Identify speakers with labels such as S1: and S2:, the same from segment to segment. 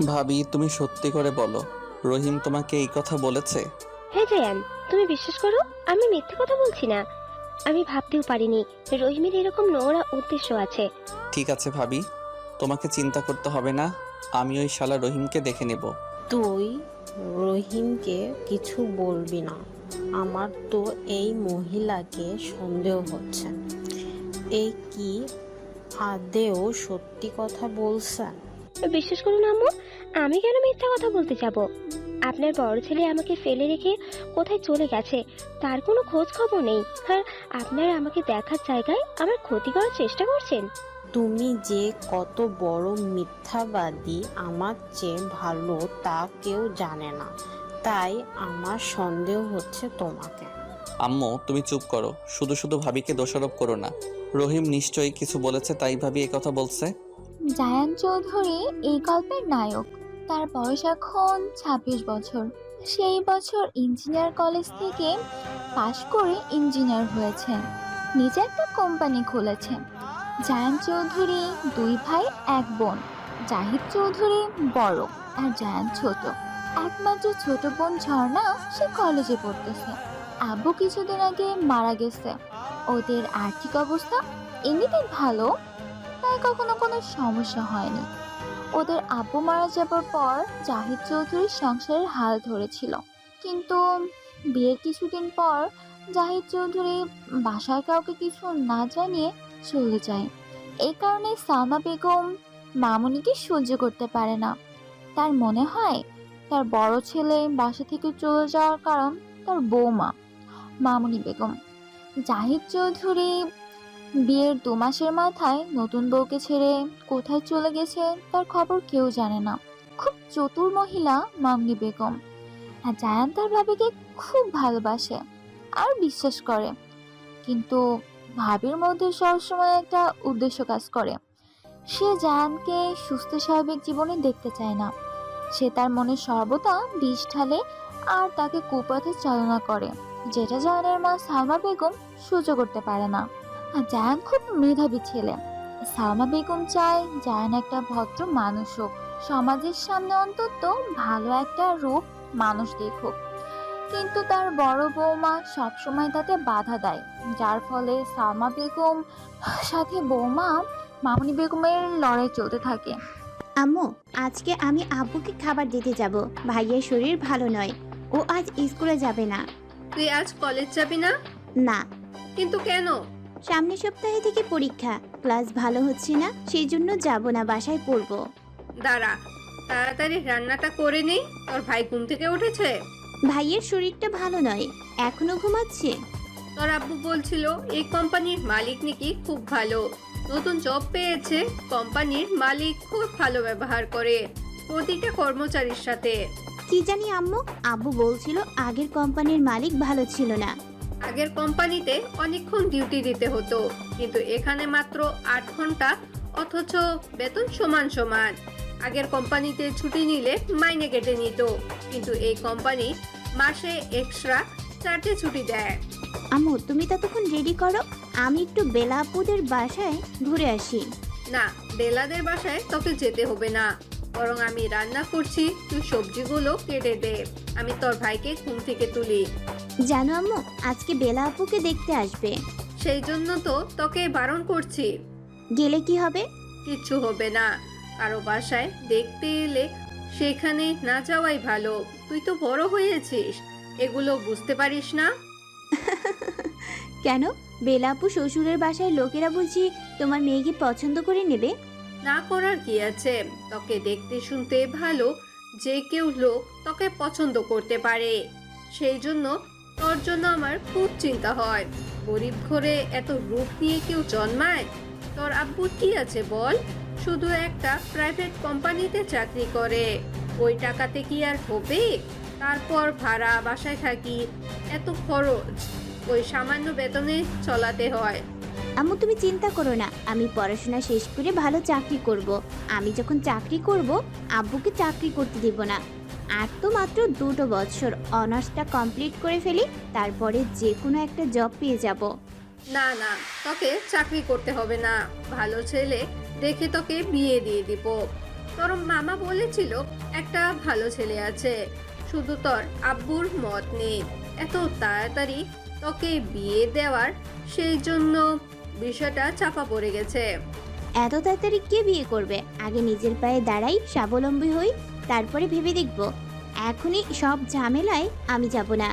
S1: ভাবি, তুমি সত্যি করে বলো, রহিম তোমাকে এই কথা বলেছে?
S2: হ্যাঁ জায়ান, তুমি বিশ্বাস করো, আমি মিথ্যে কথা বলছি না। আমি ভাবতেও পারিনি রহিমের এরকম নোংরা উদ্দেশ্য আছে।
S1: ঠিক আছে ভাবি, তোমাকে চিন্তা করতে হবে না। আমি ওই শালা রহিমকে দেখে নেব।
S3: তুই রহিমকে কিছু বলবি না। আমার তো এই মহিলাকে সন্দেহ হচ্ছে। এই কি আদেও সত্যি কথা বলছে?
S2: বিশ্বাস করুন আম্মু, আমি কেন মিথ্যা কথা বলতে যাব? আপনার বড় ছেলে আমাকে ফেলে রেখে কোথায় চলে গেছে তার কোনো খোঁজ খবর নেই, আর আপনারা আমাকে দেখার জায়গায় আমার ক্ষতি করার চেষ্টা করছেন।
S3: তুমি যে কত বড় মিথ্যাবাদী আমার চেয়ে ভালো তা কেউ জানে না, তাই আমার সন্দেহ হচ্ছে তোমাকে।
S1: আম্মু, তুমি চুপ করো। শুধু শুধু ভাবিকে দোষারোপ করো না। রহিম নিশ্চয়ই কিছু বলেছে, তাই ভাবি এই কথা বলছে।
S4: জায়ান চৌধুরী এই গল্পের নায়ক। তার বয়স এখন ২৬ বছর। সেই বছর ইঞ্জিনিয়ার কলেজ থেকে পাশ করে ইঞ্জিনিয়ার হয়েছেন। নিজে একটা কোম্পানি খুলেছেন। জায়ান চৌধুরী ২ ভাই ১ বোন। জাহিদ চৌধুরী বড় আর জায়ান ছোট। একমাত্র ছোট বোন ঝর্ণা সে কলেজে পড়তেছে। আব্বু কিছুদিন আগে মারা গেছে। ওদের আর্থিক অবস্থা এমনিতেই ভালো, তাই কখনো কোনো সমস্যা হয়নি। ওদের আব্বু মারা যাবার পর জাহিদ চৌধুরীর সংসারের হাল ধরেছিল, কিন্তু বিয়ের কিছুদিন পর জাহিদ চৌধুরী বাসায় কাউকে কিছু না জানিয়ে চলে যায়। এই কারণে সালমা বেগম মামুনিকে সহ্য করতে পারে না। তার মনে হয় তার বড় ছেলে বাসা থেকে চলে যাওয়ার কারণ তার বৌমা মামুনি বেগম। জাহিদ চৌধুরী বিয়ের ২ মাসের মাথায় নতুন বউকে ছেড়ে কোথায় চলে গেছে তার খবর কেউ জানে না। খুব চতুর মহিলা মামনি বেগম। আর জায়ান তার ভাবিকে খুব ভালোবাসে আর বিশ্বাস করে, কিন্তু ভাবির মধ্যে সবসময় একটা উদ্দেশ্য কাজ করে। সে জায়ানকে সুস্থ স্বাভাবিক জীবনে দেখতে চায় না। সে তার মনে সর্বদা বিষ ঢালে আর তাকে কুপথে চালনা করে, যেটা জায়ানের মা সালমা বেগম সহ্য করতে পারে না। আর জায়ান খুব মেধাবী ছেলে। সালমা বেগম চায় জায়ান একটা ভদ্র মানুষ হোক, সমাজের সামনে অন্তত ভালো একটা রূপ মানুষ দেখুক। কিন্তু তার বড় বৌমা সবসময় তাতে বাধা দেয়, যার ফলে সালমা বেগম সাথে বৌমা মামুনি বেগমের লড়াই চলতে থাকে।
S5: আম্মু, আজকে আমি আব্বুকে খাবার দিতে যাব। ভাইয়ের শরীর ভালো নয়, ও আজ স্কুলে যাবে না।
S6: তুই আজ কলেজ যাবি না?
S5: না,
S6: কিন্তু কেন?
S5: সামনের সপ্তাহে থেকে পরীক্ষা, ক্লাস ভালো হচ্ছে না, সেই জন্য যাব না, বাসায় পড়বো।
S6: দাঁড়া, তাড়াতাড়ি রান্নাটা করে নে। তোর ভাই ঘুম থেকে উঠেছে?
S5: ভাইয়ের শরীরটা ভালো নয়, এখনো ঘুমাচ্ছে।
S6: তোর আব্বু বলছিল এই কোম্পানির মালিক নাকি খুব ভালো, নতুন জব পেয়েছে। কোম্পানির মালিক খুব ভালো ব্যবহার করে প্রতিটা কর্মচারীর সাথে।
S5: কি জানি আম্মু, আব্বু বলছিল আগের কোম্পানির মালিক ভালো ছিল না।
S6: আগের কোম্পানিতে অনেকক্ষণ ডিউটি দিতে হতো, কিন্তু এখানে মাত্র ৮ ঘন্টা, অথচ বেতন সমান সমান। আগের কোম্পানিতে ছুটি নিলে মাইনে কেটে নিত, কিন্তু এই কোম্পানি মাসে এক্সট্রা 4টে ছুটি দেয়।
S5: আম্মু, তুমি ততক্ষণ রেডি করো, আমি একটু বেলা আপুদের বাসায় ঘুরে আসি।
S6: না, বেলাদের বাসায় তোকে যেতে হবে না, বরং আমি রান্না করছি, তুই সবজিগুলো কেটে দে। আমি তোর ভাইকে ঘুম থেকে তুলি।
S5: জানো আম্মু, আজকে বেলা আপুকে দেখতে আসবে।
S6: সেই জন্য তো তোকে বারণ করছি।
S5: গেলে কি হবে?
S6: কিচ্ছু হবে না। কারো বাসায় দেখতে এলে সেখানে না যাওয়াই ভালো। তুই তো বড় হয়েছিস, এগুলো বুঝতে পারিস না?
S5: কেন, বেলা আপু শ্বশুরের বাসায় লোকেরা বুঝি তোমার মেয়েকে পছন্দ করে নেবে?
S6: না করার কি আছে? তোকে দেখতে শুনতে ভালো, যে কেউ লোক তোকে পছন্দ করতে পারে। সেই জন্য তোর জন্য আমার খুব চিন্তা হয়। গরিব ঘরে এত রূপ নিয়ে কেউ জন্মায়? তোর আব্বুর কি আছে বল? শুধু একটা প্রাইভেট কোম্পানিতে চাকরি করে, ওই টাকাতে কি আর হবে? তারপর ভাড়া, বাসায় থাকি, এত খরচ, ওই সামান্য বেতনে চলাতে হয়।
S5: আম্মু, তুমি চিন্তা করো না, আমি পড়াশোনা শেষ করে ভালো চাকরি করব। আমি যখন চাকরি করব, আব্বুকে চাকরি করতে দিব না। আর তো মাত্র 2 বছর, অনার্সটা কমপ্লিট করে ফেলি, তারপরে যে কোনো একটা জব পেয়ে যাব।
S6: না না, তোকে চাকরি করতে হবে না। ভালো ছেলে দেখে তোকে বিয়ে দিয়ে দিব। তোর মামা বলেছিল একটা ভালো ছেলে আছে, শুধু তোর আব্বুর মত নেই এত তাড়াতাড়ি তোকে বিয়ে দেওয়ার, সেই জন্য বিষয়টা চাপা পড়ে গেছে।
S5: এত তাড়াতাড়ি কে বিয়ে করবে? আগে নিজের পায়ে দাঁড়াই, স্বাবলম্বী হই, তারপরে ভেবে দেখব। এখনই সব ঝামেলায় আমি যাব না।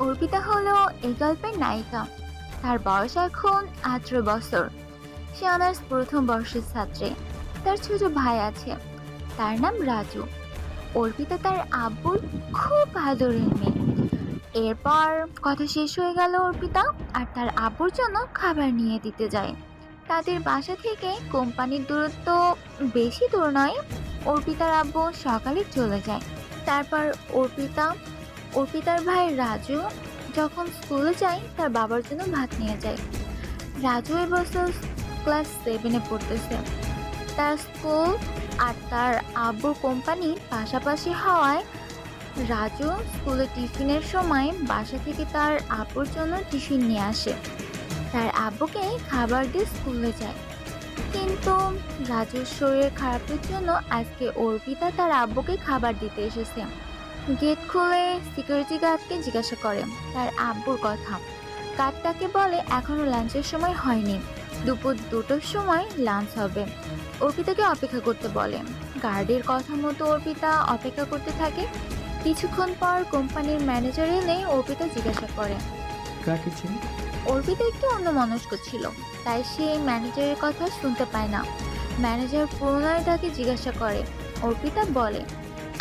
S4: অর্পিতা হলো এই গল্পের নায়িকা। তার বয়স এখন 18 বছর। সে অনার্স প্রথম বর্ষের ছাত্রী। তার ছোট ভাই আছে, তার নাম রাজু। অর্পিতা তার আব্বুর খুব আদরের মেয়ে। এরপর কথা শেষ হয়ে গেল অর্পিতা আর তার আব্বুর জন্য খাবার নিয়ে দিতে যায়। তাদের বাসা থেকে কোম্পানির দূরত্ব বেশি দূর নয়। অর্পিতার আব্বু সকালে চলে যায়। তারপর অর্পিতার ভাই রাজু যখন স্কুলে যায় তার বাবার জন্য ভাত নিয়ে যায়। রাজু এবছর ক্লাস 7-এ পড়তেছে। তার স্কুল আর তার আব্বুর কোম্পানি পাশাপাশি হওয়ায় রাজু স্কুলে টিফিনের সময় বাসা থেকে তার আব্বুর জন্য টিফিন নিয়ে আসে। তার আব্বুকে খাবার দিয়ে স্কুলে যায়। কিন্তু রাজুর শরীর খারাপের জন্য আজকে অর্পিতা তার আব্বুকে খাবার দিতে এসেছে। গেট খুলে সিকিউরিটি গার্ডকে জিজ্ঞাসা করে তার আব্বুর কথা। গার্ড তাকে বলে এখনো লাঞ্চের সময় হয়নি, দুপুর 2টোর সময় লাঞ্চ হবে। অর্পিতাকে অপেক্ষা করতে বলে। গার্ডের কথা মতো অর্পিতা অপেক্ষা করতে থাকে। কিছুক্ষণ পর কোম্পানির ম্যানেজার এলে অর্পিতা জিজ্ঞাসা করে। অর্পিতা একটু অন্যমনস্ক ছিল, তাই সে ম্যানেজারের কথা শুনতে পায় না। ম্যানেজার পুনরায় তাকে জিজ্ঞাসা করে। অর্পিতা বলে,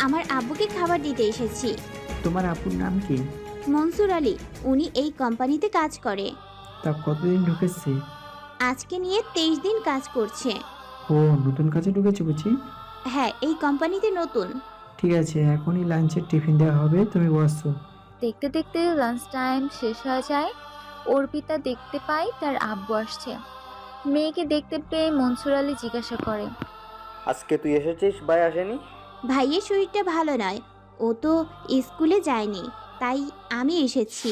S5: আমার আব্বুকে খাবার দিতে এসেছি।
S7: তোমার আপুর নাম কি?
S5: মনসুর আলী, উনি এই কোম্পানিতে কাজ করে।
S7: তা কতদিন ঢুকেছে?
S5: আজকে নিয়ে 23 দিন কাজ করছে।
S7: ও নতুন কাজে ঢুকেছে বুঝি?
S5: হ্যাঁ, এই কোম্পানিতে নতুন।
S7: ঠিক আছে, এখনই লাঞ্চের টিফিন দেওয়া হবে, তুমি বসো।
S4: দেখতে দেখতে লাঞ্চ টাইম শেষ হয়ে যায়। অর্পিতা দেখতে পায় তার আব্বু আসছে। মেয়েকে দেখতে পেয়ে মনসুর আলী জিজ্ঞাসা করে,
S8: আজকে তুই এসেছিস, ভাই আসেনি?
S5: ভাইয়ের শরীরটা ভালো নয়, ও তো স্কুলে যায়নি, তাই আমি এসেছি।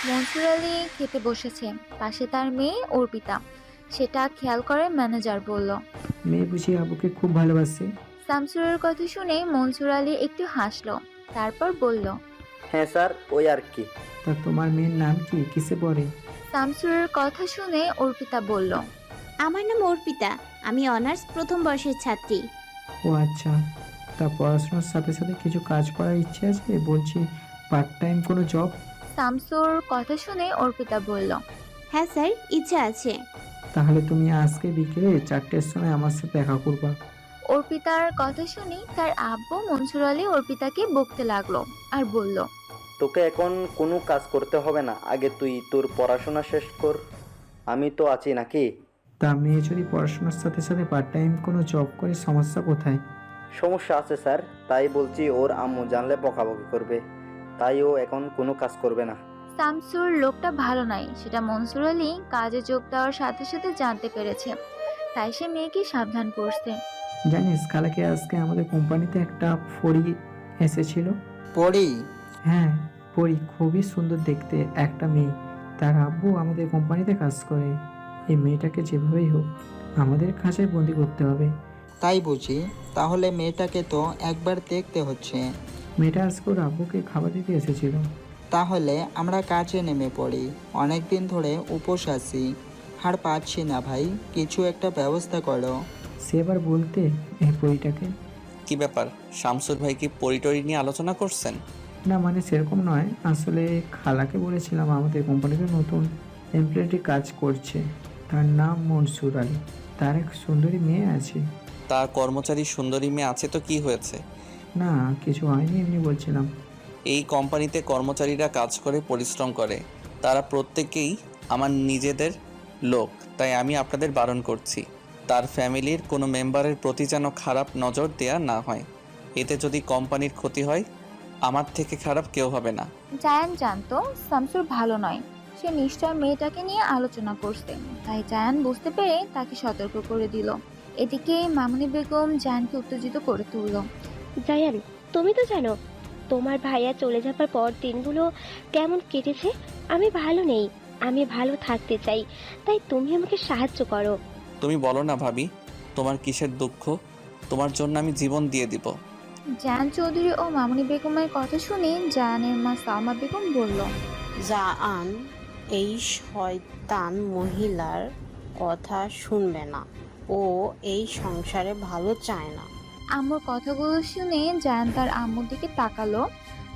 S4: মনসুর আলী খেতে বসেছে। পাশে তার মেয়ে অর্পিতা। সেটা খেয়াল করে ম্যানেজার বলল।
S7: মেয়ে বুঝি আবুকে খুব ভালোবাসে?
S4: শামসুরের কথা শুনে মনসুর আলী একটু হাসলো, তারপর বলল,
S8: হ্যাঁ স্যার, ওই আর কি।
S7: তা তোমার মেয়ের নাম কি, কিসে পড়ে?
S4: শামসুরের কথা শুনে অর্পিতা বলল,
S5: আমার নাম অর্পিতা, আমি অনার্স প্রথম বর্ষের ছাত্রী।
S7: ও আচ্ছা, তা পড়াশোনার সাথে সাথে কিছু কাজ করার ইচ্ছে আছে? বলছি পার্ট টাইম কোনো জব?
S4: শামসুর কথা শুনে অর্পিতা বলল,
S5: হ্যাঁ স্যার, ইচ্ছা আছে।
S7: তাহলে তুমি আজকে বিকেলে 4টের সময় আমার সাথে দেখা করবা।
S4: অর্পিতার কথা শুনে তার আব্বু মনসুর আলী অর্পিতাকে বকতে লাগলো আর বলল,
S8: তোকে এখন কোনো কাজ করতে হবে না, আগে তুই তোর পড়াশোনা শেষ কর, আমি তো আছি নাকি?
S7: তা মেয়ে যদি পড়াশোনার সাথে সাথে পার্ট টাইম কোনো জব করে সমস্যা কোথায়?
S8: সমস্যা আছে স্যার, তাই বলছি ওর আম্মু জানলে বকাবকি করবে, তাই ও এখন কোনো কাজ করবে না।
S4: শামসুর লোকটা ভালো নয়, সেটা মনসুর আলী কাজে যোগ দেওয়ার সাথে সাথে জানতে পেরেছে, তাই সে মেয়েকে সাবধান করছে।
S7: জানিস কালকে আজকে আমাদের কোম্পানিতে একটা পরী এসেছিল।
S1: পড়ি?
S7: হ্যাঁ, পরী, খুবই সুন্দর দেখতে একটা মেয়ে। তার আব্বু আমাদের কোম্পানিতে কাজ করে। এই মেয়েটাকে যেভাবেই হোক আমাদের খাঁচায় বন্দি করতে হবে।
S9: তাই বুঝি? তাহলে মেয়েটাকে তো একবার দেখতে হচ্ছে।
S7: মেয়েটা আজকে ওর আব্বুকে খাবার দিতে এসেছিল।
S9: তাহলে আমরা কাজে নেমে পড়ি, অনেক দিন ধরে উপোস আছি, আর পাচ্ছি না ভাই, কিছু একটা ব্যবস্থা করো।
S7: সে এবার বলতে এই পরীটাকে।
S1: কি ব্যাপার, শামসুর ভাই কি পরিটরি নিয়ে আলোচনা করছেন?
S7: না মানে সেরকম নয়, আসলে খালাকে বলেছিলাম আমাদের কোম্পানিতে নতুন এমপ্লয়িটি কাজ করছে, তার নাম মনসুর আলী, তার এক সুন্দরী মেয়ে আছে।
S1: তার কর্মচারী সুন্দরী মেয়ে আছে তো কি হয়েছে?
S7: না কিছু হয়নি, এমনি বলছিলাম।
S1: এই কোম্পানিতে কর্মচারীরা কাজ করে, পরিশ্রম করে, তারা প্রত্যেকেই আমার নিজেদের লোক, তাই আমি আপনাদের বারণ করছি তার ফ্যামিলির কোনো মেম্বারের প্রতি যেন খারাপ নজর দেয়া না হয়। এতে যদি কোম্পানির ক্ষতি হয়, আমার থেকে খারাপ কেউ হবে না।
S4: জায়ান জানতো শামসুর ভালো নয়, সে নিশ্চয় মেয়েটাকে নিয়ে আলোচনা করছে, তাই জায়ান বুঝতে পেরে তাকে সতর্ক করে দিল। এদিকে মামুনি বেগম জায়ানকে উত্তেজিত করে তুলল।
S2: জায়ান, তুমি তো জানো তোমার ভাইয়া চলে যাবার পর দিনগুলো কেমন কেটেছে। আমি ভালো নেই, আমি ভালো থাকতে চাই, তাই তুমি আমাকে সাহায্য করো।
S1: তুমি বলো না ভাবি, তোমার কিসের দুঃখ? তোমার জন্য আমি জীবন দিয়ে দিব।
S4: জায়ান চৌধুরী ও মামুনি বেগমের কথা শুনে জায়ানের মা সালমা বেগম বলল,
S3: জায়ান এই শয়তান মহিলার কথা শুনবে না। ও এই সংসারে ভালো চায় না।
S4: আম্মুর কথাগুলো শুনে জায়ান তার আম্মুর দিকে তাকালো।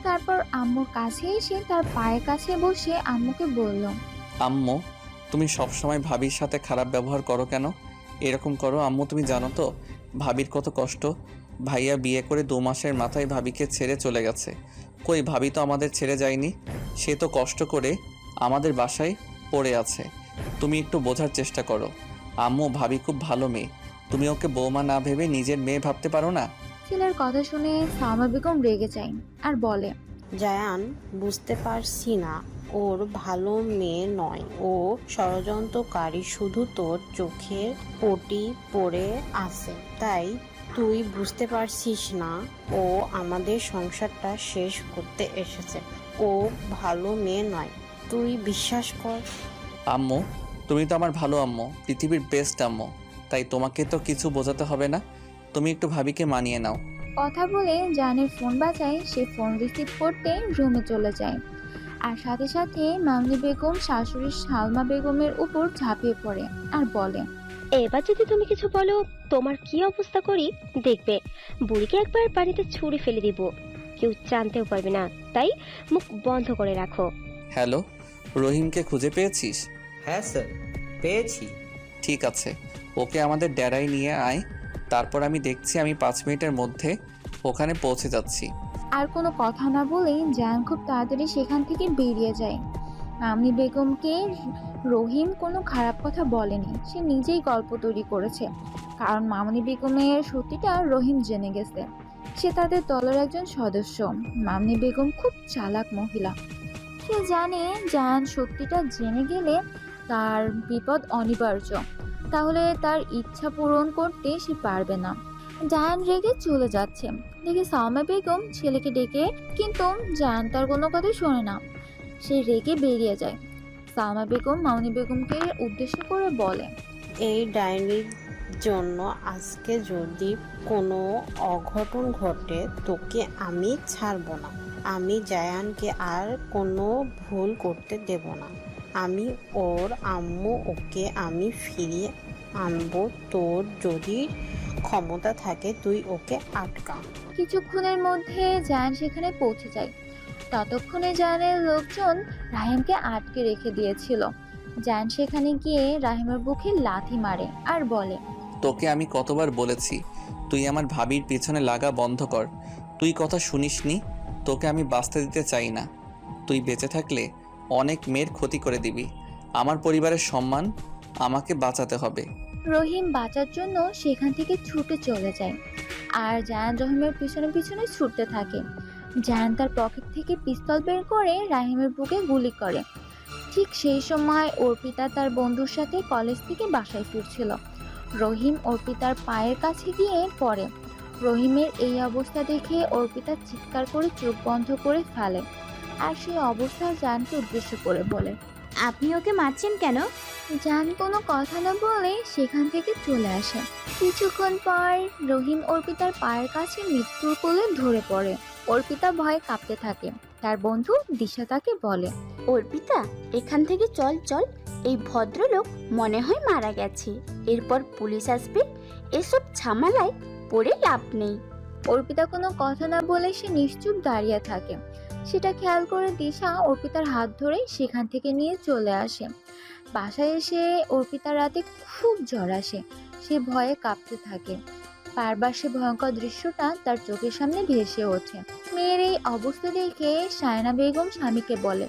S4: তারপর আম্মুর কাছে এসে তার পায়ের কাছে বসে আম্মুকে বলল,
S1: আম্মু, তুমি সবসময় ভাবির সাথে খারাপ ব্যবহার করো কেন? এরকম করো আম্মু, তুমি জানো তো ভাবির কত কষ্ট। ভাইয়া বিয়ে করে 2 মাসের মাথায় ভাবিকে ছেড়ে চলে গেছে। কই ভাবি তো আমাদের ছেড়ে যায়নি, সে তো কষ্ট করে আমাদের বাসায় পড়ে আছে। তুমি একটু বোঝার চেষ্টা করো আম্মু, ভাবি খুব ভালো মেয়ে, তুমি ওকে বৌমা না ভেবে নিজের মেয়ে ভাবতে পারো না?
S4: ছেলের কথা শুনে সালমা বেগম রেগে যায় আর বলে,
S3: জায়ান, বুঝতে পারছি না, ওর ভালো মেয়ে নয়, ও ষড়যন্ত্রকারী। শুধু তোর চোখের পটি পড়ে আছে, তাই তুই বুঝতে পারছিস না। ও আমাদের সংসারটা শেষ করতে এসেছে। ও ভালো মেয়ে নয়, তুই বিশ্বাস কর।
S1: আম্মু, তুমি তো আমার ভালো আম্মু, পৃথিবীর বেস্ট আম্মু, তাই তোমাকে তো কিছু বোঝাতে হবে না। তুমি একটু ভাবিকে মানিয়ে নাও।
S4: কথা বলে জায়ানের ফোন বাজায়। সে ফোন রিসিভ করতে রুমে চলে যায় আর সাথে সাথে মামনি বেগম শাশুড়ি সালমা বেগমের উপর ঝাঁপিয়ে পড়ে আর বলে,
S2: এবার যদি তুমি কিছু বলো তোমার কি অবস্থা করি দেখবে। বুড়িকে একবার পানিতে ছুঁড়ে ফেলে দিব, কেউ জানতেও পারবে না, তাই মুখ বন্ধ করে রাখো।
S1: হ্যালো, রহিমকে খুঁজে পেয়েছিস?
S9: হ্যাঁ স্যার, পেয়েছি।
S1: ঠিক আছে, ওকে আমাদের ডেরায় নিয়ে আয়। তারপর আমি দেখছি, আমি 5 মিনিটের মধ্যে ওখানে পৌঁছে যাচ্ছি।
S4: আর কোনো কথা না বলেই জায়ান খুব তাড়াতাড়ি সেখান থেকে বেরিয়ে যায়। মামনি বেগমকে রহিম কোনো খারাপ কথা বলেনি, সে নিজেই গল্প তৈরি করেছে, কারণ মামনি বেগমের সত্যিটা রহিম জেনে গেছে। সে তাদের দলের একজন সদস্য। মামনি বেগম খুব চালাক মহিলা। সে জানে জায়ান সত্যিটা জেনে গেলে তার বিপদ অনিবার্য, তাহলে তার ইচ্ছা পূরণ করতে সে পারবে না। জায়ান রেগে চলে যাচ্ছে দেখে সালমা বেগম ছেলেকে ডেকে, কিন্তু জায়ান তার কোনো কথা শোনে না। সে রেগে বেরিয়ে যায়। সালমা বেগম মামনি বেগমকে উদ্দেশ্য করে বলে,
S3: এই ডায়েরির জন্য আজকে যদি কোনো অঘটন ঘটে তোকে আমি ছাড়ব না। আমি জায়ানকে আর কোনো ভুল করতে দেব না। আমি ওর আম্মু, ওকে আমি ফিরিয়ে আনবো। তোর যদি ক্ষমতা থাকে তুই ওকে আটকা।
S4: কিছুক্ষণের মধ্যে জায়ান সেখানে পৌঁছে যায়। ততক্ষণে জায়ানের লোকজন রাহিমকে আটকে রেখে দিয়েছিল। জায়ান সেখানে গিয়ে রাহিমের বুকে লাথি মারে আর বলে,
S1: তোকে আমি কতবার বলেছি তুই আমার ভাবির পিছনে লাগা বন্ধ কর। তুই কথা শুনিসনি। তোকে আমি বাঁচতে দিতে চাই না। তুই বেঁচে থাকলে অনেক মেয়ের ক্ষতি করে দিবি। আমার পরিবারের সম্মান আমাকে বাঁচাতে হবে।
S4: রহিম বাঁচার জন্য সেখান থেকে ছুটে চলে যায় আর জায়ান রহিমের পিছনে পিছনে ছুটতে থাকে। জায়ান তার পকেট থেকে পিস্তল বের করে রাহিমের বুকে গুলি করে। ঠিক সেই সময় অর্পিতা তার বন্ধুর সাথে কলেজ থেকে বাসায় ফিরছিল। রহিম অর্পিতার পায়ের কাছে গিয়ে পড়ে। রহিমের এই অবস্থা দেখে অর্পিতা চিৎকার করে চোখ বন্ধ করে ফেলে আর সেই অবস্থায় জায়ানকে উদ্দেশ্য করে বলে,
S5: আপনি ওকে মারছেন কেন?
S4: জায়ান কোনো কথা না বলে সেখান থেকে চলে আসে। কিছুক্ষণ পর রহিম অর্পিতার পায়ের কাছে মৃত্যুর কোলে ধরে পড়ে। অর্পিতা ভয়ে কাঁপতে থাকে। তার বন্ধু দিশা তাকে বলে,
S5: অর্পিতা, এখান থেকে চল চল, এই ভদ্রলোক মনে হয় মারা গেছে, এরপর পুলিশ আসবে, এসব ঝামেলায় পড়ে লাভ নেই।
S4: অর্পিতা কোনো কথা না বলে সে নিশ্চুপ দাঁড়িয়ে থাকে। সেটা খেয়াল করে দিশা অর্পিতার হাত ধরে সেখান থেকে নিয়ে চলে আসে। বাসায় এসে অর্পিতার রাতে খুব জ্বর আসে। সে ভয়ে কাঁপতে থাকে। বারবার সে ভয়ঙ্কর দৃশ্যটা তার চোখের সামনে ভেসে ওঠে। মেয়ের এই অবস্থা দেখে সায়না বেগম স্বামীকে বলে,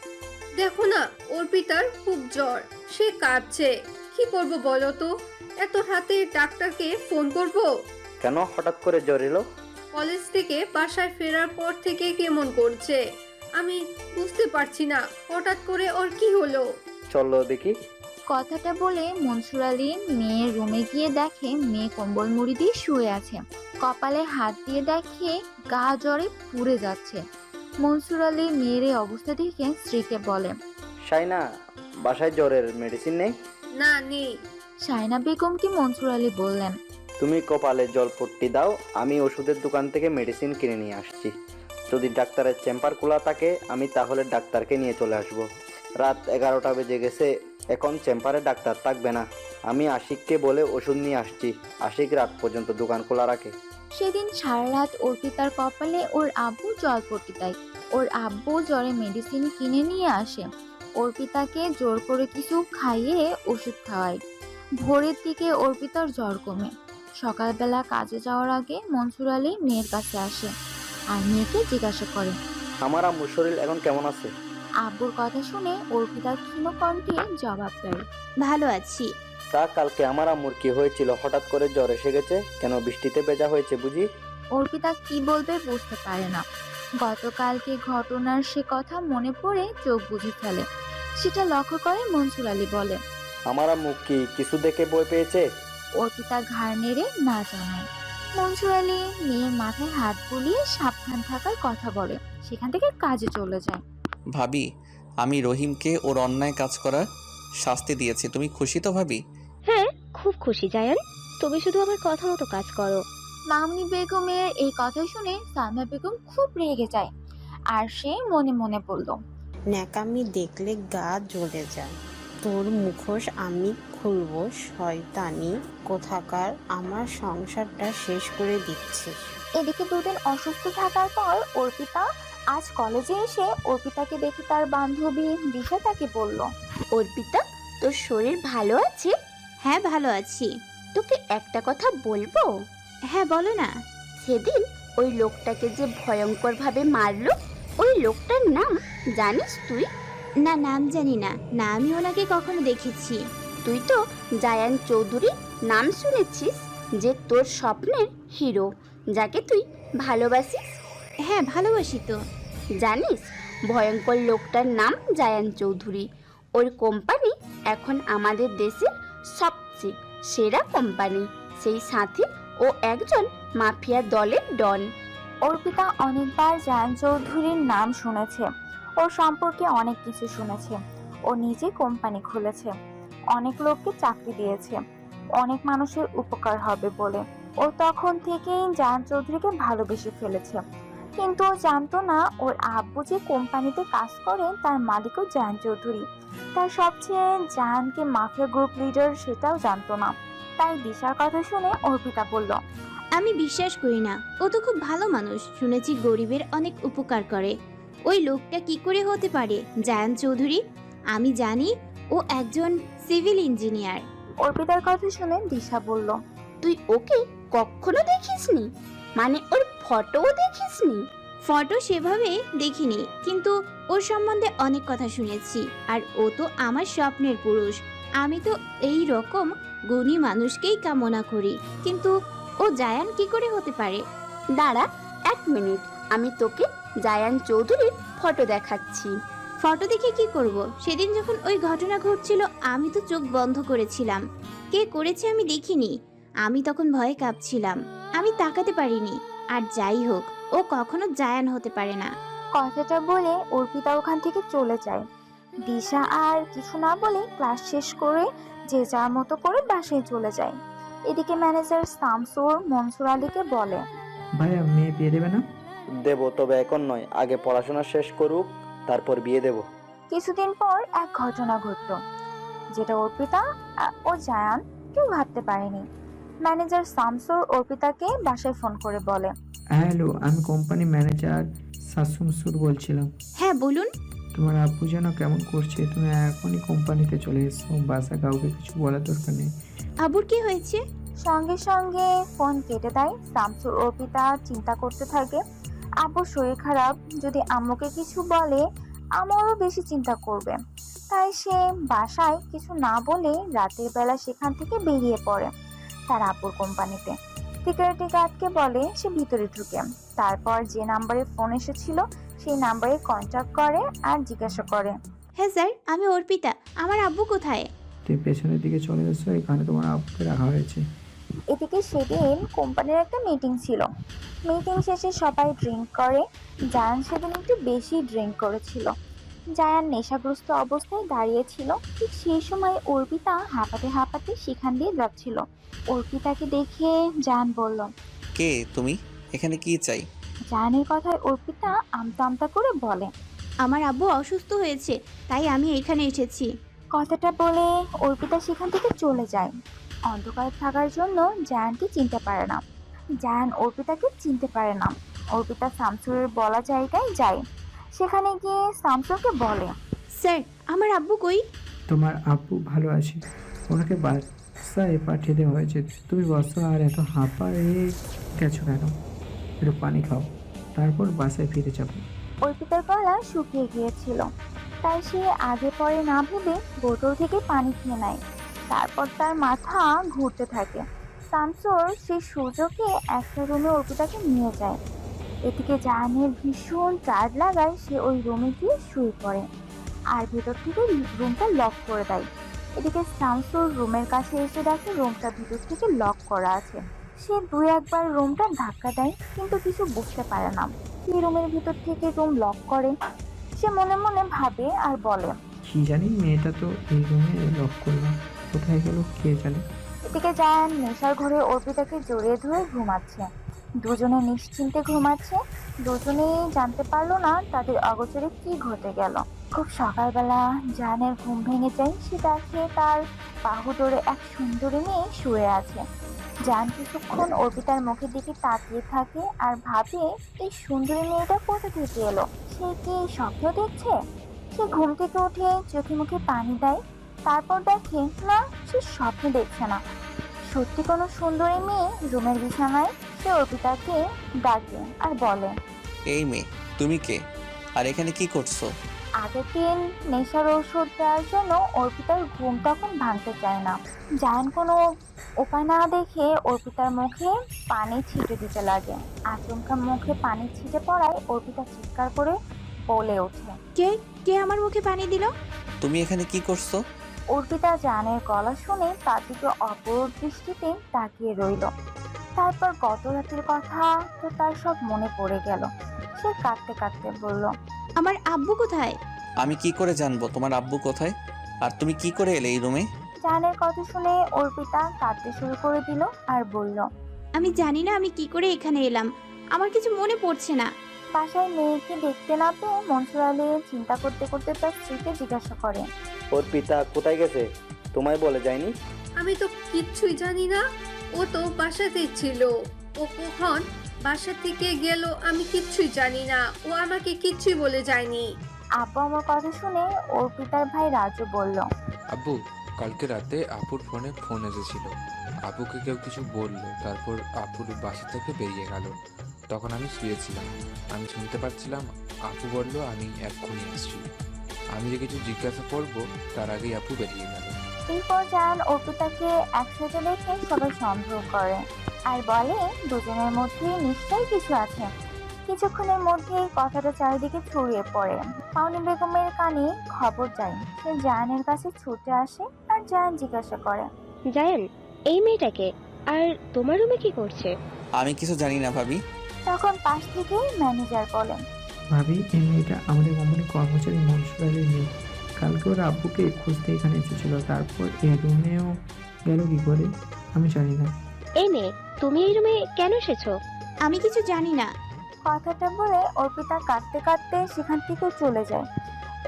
S6: দেখো না, অর্পিতার খুব জ্বর, সে কাঁদছে। কি করব বলো তো? এত রাতে ডাক্তারকে ফোন করব?
S8: কেন হঠাৎ করে জ্বর এলো?
S6: কলেজ থেকে বাসায় ফেরার পর থেকে কেমন করছে, আমি বুঝতে পারছি না। হঠাৎ করে ওর কি হলো?
S8: চলো দেখি।
S4: কথাটা বলে মনসুর আলী মেয়ের রুমে গিয়ে দেখে মেয়ে কম্বল মুড়ি দিয়ে শুয়ে আছে। কপালে হাত দিয়ে দেখে গা জ্বরে পুড়ে যাচ্ছে। মনসুর আলী মেয়ের এই অবস্থা দেখে স্ত্রীকে বলে,
S8: শাইনা, বাসায় জ্বরের মেডিসিন নেই?
S6: না, নেই।
S4: সায়না বেগমকে মনসুর আলী বললেন,
S8: তুমি কপালে জলপট্টি দাও, আমি ওষুধের দোকান থেকে মেডিসিন কিনে নিয়ে আসছি। যদি ডাক্তারের চেম্বার খোলা থাকে আমি তাহলে ডাক্তারকে নিয়ে চলে আসব। রাত 11টা বেজে গেছে, এখন চেম্বারে ডাক্তার থাকবে না। আমি আশিককে বলে ওষুধ নিয়ে আসছি, আশিক রাত পর্যন্ত দোকান খোলা রাখে।
S4: সেদিন সারা রাত অর্পিতার কপালে ওর আব্বু জলপট্টি দেয়। ওর আব্বু জ্বরে মেডিসিন কিনে নিয়ে আসে, অর্পিতাকে জোর করে কিছু খাইয়ে ওষুধ খাওয়ায়। ভোরের দিকে অর্পিতার জ্বর কমে। সকালবেলা কাজে যাওয়ার আগে মনসুর আলী মেয়ের কাছে আসে আর মেয়েকে জিজ্ঞাসা করে,
S8: আমার আম্মুর শরীর এখন কেমন আছে?
S4: আব্বুর কথা শুনে অর্পিতা ক্ষীণ কণ্ঠে জবাব দেয়,
S5: ভালো আছি।
S8: তা কালকে আমার আম্মুর কি হয়েছিল? হঠাৎ করে জ্বর এসে গেছে কেন? বৃষ্টিতে ভেজা হয়েছে বুঝি?
S4: অর্পিতা কি বলবে বুঝতে পারে না। গতকালকে ঘটনার সে কথা মনে পড়ে চোখ বুজে ফেলে। সেটা লক্ষ্য করে মনসুর আলী বলে,
S8: আমার আম্মু কি কিছু দেখে ভয় পেয়েছে?
S4: অর্পিতা ঘাড় নেড়ে না জানায়। মনসুর আলী মেয়ের মাথায় হাত বুলিয়ে সাবধান থাকার কথা বলে, সেখান থেকে কাজে চলে যায়।
S1: ভাবি, আমি রহিমকে ওর অন্যায় কাজ করার শাস্তি দিয়েছি, তুমি খুশি তো ভাবি?
S2: হ্যাঁ, খুব খুশি জায়ান। তুমি শুধু আমার কথা মতো কাজ করো।
S4: মামনি বেগমের এই কথা শুনে সালমা বেগম খুব রেগে যায় আর সে মনে মনে বলল,
S3: ন্যাকামি দেখলে গা জ্বলে যায়। তোর মুখোশ আমি খুলবো, শয়তানি কোথাকার, আমার সংসারটা শেষ করে দিচ্ছিস।
S4: এদিকে দুদিন অসুস্থ থাকার পর অর্পিতা আজ কলেজে এসে অর্পিতাকে দেখে তার বান্ধবী দিশা তাকে বলল,
S5: অর্পিতা, তোর শরীর ভালো আছে? হ্যাঁ ভালো আছি। তোকে একটা কথা বলবো? হ্যাঁ বলো না। সেদিন ওই লোকটাকে যে ভয়ঙ্করভাবে মারলো, ওই লোকটার নাম জানিস তুই? না, নাম জানি না, না আমি ওনাকে কখনো দেখেছি। তুই তো জায়ান চৌধুরী নাম শুনেছিস, যে তোর স্বপ্নের হিরো, যাকে তুই ভালোবাসিস। হ্যাঁ ভালোবাসি তো। জানিস ভয়ঙ্কর লোকটার নাম জায়ান চৌধুরী। ওর কোম্পানি এখন আমাদের দেশের সবচেয়ে সেরা কোম্পানি। সেই সাথে ও একজন মাফিয়া দলের ডন।
S4: অর্পিতা অনেকবার জায়ান চৌধুরীর নাম শুনেছে, ওর সম্পর্কে অনেক কিছু শুনেছে। ও নিজে কোম্পানি খুলেছে, অনেক লোককে চাকরি দিয়েছে, অনেক মানুষের উপকার হবে বলে ও তখন থেকেই জায়ান চৌধুরীকে ভালোবেসে ফেলেছে। কিন্তু ও জানতো না ওর আব্বু যে কোম্পানিতে কাজ করে তার মালিকও জায়ান চৌধুরী। তার সবচেয়ে জায়ানকে মাফিয়া গ্রুপ লিডার সেটাও জানতো না। তাই দিশার কথা শুনে অর্পিতা বলল,
S5: আমি বিশ্বাস করি না, ও তো খুব ভালো মানুষ, শুনেছি গরিবের অনেক উপকার করে। ওই লোকটা কি করে হতে পারে জায়ান চৌধুরী? আমি জানি ও একজন সিভিল ইঞ্জিনিয়ার।
S4: অর্পিতার কথা শুনে দিশা বলল,
S5: তুই ওকে কখনো দেখিসনি? মানে ওর ফটোও দেখিসনি? ফটো সেভাবে দেখিনি, কিন্তু ওর সম্বন্ধে অনেক কথা শুনেছি। আর ও তো আমার স্বপ্নের পুরুষ। আমি তো এই রকম গুণী মানুষকেই কামনা করি, কিন্তু ও জায়ান কি করে হতে পারে? দাঁড়া 1 মিনিট, আমি তোকে জায়ান চৌধুরীর ফটো দেখাচ্ছি। ফটো দেখে কি করব? সেদিন যখন ওই ঘটনা ঘটছিল আমি তো চোখ বন্ধ করেছিলাম। কে করেছে আমি দেখিনি, আমি তখন ভয়ে কাঁপছিলাম, আমি তাকাতে পারিনি। আর যাই হোক, ও কখনো জায়ান হতে পারে না।
S4: কথাটা বলে অর্পিতা ওখান থেকে চলে যায়। দিশা আর কিছু না বলে ক্লাস শেষ করে যে যার মতো করে বাসায় চলে যায়। এদিকে ম্যানেজার শামসুর মনসুর আলীকে বলে,
S7: ভাইয়া মেয়ে বিয়ে দেবে না?
S8: দেবো, তবে এখন নয়, আগে পড়াশোনা শেষ করুক, তারপর বিয়ে দেব।
S4: কিছুদিন পর এক ঘটনা ঘটল যেটা অর্পিতা ও জায়ান কেউ ভাবতে পারেনি। ম্যানেজার শামসুর অর্পিতাকে বাসায় ফোন করে বলে,
S7: হ্যালো, আমি কোম্পানি ম্যানেজার শামসুর বলছিলাম।
S5: হ্যাঁ বলুন।
S7: তোমার আব্বু যেন কেমন করছে, তুমি এখনই কোম্পানিতে চলে এসো, বাসা কাউকে কিছু বলার দরকার নেই।
S5: আবুর কি হয়েছে?
S4: সঙ্গে সঙ্গে ফোন কেটে দেয় শামসুর। অর্পিতা চিন্তা করতে থাকে, আব্বুর শরীর খারাপ, যদি আম্মুকে কিছু বলে আমারও বেশি চিন্তা করবে। তাই সে বাসায় কিছু না বলে রাতের বেলা সেখান থেকে বেরিয়ে পড়ে তার আব্বুর কোম্পানিতে। সিকিউরিটি গার্ডকে বলে সে ভিতরে ঢুকে। তারপর যে নাম্বারে ফোন এসেছিল সেই নাম্বারে কন্ট্যাক্ট করে আর জিজ্ঞাসা করে,
S5: হ্যাঁ স্যার, আমি অর্পিতা, আমার আব্বু কোথায়?
S7: তুমি পেছনের দিকে চলে এসো, এখানে তোমার আব্বুকে রাখা হয়েছে।
S4: এদিকে সেদিন কোম্পানির একটা মিটিং ছিল। মিটিং শেষে সবাই ড্রিঙ্ক করে। জায়ান সেদিন একটু বেশি ড্রিঙ্ক করেছিল। জায়ান নেশাগ্রস্ত অবস্থায় দাঁড়িয়েছিল। ঠিক সেই সময় অর্পিতা হাঁপাতে হাঁপাতে সেখান দিয়ে যাচ্ছিল। অর্পিতাকে দেখে জায়ান বলল।
S1: কে তুমি? এখানে কি চাই?
S4: জায়ানের কথায় অর্পিতা আমতা আমতা করে বলে।
S5: আমার আব্বু অসুস্থ হয়েছে, তাই আমি এখানে এসেছি।
S4: কথাটা বলে অর্পিতা সেখান থেকে চলে যায়। অন্ধকার থাকার জন্য জায়ানকে চিনতে পারে না। জায়ান অর্পিতাকে চিনতে পারে না। অর্পিতা শামসুরের বলা জায়গায় যায়। সেখানে গিয়ে শামসুরকে বলে।
S5: স্যার, আমার আব্বু কই?
S7: তোমার আব্বু ভালো আছে, ওনাকে বাসায় পাঠিয়ে দেওয়া হয়েছে। তুমি বসো আর এত হাঁপায়ে গেছো কেন? একটু পানি খাও, তারপর বাসায় ফিরে যাবো।
S4: অর্পিতার গলা শুকিয়ে গিয়েছিল, তাই সে আগে পরে না ভেবে বোতল থেকে পানি খেয়ে নেয়। তারপর তার মাথা ঘুরতে থাকে। শামসুর সেই সুযোগে একটা রুমে অর্পিতাকে নিয়ে যায়। এদিকে জাহানের ভীষণ টায়ার্ড লাগায় সে ওই রুমে গিয়ে শুয়ে পড়ে আর ভেতর থেকে রুমটা লক করে দেয়। এদিকে শামসুর রুমের কাছে এসে দেখে রুমটা ভিতর থেকে লক করা আছে। সে দুই একবার রুমটা ধাক্কা দেয়, কিন্তু কিছু বুঝতে পারে না কি রুমের ভিতর থেকে রুম লক করে। সে মনে মনে ভাবে আর বলে।
S7: কি জানি, মেয়েটা তো এই রুমে লক করলাম, কোথায় গেল কে জানে।
S4: এদিকে জায়ান নেশার ঘরে অর্পিতাকে জড়িয়ে ধরে ঘুমাচ্ছে। দুজনে নিশ্চিন্তে ঘুমাচ্ছে। দুজনেই জানতে পারলো না তাদের অগোচরে কি ঘটে গেল। খুব সকালবেলা জায়ানের ঘুম ভেঙে যায়। সে দেখে তার বাহু ধরে এক সুন্দরী মেয়ে শুয়ে আছে। জায়ান কিছুক্ষণ অর্পিতার মুখের দিকে তাকিয়ে থাকে আর ভাবে এই সুন্দরী মেয়েটা কোথা থেকে এলো। সে কি স্বপ্ন দেখছে? সে ঘুম থেকে উঠে চোখে মুখে পানি দেয়। তারপর দেখে না, সে স্বপ্ন দেখছে না, সত্যি কোনো সুন্দরী মেয়ে রুমের বিছানায়। সে অর্পিতাকে ডাকে আর বলে।
S1: এই মেয়ে, তুমি কে? আর এখানে কি করছো?
S4: আগের দিন নেশার ঔষধ দেওয়ার জন্য অর্পিতার ঘুম তখন ভাঙতে চায় না। জায়ান কোনো উপায় না দেখে অর্পিতার মুখে পানি ছিটে দিতে লাগে। আচমকা মুখে পানি ছিটে পড়ায় অর্পিতা চিৎকার করে বলে ওঠে।
S5: কে কে আমার মুখে পানি দিল?
S1: তুমি এখানে কি করছো?
S4: অর্পিতা জায়ানের গলা শুনে তার দিকে অপর দৃষ্টিতে তাকিয়ে রইল। তারপর গত রাতের কথা তো তার সব মনে পড়ে গেল। সে কাঁদতে কাঁদতে বলল।
S5: আমার আব্বু কোথায়?
S1: আমি কি করে জানবো তোমার আব্বু কোথায়? আর তুমি কি করে এলে এই রুমে?
S4: জায়ানের কথা শুনে অর্পিতা কাঁদতে শুরু করে দিল আর বলল।
S5: আমি জানি না আমি কি করে এখানে এলাম, আমার কিছু মনে পড়ছে না।
S4: বাসায় মেয়েকে দেখতে না পেয়ে মনসুর আলী চিন্তা করতে করতে তার স্ত্রীকে জিজ্ঞাসা করে।
S8: ওর পিতা কোথায় গেছে, তোমায় বলে যায়নি?
S6: আমি তো কিচ্ছুই জানি না, ও তো বাসাতেই ছিল। ও কখন বাসা থেকে গেল আমি কিচ্ছুই জানি না, ও আমাকে কিচ্ছুই বলে যায়নি।
S4: আব্বু আমার কথা শুনে অর্পিতার ভাই রাজু বলল।
S10: আব্বু, কালকে রাতে আপুর ফোনে ফোন এসেছিল। আপুকে কেউ কিছু বললো, তারপর আপুর বাসা থেকে বেরিয়ে গেল। তখন আমি শুয়েছিলাম, আমি শুনতে পাচ্ছিলাম আপু বলল আমি এক্ষুনি আসছি। আমি যে কিছু জিজ্ঞাসা করবো তার আগেই আপু বেরিয়ে গেল।
S4: এরপর জায়ান অর্পিতাকে একসাথে দেখে সবাই সন্দেহ করে আর বলে দুজনের মধ্যে নিশ্চয়ই কিছু আছে। কিছুক্ষণের মধ্যে কথাটা চারিদিকে ছড়িয়ে পড়ে। পাওনি বেগমের কানে খবর যায়। সে জায়ানের কাছে ছুটে আসে আর জায়ান জিজ্ঞাসা করে।
S2: জায়ান, এই মেয়েটাকে আর তোমার রুমে কি করছে?
S1: আমি কিছু জানি না ভাবি।
S4: তখন পাশ থেকে ম্যানেজার বলেন।
S7: ভাবি, এই মেয়েটা আমাদের কোম্পানির কর্মচারী মনসুর আলীর মেয়ে। কালকে ওর আব্বুকে খুঁজতে এখানে এসেছিল, তারপর এই রুমেও গেল কি করে আমি জানি না।
S2: এই মেয়ে, তুমি এই রুমে কেন এসেছো?
S5: আমি কিছু জানি না।
S4: কথাটা বলে অর্পিতা কাঁদতে কাঁদতে সেখান থেকে চলে যায়।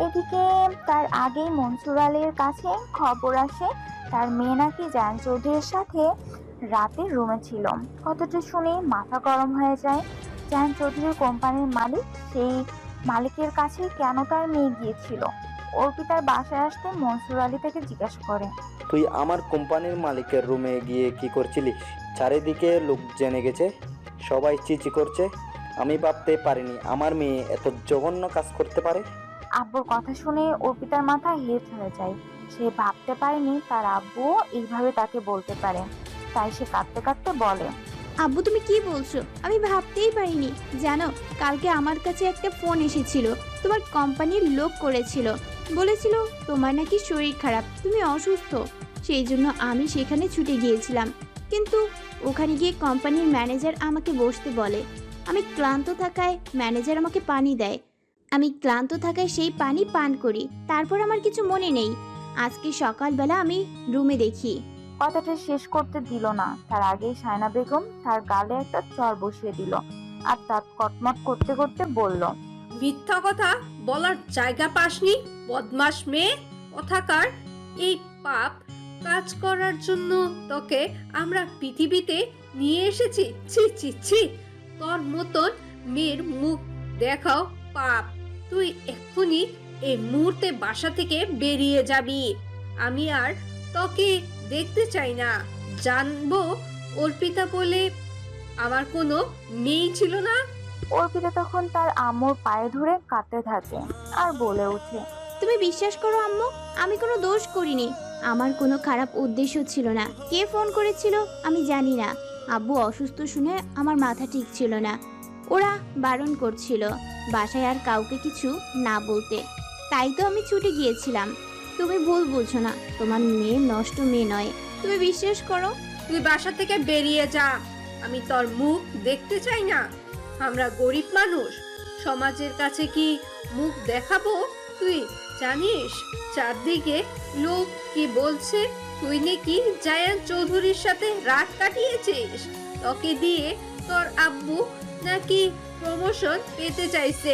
S4: এদিকে তার আগেই মনসুর আলীর কাছে খবর আসে তার মেয়ে নাকি জায়ান চৌধুরীর সাথে রাতে রুমে ছিল। কথাটা শুনে মাথা গরম হয়ে যায়। জায়ান চৌধুরীর কোম্পানির মালিক, সেই মালিকের কাছে কেন তার মেয়ে গিয়েছিল? অর্পিতার বাসায় আসতে মনসুর আলী তাকে জিজ্ঞাসা করে।
S8: তুই আমার কোম্পানির মালিকের রুমে গিয়ে কি করছিলিস? চারিদিকে লোক জেনে গেছে, সবাই চিচি করছে। আমি ভাবতে পারিনি আমার মেয়ে এত জঘন্য কাজ করতে পারে।
S4: আব্বুর কথা শুনে অর্পিতার মাথা হেট হয়ে যায়। সে ভাবতে পারেনি তার আব্বু এইভাবে তাকে বলতে পারে। তাই সে কাঁদতে কাঁদতে বলে।
S5: আব্বু, তুমি কি বলছো? আমি ভাবতেই পারিনি। জানো, কালকে আমার কাছে একটা ফোন এসেছিল, তোমার কোম্পানির লোক করেছিল। বলেছিল তোমার নাকি শরীর খারাপ, তুমি অসুস্থ। সেই জন্য আমি সেখানে ছুটে গিয়েছিলাম, কিন্তু ওখানে গিয়ে কোম্পানির ম্যানেজার আমাকে বসতে বলে। আমি ক্লান্ত থাকায় ম্যানেজার আমাকে পানি দেয়। আমি ক্লান্ত থাকায় সেই পানি পান করি, তারপর আমার কিছু মনে নেই। আজকে সকালবেলা আমি রুমে দেখি।
S4: কথাটা শেষ করতে দিল না, তার আগেই সায়না বেগম তার গালে একটা চড় বসিয়ে দিল আর তার কটমট করতে করতে বলল,
S6: মিথ্যা কথা বলার জায়গা পাসনি, বদমাস মেয়ে কোথাকার। এই পাপ কাজ করার জন্য তোকে আমরা পৃথিবীতে নিয়ে এসেছি। ছি ছি ছি, তোর মতন মেয়ের মুখ দেখাও পাপ। তুই এক্ষুনি এই মুহূর্তে বাসা থেকে বেরিয়ে যাবি। আমি আর তোকে দেখতে চাই না। জানবো অর্পিতা বলে আমার কোনো মেয়ে ছিল না।
S4: অর্পিতা তখন তার আম্মুর পায়ে ধরে কাঁদতে থাকে আর বলে ওঠে,
S5: তুমি বিশ্বাস করো আম্মু, আমি কোনো দোষ করিনি। আমার কোনো খারাপ উদ্দেশ্য ছিল না। কে ফোন করেছিল আমি জানি না। আব্বু অসুস্থ শুনে আমার মাথা ঠিক ছিল না। ওরা বারণ করছিল বাসায় আর কাউকে কিছু না বলতে, তাই তো আমি ছুটে গিয়েছিলাম। তুমি ভুল বুঝছো না, তোমার মেয়ে নষ্ট মেয়ে নয়। তুমি বিশ্বাস করো।
S6: তুই বাসা থেকে বেরিয়ে যা, আমি তোর মুখ দেখতে চাই না। আমরা গরিব মানুষ, সমাজের কাছে কি মুখ দেখাবো? তুই জানিস চারদিকে লোক কি বলছে? তুই নাকি জায়ান চৌধুরীর সাথে রাত কাটিয়েছিস। তোকে দিয়ে তোর আব্বু নাকি প্রমোশন পেতে চাইছে।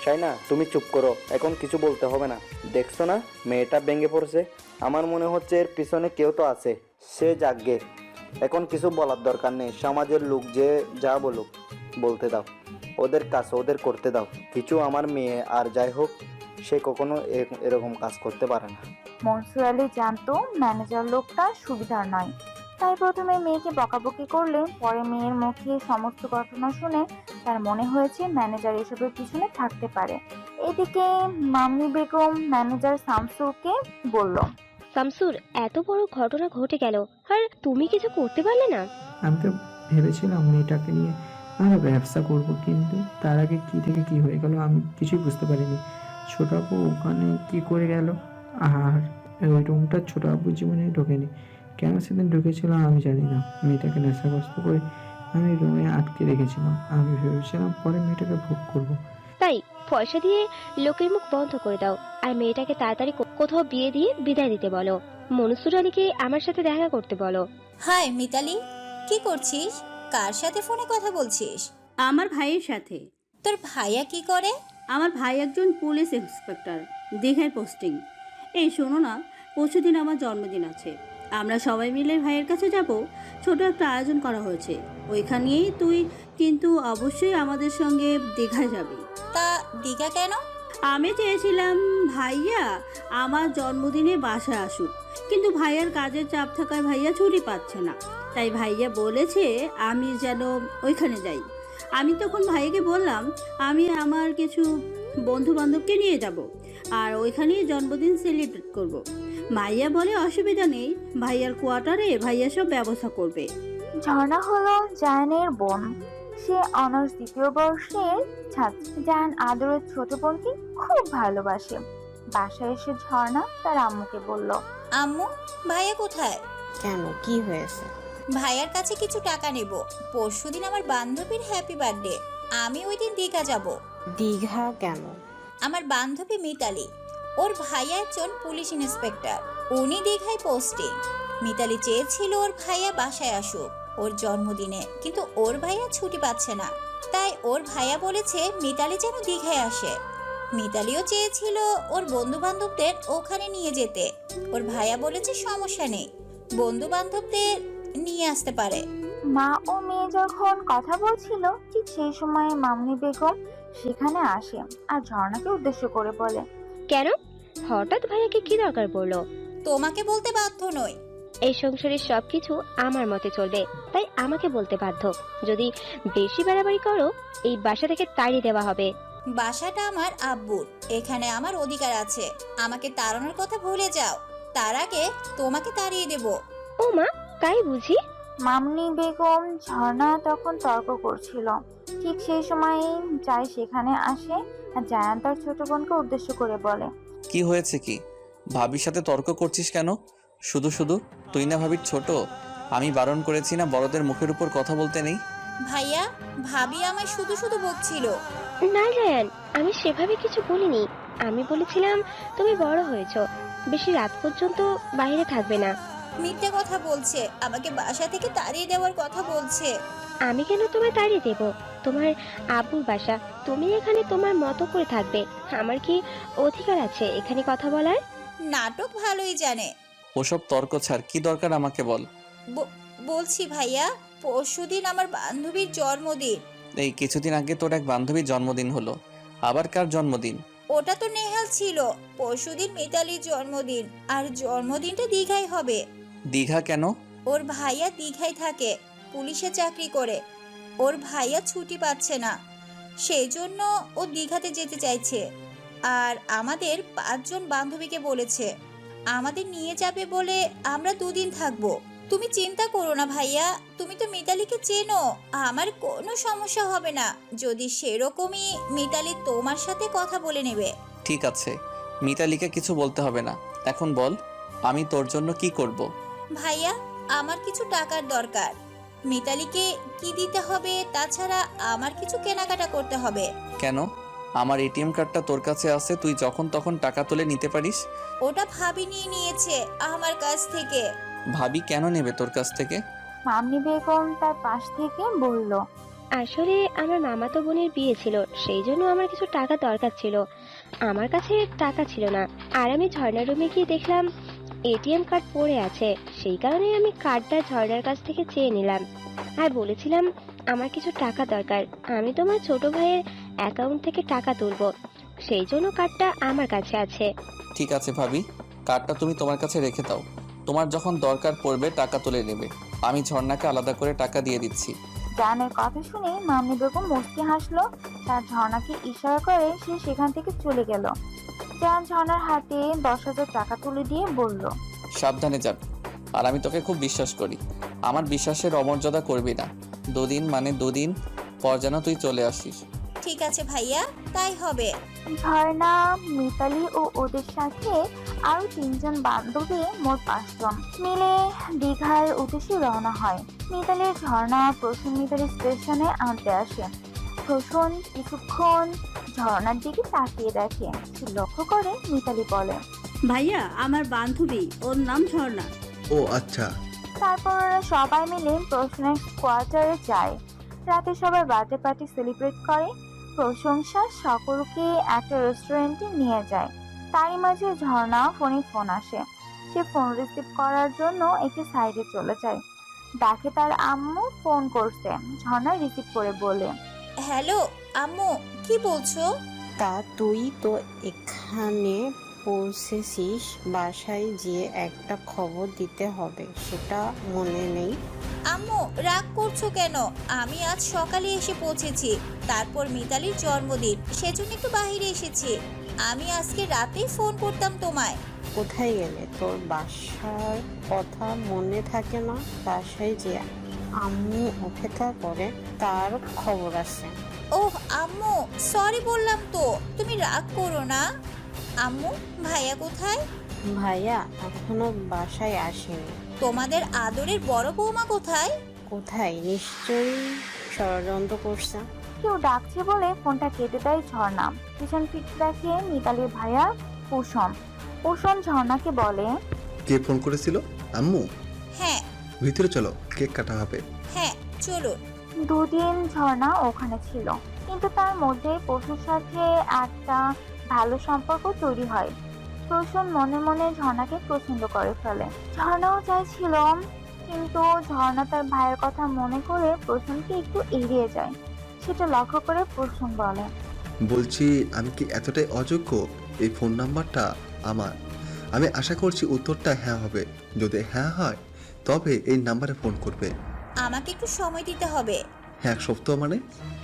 S8: শাইনা, তুমি চুপ করো, এখন কিছু বলতে হবে না। দেখছো না মেয়েটা ভেঙে পড়ছে? আমার মনে হচ্ছে এর পিছনে কেউ তো আছে। সে জাগে, এখন কিছু বলার দরকার নেই। সমাজের লোক যে যা বলুক বলতে দাও, ওদের কাজ ওদের করতে দাও। কিছু আমার মেয়ে আর যাই হোক, সে কখনো এরকম কাজ করতে পারে না।
S4: মনসুর আলী জানতো ম্যানেজার লোকটা সুবিধার নয়, তাই প্রথমে মেয়েকে বকাবকি করলে পরে মেয়ের মুখে সমস্ত ঘটনা শুনে তার মনে হয়েছে ম্যানেজার এসবের পিছনে থাকতে পারে। এদিকে মামনি বেগম ম্যানেজার শামসুরকে বলল,
S2: শামসুর, এত বড় ঘটনা ঘটে গেল আর তুমি কিছু করতে পারলে না?
S7: আমি তো ভেবেছিলাম মেয়েটাকে নিয়ে আমরা ব্যবসা করব, কিন্তু তার আগে কি থেকে কি হয়ে গেল আমি কিছুই বুঝতে পারিনি। ছোট আপু ওখানে কি করে গেল? আর ওই রুমটা ছোট আপুর জীবনে ঢোকেনি, কেন সেদিন ঢুকেছিল আমি জানি না। মেয়েটাকে নেশাগ্রস্ত করে আমি রুমে আটকে রেখেছিলাম। আমি ভেবেছিলাম পরে মেয়েটাকে ভোগ করব।
S2: তাই পয়সা দিয়ে লোকের মুখ বন্ধ করে দাও আর মেয়েটাকে তাড়াতাড়ি কোথাও বিয়ে দিয়ে বিদায় দিতে বলো। মনসুর আলীকে আমার সাথে দেখা করতে বলো।
S11: হাই মিতালি, কি করছিস? কার সাথে ফোনে কথা বলছিস?
S12: আমার ভাইয়ের সাথে।
S11: তোর ভাইয়া কি করে?
S12: আমার ভাই একজন পুলিশ ইন্সপেক্টর, দীঘায় পোস্টিং। এই শোনো না, পরশুদিন আমার জন্মদিন আছে, আমরা সবাই মিলে ভাইয়ের কাছে যাব। ছোট একটা আয়োজন করা হয়েছে, ওইখানেই তুই কিন্তু অবশ্যই আমাদের সঙ্গে দীঘায় যাবি।
S11: তা দীঘা কেন?
S12: আমি চেয়েছিলাম ভাইয়া আমার জন্মদিনে বাসায় আসুক, কিন্তু ভাইয়ার কাজের চাপ থাকায় ভাইয়া ছুটি পাচ্ছে না। তাই ভাইয়া বলেছে আমি যেন ওইখানে যাই। আমি তখন ভাইয়াকে বললাম আমি আমার কিছু বন্ধু বান্ধবকে নিয়ে যাব আর ওইখানেই জন্মদিন সেলিব্রেট করব। ভাইয়া বলে অসুবিধা নেই, ভাইয়ার কোয়ার্টারে ভাইয়া সব ব্যবস্থা করবে।
S4: ঝর্ণা হলো জায়ানের বোন। সে অনার্স দ্বিতীয় বর্ষের ছাত্রী। জায়ান আদরের ছোট বোনকে খুব ভালোবাসে। বাসায় এসে ঝর্ণা তার আম্মুকে বলল,
S11: আম্মু, ভাইয়া কোথায়?
S3: কেন, কি হয়েছে?
S11: ভাইয়ার কাছে কিছু টাকা নেব। পরশুদিন আমার বান্ধবীর হ্যাপি বার্থডে, আমি ওই দিন দীঘা যাব।
S3: দীঘা কেন?
S11: আমার বান্ধবী মিতালি, ওর ভাইয়া একজন পুলিশ ইন্সপেক্টর, উনি দীঘায় পোস্টিং। মিতালি চেয়েছিল ওর ভাইয়া বাসায় আসুক ওর জন্মদিনে, কিন্তু ওর ভাইয়া ছুটি পাচ্ছে না। তাই ওর ভাইয়া বলেছে মিতালি যেন দীঘায় আসে। মিতালিও চেয়েছিল ওর বন্ধু বান্ধবদের ওখানে নিয়ে যেতে। ওর ভাইয়া বলেছে সমস্যা নেই, বন্ধু বান্ধবদের নিয়ে আসতে পারে।
S4: মা ও মেয়ে যখন কথা বলছিল ঠিক সেই সময় মামনি বেগম সেখানে আসে আর ঝর্ণাকে উদ্দেশ্য করে বলে,
S2: কেন হঠাৎ ভাইয়াকে কি দরকার পড়লো?
S11: তোমাকে বলতে বাধ্য নই।
S2: এই সংসারের সবকিছু আমার মতে চলবে, তাই আমাকে বলতে বাধ্য। যদি বেশি বাড়াবাড়ি করো এই বাসা থেকে তাড়িয়ে দেওয়া হবে।
S11: বাসাটা আমার আব্বুর, এখানে আমার অধিকার আছে। আমাকে তাড়ানোর কথা ভুলে যাও, তার আগে তোমাকে তাড়িয়ে দেব।
S2: ও মা, তাই বুঝি?
S4: মামনি বেগম ঝর্ণা তখন তর্ক করছিল। ঠিক সেই সময় যাই সেখানে আসে আর জায়ান তার ছোট বোনকে উদ্দেশ্য করে বলে,
S1: কি হয়েছে? কি ভাবির সাথে তর্ক করছিস কেন? শুধু শুধু তুই না ভাবির ছোট? আমি বারণ করেছি না বড়দের মুখের উপর কথা বলতে নেই?
S11: ভাইয়া, ভাবি আমায় শুধু শুধু বকছিল।
S2: না জায়ান, আমি সেভাবে কিছু বলিনি। আমি বলেছিলাম তুমি বড় হয়েছো, বেশি রাত পর্যন্ত বাইরে থাকবে না।
S11: মিথ্যে কথা বলছে, আমাকে বাসা থেকে তাড়িয়ে দেওয়ার কথা বলছে।
S2: আমি কেন তোমায় তাড়িয়ে দেব? তোমার আব্বুর বাসা, তুমি এখানে তোমার মতো করে থাকবে। আমার কি অধিকার আছে এখানে কথা বলার?
S11: নাটক ভালোই জানে।
S1: ওসব তর্ক ছাড়, কি দরকার আমাকে বল।
S11: বলছি ভাইয়া, পরশুদিন আমার বান্ধবীর জন্মদিন।
S1: এই কিছুদিন আগে তোর এক বান্ধবীর জন্মদিন হলো, আবার কার জন্মদিন?
S11: ওটা তো নেহাল ছিল। পরশুদিন মিতালির জন্মদিন, আর জন্মদিনটা দীঘায় হবে।
S1: দীঘা কেন?
S11: ওর ভাইয়া দীঘায় থাকে, পুলিশে চাকরি করে। ওর ভাইয়া ছুটি পাচ্ছে না, সেই জন্য ও দীঘাতে যেতে চাইছে। আর আমাদের 5 জন বান্ধবীকে বলেছে আমাদের নিয়ে যাবে বলে আমরা 2 দিন থাকবো। তুমি চিন্তা করো না ভাইয়া, তুমি তো মিতালিকে চেনো, আমার কোনো সমস্যা হবে না যদি সেরকমই মিতালি তোমার সাথে কথা বলে নেবে।
S1: ঠিক আছে, মিতালিকে কিছু বলতে হবে না। এখন বল, আমি তোর জন্য কি করব?
S11: ভাইয়া, আমার কিছু টাকার দরকার। মিতালিকে কি দিতে হবে, তাছাড়া আমার কিছু কেনাকাটা করতে হবে।
S1: কেন? আমার এটিএম কার্ডটা তোর কাছে আছে, তুই যখন তখন টাকা তুলে নিতে পারিস।
S11: ওটা ভাবি নিয়ে নিয়েছে আমার কাছ থেকে।
S1: ভাবি কেন নেবে তোর কাছ থেকে?
S4: মামনি বেগম তার পাশ থেকে বলল,
S2: আসলে আমার মামাতো বোনের বিয়ে ছিল, সেই জন্য আমার কিছু টাকা দরকার ছিল। আমার কাছে টাকা ছিল না, আর আমি ঝর্ণার রুমে গিয়ে দেখলাম এটিএম কার্ড পড়ে আছে। সেই কারণে আমি কার্ডটা ঝর্ণার কাছ থেকে চেয়ে নিলাম, আর বলেছিলাম আমার কিছু টাকা দরকার, আমি তোমার ছোট ভাইয়ের অ্যাকাউন্ট থেকে টাকা তুলবো, সেই জন্য কার্ডটা আমার কাছে আছে।
S1: ঠিক আছে ভাবি, কার্ডটা তুমি তোমার কাছে রেখে দাও, তোমার যখন দরকার পড়বে টাকা তুলে নেবে। আমি ঝর্ণাকে আলাদা করে টাকা দিয়ে দিচ্ছি।
S4: জানের কথা শুনে মামনি বেগম মুচকি হাসলো। তার ঝর্ণাকে ইশারা করে সে সেখান থেকে চলে গেল। জান ঝর্ণার হাতে 10,000 টাকা তুলে দিয়ে বলল,
S1: সাবধানে যাবি, আর আমি তোকে খুব বিশ্বাস করি, আমার বিশ্বাসের অমর্যাদা করবি না। 2 দিন মানে 2 দিন পর যেন তুই চলে আসিস।
S11: ঠিক আছে ভাইয়া, তাই হবে।
S4: ঝর্ণা, মিতালি ও ওদের সাথে আরো 3 জন বান্ধবী, মোট 5 জন মিলে দীঘার উদ্দেশ্যে রওনা হয়। মিতালির ঝর্ণা প্রসূন মিতালি স্টেশনে আনতে আসে। প্রসূন কিছুক্ষণ ঝর্ণার দিকে তাকিয়ে দেখে, সে লক্ষ্য করে মিতালি বলে,
S12: ভাইয়া, আমার বান্ধবী, ওর নাম ঝর্ণা।
S13: ও আচ্ছা।
S4: তারপর সবাই মিলে প্রসূনের কোয়ার্টারে যায়। রাতে সবাই বার্থডে পার্টি সেলিব্রেট করে। প্রশংসা সকলকে একটা রেস্টুরেন্টে নিয়ে যায়। তারই মাঝে ঝর্ণা ফোন আসে। সে ফোন রিসিভ করার জন্য একটু সাইডে চলে যায়। দেখে তার আম্মু ফোন করছে। ঝর্ণা রিসিভ করে বলে,
S11: হ্যালো আম্মু, কি বলছো?
S3: তা তুই তো এখানে পৌঁছেছিস, বাসায় গিয়ে একটা খবর দিতে হবে, সেটা মনে নেই?
S11: আম্মু রাগ করছো কেন? আমি আজ সকালে এসে পৌঁছেছি, তারপর মিতালির জন্মদিন, সেজন্য একটু বাইরে এসেছি। আমি আজকে রাতেই ফোন করতাম তোমায়।
S3: কোথায় গেলে? তোর বাসার কথা মনে থাকে না? বাসায় যে আম্মু অপেক্ষা করে, তার খবর আছে।
S11: ওহ আম্মু, সরি বললাম তো, তুমি রাগ করো না। আম্মু, ভাইয়া কোথায়?
S3: ভাইয়া এখনো বাসায় আসেনি।
S11: তোমাদের আদরের বড় বৌমা কোথায়?
S3: কোথায়? নিশ্চয়ই ষড়যন্ত্র করছে।
S4: কেউ ডাকছে বলে ফোনটা কেটে দেয় ঝর্ণা। পিছন ফিরতে দেখে মিতালির ভাইয়া কুসুম। কুসুম ঝর্ণাকে বলে,
S13: কে ফোন করেছিল? আম্মু?
S11: হ্যাঁ
S13: ভিতরে চলো, কেক কাটা হবে।
S11: হ্যাঁ চলুন।
S4: 2 দিন ঝর্ণা ওখানে ছিল, কিন্তু তার মধ্যে পশুর সাথে একটা ভালো সম্পর্ক তৈরি হয়। প্রসূন মনে মনে ঝর্ণাকে পছন্দ করে ফেলে। ঝর্ণাও চাইছিল, কিন্তু ঝর্ণা তার ভাইয়ের কথা মনে করে প্রসূনকে একটু এড়িয়ে যায়। সেটা লক্ষ্য করে প্রসূন বলে,
S13: বলছি, আমি কি এতটাই অযোগ্য? এই ফোন নাম্বারটা আমার। আমি আশা করছি উত্তরটা হ্যাঁ হবে। যদি হ্যাঁ হয় তবে এই নাম্বারে ফোন করবে।
S11: আমাকে একটু সময় দিতে হবে।
S13: হ্যাঁ, 1 সপ্তাহ মানে?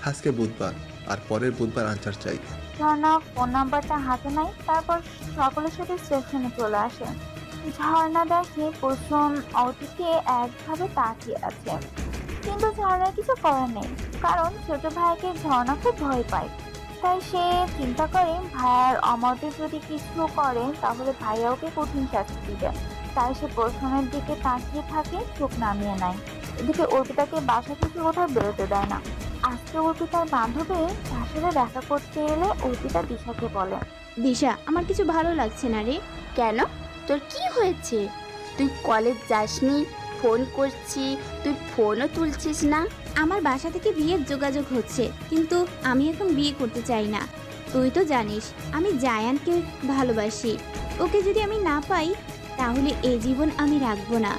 S13: আজকে বুধবার, আর পরের বুধবার আনসার চাই।
S4: ঝর্ণা ফোন নাম্বারটা হাতে নেয়। তারপর সকলের সাথে স্টেশনে চলে আসে। ঝর্ণা দেখে প্রসূন অতিকে একভাবে তাকিয়ে আছে, কিন্তু ঝর্ণার কিছু করার নেই, কারণ ছোট ভাইকে ঝর্ণা খুব ভয় পায়। তাই সে চিন্তা করে ভাইয়ার অমতে যদি কিছু করে তাহলে ভাইয়া ওকে কঠিন শাস্তি দিবে। তাই সে প্রসূনের দিকে তাকিয়ে থাকে, চোখ নামিয়ে নেয়। এদিকে অর্পিতাকে বাসা থেকে কোথাও বেরোতে দেয় না। আজকে অর্পিতার বান্ধবী তার সাথে দেখা করতে এলে অর্পিতা দিশাকে বলে,
S5: দিশা, আমার কিছু ভালো লাগছে না রে।
S14: কেন, তোর কি হয়েছে? তুই কলেজ যাসনি, ফোন করছি, তুই ফোনও তুলছিস না।
S5: আমার বাসা থেকে বিয়ের যোগাযোগ হচ্ছে, কিন্তু আমি এখন বিয়ে করতে চাই না। তুই তো জানিস আমি জায়ানকে ভালোবাসি। ওকে যদি আমি না পাই তাহলে এ জীবন আমি রাখবো না।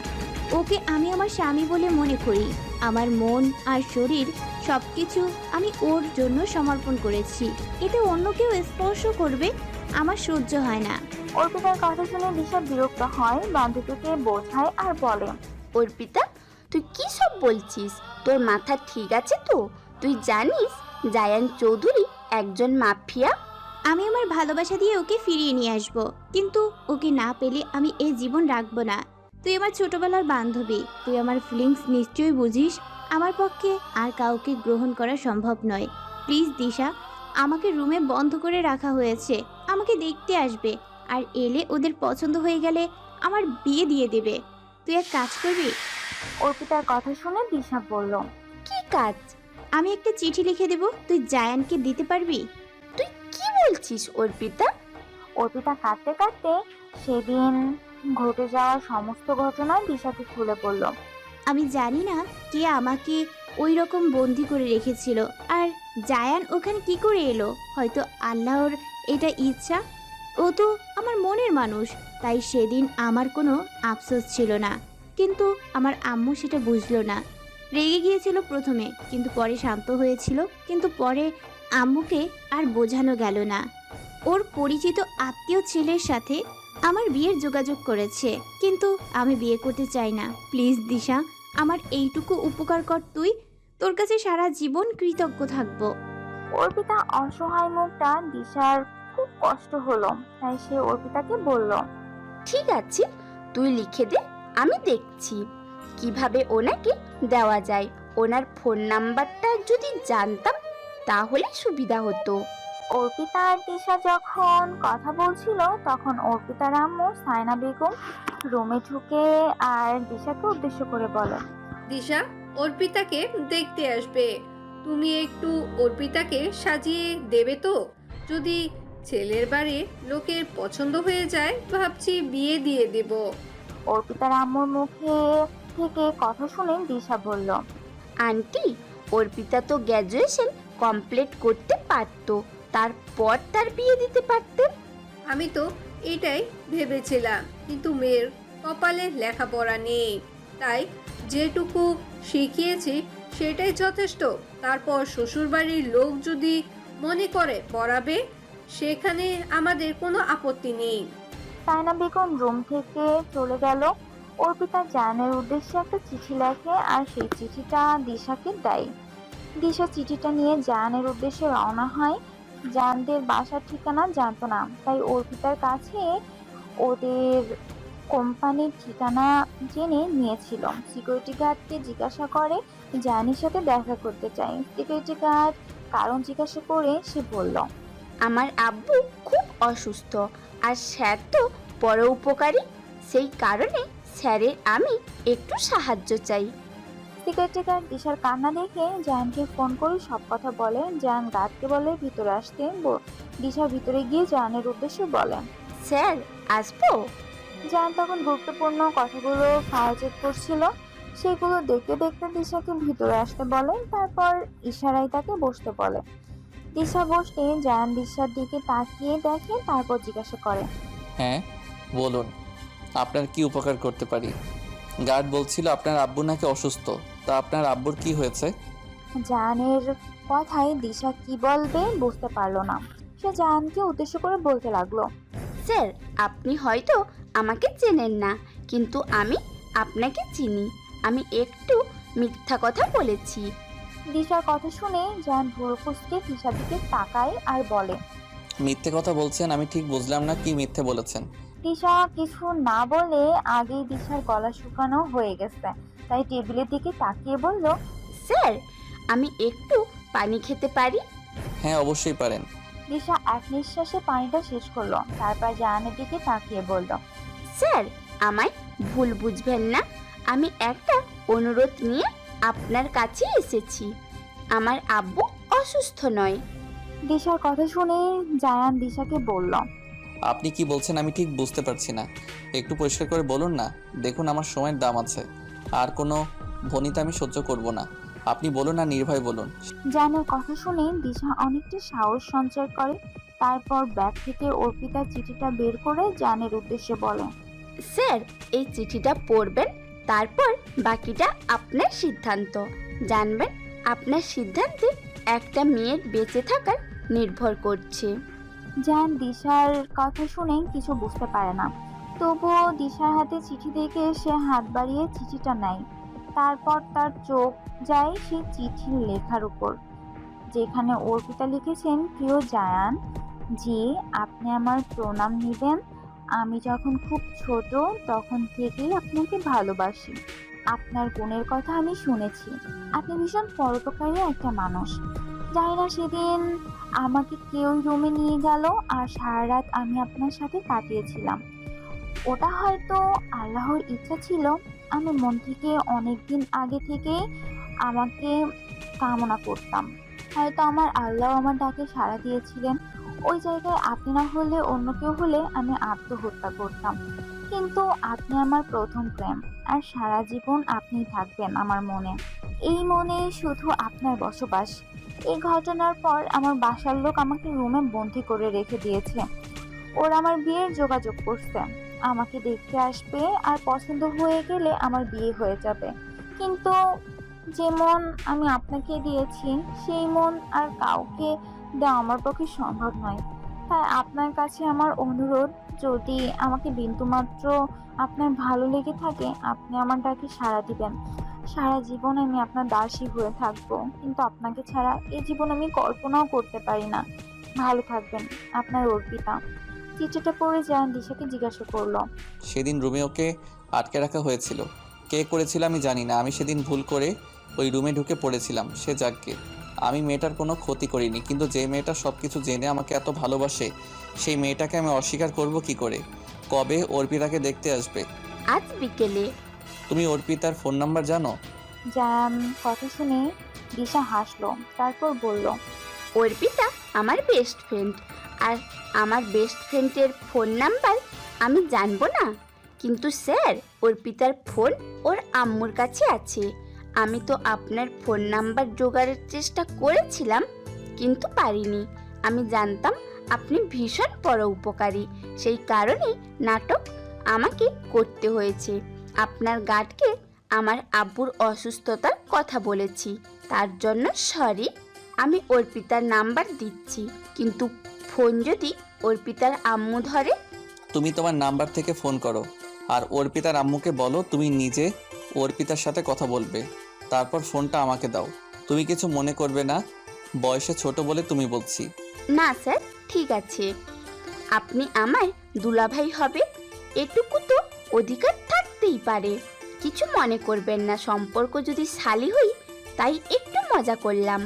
S5: ওকে আমি আমার স্বামী বলে মনে করি। আমার মন আর শরীর সব কিছু আমি ওর জন্য সমর্পণ করেছি। এতে অন্য কেউ স্পর্শ করবে আমার সহ্য হয় না।
S4: অর্পিতার কথা শুনে দিশা বিরক্ত হয়, বান্ধবীকে বোঝায় আর বলে,
S14: অর্পিতা, তুই কি সব বলছিস? তোর মাথা ঠিক আছে তো? তুই জানিস জায়ান চৌধুরী একজন মাফিয়া?
S5: আমি আমার ভালোবাসা দিয়ে ওকে ফিরিয়ে নিয়ে আসবো, কিন্তু ওকে না পেলে আমি এই জীবন রাখবো না। তুই আমার ছোটবেলার বান্ধবী, তুই আমার ফিলিংস নিশ্চয়ই বুঝিস। আমার পক্ষে আর কাউকে গ্রহণ করা সম্ভব নয়। প্লিজ দিশা, আমাকে রুমে বন্ধ করে রাখা হয়েছে, আমাকে দেখতে আসবে। আর এলে ওদের পছন্দ হয়ে গেলে আমার বিয়ে দিয়ে দেবে। তুই এক কাজ করবি?
S4: অর্পিতার কথা শুনে দিশা বলল,
S14: কি কাজ?
S5: আমি একটা চিঠি লিখে দেব, তুই জায়ানকে দিতে পারবি?
S14: তুই কি বলছিস অর্পিতা?
S4: অর্পিতা কাঁদতে কাঁদতে সেদিন ঘটে যাওয়া সমস্ত ঘটনা দিশাকে খুলে বলল।
S5: আমি জানি না কে আমাকে ওই রকম বন্দি করে রেখেছিল, আর জায়ান ওখানে কি করে এলো। হয়তো আল্লাহর এটা ইচ্ছা। ও তো আমার মনের মানুষ, তাই সেদিন আমার কোনো আফসোস ছিল না। কিন্তু আমার আম্মু সেটা বুঝলো না। রেগে গিয়েছিল প্রথমে, কিন্তু পরে শান্ত হয়েছিল। কিন্তু পরে আম্মুকে আর বোঝানো গেল না। ওর পরিচিত আত্মীয় ছেলের সাথে আমার বিয়ের যোগাযোগ করেছে, কিন্তু আমি বিয়ে করতে চাই না। প্লিজ দিশা, আমার এইটুকু উপকার কর তুই। তোর কাছে সারা জীবন কৃতজ্ঞ থাকবো।
S4: অর্পিতা অসহায় মুখটা দিশার খুব কষ্ট হলো, তাই সে অর্পিতাকে বলল,
S14: ঠিক আছে, তুই লিখে দে, আমি দেখছি কিভাবে ওনাকে দেওয়া যায়। ওনার ফোন নাম্বারটা যদি জানতাম তাহলে সুবিধা হতো।
S4: অর্পিতা আর দিশা যখন কথা বলছিল তখন অর্পিতার আম্মু সায়না বেগম রুমে ঢুকে আর দিশাকে উদ্দেশ্য করে বলে,
S6: দিশা অর্পিতাকে দেখতে আসবে। তুমি একটু অর্পিতাকে সাজিয়ে দেবে তো? যদি ছেলের বাড়ি লোকের পছন্দ হয়ে যায় ভাবছি বিয়ে দিয়ে দেব।
S4: অর্পিতার আম্মুর মুখে থেকে কথা শুনে দিশা বলল,
S14: আন্টি, অর্পিতা তো গ্র্যাজুয়েশন কমপ্লিট করতে পারতো, তারপর তার বিয়ে দিতে পারতেন।
S6: আমি তো এটাই ভেবেছিলাম, কিন্তু মেয়ের কপালে লেখাপড়া নেই, তাই যেটুকু শিখিয়েছি সেটাই যথেষ্ট। তারপর শ্বশুরবাড়ির লোক যদি মনে করে পড়াবে, সেখানে আমাদের কোনো আপত্তি নেই।
S4: সায়না বেগম রুম থেকে চলে গেল। অর্পিতা জায়ানের উদ্দেশ্যে একটা চিঠি লেখে আর সেই চিঠিটা দিশাকে দেয়। দিশা চিঠিটা নিয়ে জায়ানের উদ্দেশ্যে রওনা হয়। জায়ানদের বাসার ঠিকানা জানতো না, তাই অর্পিতার কাছে ওদের কোম্পানির ঠিকানা জেনে নিয়েছিল। সিকিউরিটি গার্ডকে জিজ্ঞাসা করে জায়ানের সাথে দেখা করতে চাই। সিকিউরিটি গার্ড কারণ জিজ্ঞাসা করে সে বলল,
S14: আমার আব্বু খুব অসুস্থ, আর স্যার তো বড় উপকারী, সেই কারণে স্যারের আমি একটু সাহায্য চাই।
S4: সিকিউরিটি গার্ড দিশার কান্না দেখে জায়ানকে ফোন করে সব কথা বলে। জায়ান গার্ডকে বলে ভিতরে আসতে। দিশা ভিতরে গিয়ে জায়ানের উদ্দেশ্যে বলে,
S14: স্যার আসবো?
S4: জায়ান তখন গুরুত্বপূর্ণ কথাগুলো ফাইল চেক করছিল। সেগুলো দেখতে দেখতে দিশাকে ভিতরে আসতে বলে, তারপর ইশারায় তাকে বসতে বলে। দিশা বসতে জায়ান দিশার দিকে তাকিয়ে দেখে, তারপর জিজ্ঞাসা করে,
S1: হ্যাঁ বলুন, আপনার কি উপকার করতে পারি? গার্ড বলছিল আপনার আব্বু নাকি অসুস্থ, তা আপনার আব্বুর কি হয়েছে?
S4: জায়ানের কথায় দিশা কি বলবে বুঝতে পারলো না। সে জায়ানকে উদ্দেশ্য করে বলতে লাগলো,
S14: স্যার, আপনি হয়তো আমাকে চেনেন না, কিন্তু আমি আপনাকে চিনি। আমি একটু মিথ্যা কথা বলেছি।
S4: দিশার কথা শুনে জায়ান ভুরু কুঁচকে দিশার দিকে তাকায় আর বলে,
S1: মিথ্যে কথা বলছেন? আমি ঠিক বুঝলাম না, কি মিথ্যে বলেছেন?
S4: দিশা কিছু না বলে আগেই দিশার গলা শুকানো হয়ে গেছে, তাই টেবিলের দিকে তাকিয়ে বলল,
S14: স্যার, আমি একটু পানি খেতে পারি?
S1: হ্যাঁ অবশ্যই পারেন।
S4: দিশা এক নিঃশ্বাসে পানিটা শেষ করলো, তারপর জায়ানের দিকে তাকিয়ে বলল,
S14: স্যার, আমায় ভুল বুঝবেন না, আমি একটা অনুরোধ নিয়ে আপনার কাছে এসেছি। আমার আব্বু অসুস্থ নয়।
S4: দিশার কথা শুনে জায়ান দিশাকে বলল,
S1: আপনি কি বলছেন আমি ঠিক বুঝতে পারছি না, একটু পরিষ্কার করে বলুন না। দেখুন আমার সময়ের দাম আছে, আর কোনো ভনিতা আমি সহ্য করব না। আপনি বলুন আর নির্ভয় বলুন।
S4: জায়ানের কথা শুনে দিশা অনেকটা সাহস সঞ্চয় করে। তারপর ব্যাগ থেকে অর্পিতার চিঠিটা বের করে জায়ানের উদ্দেশ্যে বলে,
S14: স্যার, এই চিঠিটা পড়বেন, তারপর বাকিটা আপনার সিদ্ধান্ত। জানবেন আপনার সিদ্ধান্তে একটা মেয়ের বেঁচে থাকার নির্ভর করছে।
S4: জায়ান দিশার কথা শুনে কিছু বুঝতে পারে না, তবুও দিশার হাতে চিঠি দেখে সে হাত বাড়িয়ে চিঠিটা নেয়। তারপর তার চোখ যায় সেই চিঠির লেখার উপর, যেখানে অর্পিতা লিখেছেন, প্রিয় জায়ান জি, আপনি আমার প্রণাম নেবেন। আমি যখন খুব ছোট তখন থেকেই আপনাকে ভালোবাসি। আপনার গুণের কথা আমি শুনেছি, আপনি ভীষণ পরোপকারী একটা মানুষ। জানি না সেদিন আমাকে কেউ রুমে নিয়ে গেল আর সারা রাত আমি আপনার সাথে কাটিয়েছিলাম। ওটা হয়তো আল্লাহর ইচ্ছা ছিল। আমি মন থেকে অনেক দিন আগে থেকে আমাকে কামনা করতাম। হয়তো আমার আল্লাহ আমার ডাকে সাড়া দিয়েছিলেন। ওই জায়গায় আপনি না হলে অন্য কেউ হলে আমি আত্মহত্যা করতাম, কিন্তু আপনি আমার প্রথম প্রেম, আর সারা জীবন আপনিই থাকবেন আমার মনে। এই মনে শুধু আপনার বসবাস। এই ঘটনার পর আমার বাসার লোক আমাকে রুমে বন্দি করে রেখে দিয়েছে। ওরা আমার বিয়ের যোগাযোগ করছে, আমাকে দেখতে আসবে আর পছন্দ হয়ে গেলে আমার বিয়ে হয়ে যাবে। কিন্তু যে মন আমি আপনাকে দিয়েছি সেই মন আর কাউকে দেওয়া আমার পক্ষে সম্ভব নয়। তাই আপনার কাছে আমার অনুরোধ, যদি আমাকে বিন্দুমাত্র আপনার ভালো লেগে থাকে আপনি আমার ডাকে সাড়া দিবেন। সারা জীবন আমি আপনার দাসী হয়ে থাকবো, কিন্তু আপনাকে ছাড়া এই জীবন আমি কল্পনাও করতে পারি না। ভালো থাকবেন, আপনার অর্পিতা। চিঠিটা পড়ে জায়ান দিশাকে জিজ্ঞাসা করলো,
S1: সেদিন রুমে ওকে আটকে রাখা হয়েছিল, কে করেছিল আমি জানি না। আমি সেদিন ভুল করে ওই রুমে ঢুকে পড়েছিলাম, সে যাকে। আমি মেয়েটার কোনো ক্ষতি করিনি, কিন্তু যে মেয়েটা সব কিছু জেনে আমাকে এত ভালোবাসে সেই মেয়েটাকে আমি অস্বীকার করব কি করে? কবে অর্পিতাকে দেখতে আসবে?
S14: আজ বিকেলে।
S1: তুমি অর্পিতার ফোন নাম্বার জানো?
S4: জায়ান কথা শুনে দিশা হাসলো, তারপর বলল,
S14: অর্পিতা আমার বেস্ট ফ্রেন্ড, আর আমার বেস্ট ফ্রেন্ডের ফোন নাম্বার আমি জানবো না? কিন্তু স্যার, অর্পিতার ফোন ওর আম্মুর কাছে আছে। আমি তো আপনার ফোন নাম্বার জোগাড়ের চেষ্টা করেছিলাম, কিন্তু পারিনি। আমি জানতাম আপনি ভীষণ পরোপকারী, সেই কারণে নাটক আমাকে করতে হয়েছে। আপনার গার্ডকে আমার আব্বুর অসুস্থতার কথা বলেছি, তার জন্য সরি। আমি অর্পিতার নাম্বার দিচ্ছি, কিন্তু ফোন যদি অর্পিতার আম্মু ধরে?
S1: তুমি তোমার নাম্বার থেকে ফোন করো আর অর্পিতার আম্মুকে বলো তুমি নিজে অর্পিতার সাথে কথা বলবে, তারপর ফোনটা আমাকে দাও। তুমি কিছু মনে করবে না, বয়সে ছোট বলে তুমি বলছি।
S14: না স্যার, ঠিক আছে। আপনি আমার দুলাভাই হবে, এটুকু তো অধিকার থাকতেই পারে। কিছু মনে করবেন না, সম্পর্ক যদি শালি হই তাই একটু মজা করলাম।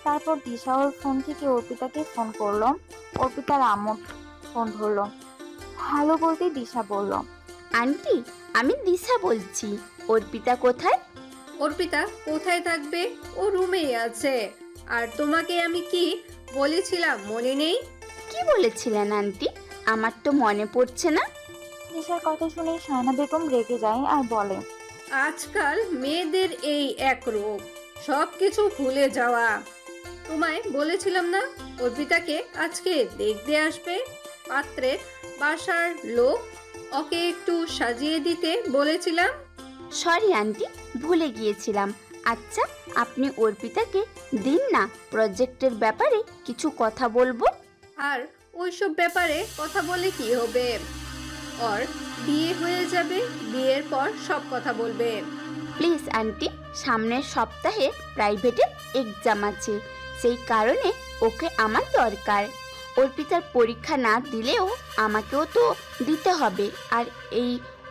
S4: তারপর দিশা ওর ফোন থেকে অর্পিতাকে ফোন করলো। অর্পিতার আম্মু ফোন ধরলো। হ্যালো বলতে দিশা বলল,
S14: আন্টি, আমি দিশা বলছি। অর্পিতা কোথায়?
S6: অর্পিতা কোথায় থাকবে, ও রুমেই আছে। আর তোমাকে আমি কি বলেছিলাম মনে নেই?
S14: কি বলেছিলেন আন্টি? আমার তো মনে পড়ছে না।
S4: দিশার কথা শুনে শায়না বেগম রেগে যায় আর বলে,
S6: আজকাল মেয়েদের এই এক রোগ, সব কিছু ভুলে যাওয়া। তোমায় বলেছিলাম না অর্পিতাকে আজকে দেখতে আসবে? পাত্রে বাসার লোক ওকে একটু সাজিয়ে দিতে বলেছিলাম।
S14: সরি আন্টি, ভুলে গিয়েছিলাম। আচ্ছা, আপনি অর্পিতাকে দিন না, প্রজেক্টের ব্যাপারে কিছু কথা বলবো।
S6: আর ওইসব ব্যাপারে কথা বলে কি হবে? ওর বিয়ে হয়ে যাবে, বিয়ের পর সব কথা বলবে।
S14: প্লিজ আন্টি, সামনের সপ্তাহে প্রাইভেটে এক্সাম আছে, সেই কারণে ওকে আমার দরকার। অর্পিতার পরীক্ষা না দিলেও আমাকেও তো দিতে হবে, আর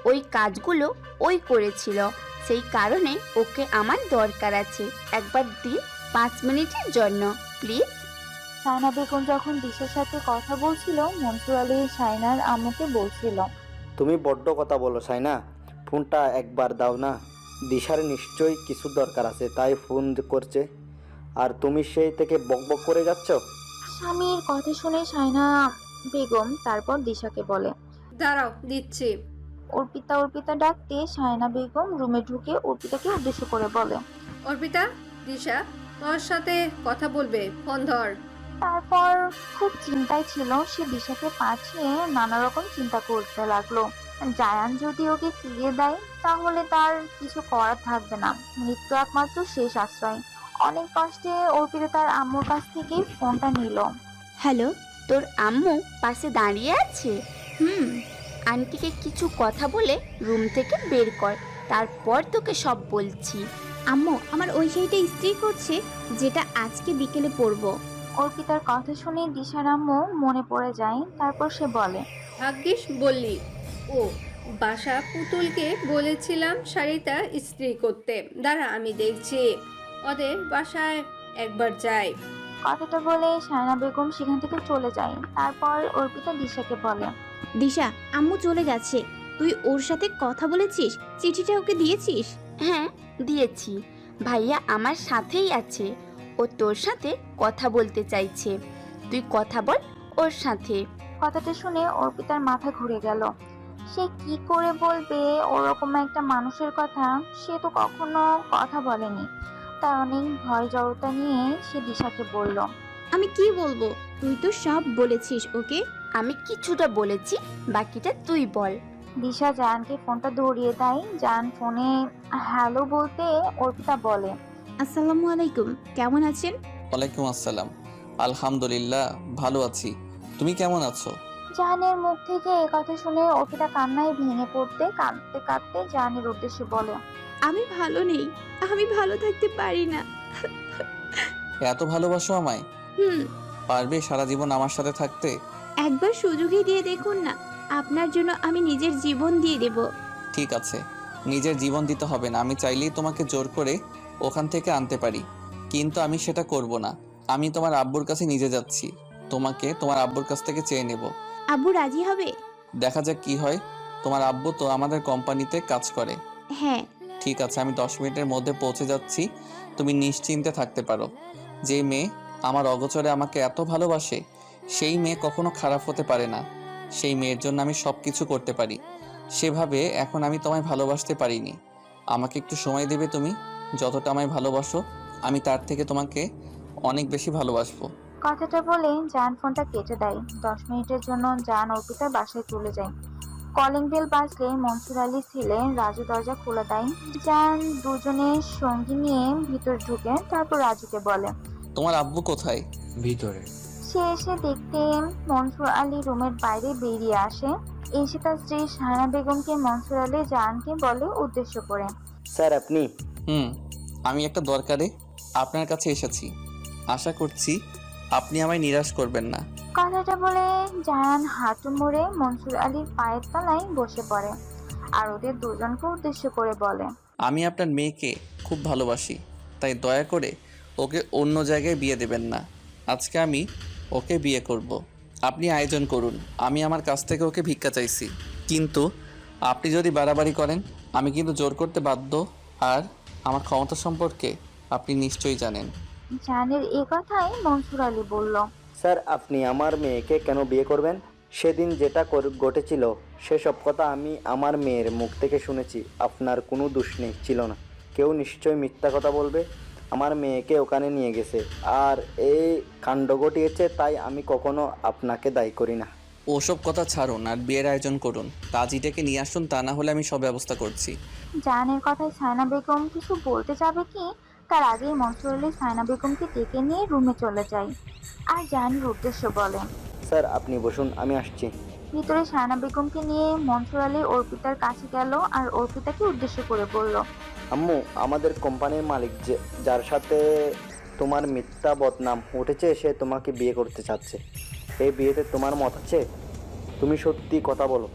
S14: ওই কাজগুলো ওই করেছিল, সেই কারণে ওকে আমার দরকার আছে। একবার দিন 5 মিনিটের জন্য প্লিজ।
S4: শায়না বেগম যখন দিশার সাথে কথা বলছিল, মনসুর আলী শায়নার আম্মুকে বলছিল,
S8: তুমি বড্ড কথা বলো সাইনা, ফোনটা একবার দাও না। দিশার নিশ্চয়ই কিছু দরকার আছে তাই ফোন করছে। আর তুমি সেই থেকে বকবক করে যাচ্ছ?
S4: স্বামীর কথা শুনে শায়না বেগম তারপর দিশাকে বলে।
S6: দাঁড়াও, দিচ্ছি।
S4: অর্পিতা ডাকতে শায়না বেগম রুমে ঢুকে অর্পিতাকে উদ্দেশ্য করে বলে।
S6: অর্পিতা, দিশা তোর সাথে কথা বলবে, ফোন ধর।
S4: তারপর খুব চিন্তায় ছিল সে, দিশাকে পাঠিয়ে নানা রকম চিন্তা করতে লাগলো। জায়ান যদি ওকে ফিরিয়ে দেয় তাহলে তার কিছু করার থাকবে না, মৃত্যু একমাত্র শেষ আশ্রয়। অনেক কষ্টে অর্পিতা তার আম্মুর কাছ থেকে ফোনটা নিল।
S14: হ্যালো, তোর আম্মু পাশে দাঁড়িয়ে আছে? আন্টিকে কিছু কথা বলে রুম থেকে বের কর, তারপর তোকে সব বলছি।
S5: আম্মু আমার ওই শাড়িটা ইস্ত্রি করছে, যেটা আজকে বিকেলে পরবো।
S4: অর্পিতার কথা শুনে দিশার আম্মু মনে পড়ে যায়। তারপর সে বলে,
S6: ভাগ্যিস বললি। ও বাসা পুতুলকে বলেছিলাম শাড়িটা ইস্ত্রি করতে। দাঁড়া, আমি দেখছি। ওদের বাসায় একবার যাই।
S4: কথাটা বলে শায়না বেগম সেখান থেকে চলে যায়। তারপর অর্পিতা দিশাকে বলে,
S5: দিশা, আম্মু চলে গেছে, তুই ওর সাথে কথা বলেছিস? চিঠিটা ওকে দিয়েছিস?
S14: হ্যাঁ, দিয়েছি। ভাইয়া আমার সাথেই আছে, ও তোর সাথে কথা বলতে চাইছে, তুই কথা বল ওর সাথে।
S4: কথাটা শুনে অর্পিতার মাথা ঘুরে গেল। সে কি করে বলবে ওরকম একটা মানুষের কথা? সে তো কখনো কথা বলেনি। তাই অনেক ভয় জড়তা নিয়ে সে দিশাকে বলল,
S5: আমি কি বলবো? তুই তো সব বলেছিস ওকে।
S14: আমি কিছুটা বলেছি, বাকিটা তুই বল।
S4: দিশা জায়ানকে ফোনটা ধরিয়ে দেয়। জায়ান ফোনে হ্যালো বলতে অর্পিতা বলে,
S5: আসসালামু আলাইকুম, কেমন আছেন?
S1: ওয়ালাইকুম আসসালাম। আলহামদুলিল্লাহ, ভালো আছি। তুমি কেমন আছো?
S4: জাহানের মুখ থেকে এ কথা শুনে অর্পিতা কান্নায় ভেঙে পড়তে কাঁদতে কাঁদতে জাহানের উদ্দেশ্যে বলে,
S5: আমি ভালো নেই, আমি ভালো থাকতে পারি না।
S1: এত ভালোবাসো আমায়? পারবে সারা জীবন আমার সাথে থাকতে?
S5: একবার সুযোগই দিয়ে দেখুন না, আপনার জন্য আমি নিজের জীবন দিয়ে দেব।
S1: ঠিক আছে, নিজের জীবন দিতে হবে না। আমি চাইলেই তোমাকে জোর করে ওখান থেকে আনতে পারি, কিন্তু আমি সেটা করব না। আমি তোমার আব্বুর কাছে নিজে যাচ্ছি, তোমাকে তোমার আব্বুর কাছ থেকে চেয়ে নেব।
S5: আব্বু রাজি হবে?
S1: দেখা যাক কি হয়। তোমার আব্বু তো আমাদের কোম্পানিতে কাজ করে।
S5: হ্যাঁ।
S1: ঠিক আছে, আমি 10 মিনিটের মধ্যে পৌঁছে যাচ্ছি, তুমি নিশ্চিন্তে থাকতে পারো। যে মেয়ে আমার অগোচরে আমাকে এত ভালোবাসে, সেই মেয়ে কখনো খারাপ হতে পারে না। সেই মেয়ের জন্য আমি সব কিছু করতে পারি। সেভাবে এখন আমি তোমায় ভালোবাসতে পারিনি। আমাকে একটু সময় দেবে তুমি? যতটা আমায় ভালোবাসো, আমি তার থেকে তোমাকে অনেক বেশি ভালোবাসবো।
S4: কথাটা বলে জায়ান ফোনটা কেটে দেয়। 10 মিনিটের জন্য জায়ান অর্পিতার বাসায় চলে যায়। কলিং বেল বাজলে মনসুর আলী ছেলে রাজু দরজা খুলে দেয়। জায়ান দুজনের সঙ্গী নিয়ে ভিতর ঢুকে, তারপর রাজুকে বলে,
S1: তোমার আব্বু কোথায়?
S10: ভিতরে।
S4: সে এসে দেখতে মনসুর আলী রুমের বাইরে বেরিয়ে আসে। এসে তার স্ত্রী শায়না বেগমকে মনসুর আলী জায়ানকে বলে উদ্দেশ্য করে,
S8: স্যার আপনি?
S1: আমি একটা দরকারে আপনার কাছে এসেছি। আশা করছি আপনি আমায় নিরাশ করবেন না।
S4: কথাটা বলে জায়ান হাঁটু মুড়ে মনসুর আলীর পায়ের তলায় বসে পড়ে আর ওদের দুজনকে উদ্দেশ্য করে বলে,
S1: আমি আপনার মেয়েকে খুব ভালোবাসি, তাই দয়া করে ওকে অন্য জায়গায় বিয়ে দেবেন না। আজকে আমি ওকে বিয়ে করব। আপনি আয়োজন করুন। আমি আমার কাছ থেকে ওকে ভিক্ষা চাইছি, কিন্তু আপনি যদি বাড়াবাড়ি করেন আমি কিন্তু জোর করতে বাধ্য। আর আমার ক্ষমতা সম্পর্কে আপনি নিশ্চয়ই জানেন।
S4: জায়ানের এ কথাই মনসুর আলী বলল,
S8: স্যার আপনি আমার মেয়েকে কেন বিয়ে করবেন? সেদিন যেটা ঘটেছিল সেসব কথা আমি আমার মেয়ের মুখ থেকে শুনেছি। আপনার কোনো দোষ নেই, ছিল না। কেউ নিশ্চয়ই মিথ্যা কথা বলবে। আমার মেয়েকে ওখানে নিয়ে গেছে আর এই কাণ্ড ঘটিয়েছে, তাই আমি কখনো আপনাকে দায়ী করি না।
S1: ওসব কথা ছাড়ুন আর বিয়ের আয়োজন করুন। কাজীটাকে নিয়ে আসুন, তা না হলে আমি সব ব্যবস্থা করছি।
S4: জায়ানের কথায় শায়না বেগম কিছু বলতে যাবে কি, তার আগেই মনসুর আলী শায়না বেগমকে ডেকে নিয়ে রুমে চলে যায় আর জায়ানের উদ্দেশ্য বলে,
S8: স্যার আপনি বসুন, আমি আসছি।
S4: ভিতরে শায়না বেগমকে নিয়ে মনসুর আলী অর্পিতার কাছে গেল আর অর্পিতাকে উদ্দেশ্য করে বলল,
S8: আম্মু, আমাদের কোম্পানির মালিক যার সাথে তোমার মিথ্যা বদনাম উঠেছে, সে তোমাকে বিয়ে করতে চাচ্ছে। এই বিয়েতে তোমার মত আছে? তুমি সত্যি কথা বলো।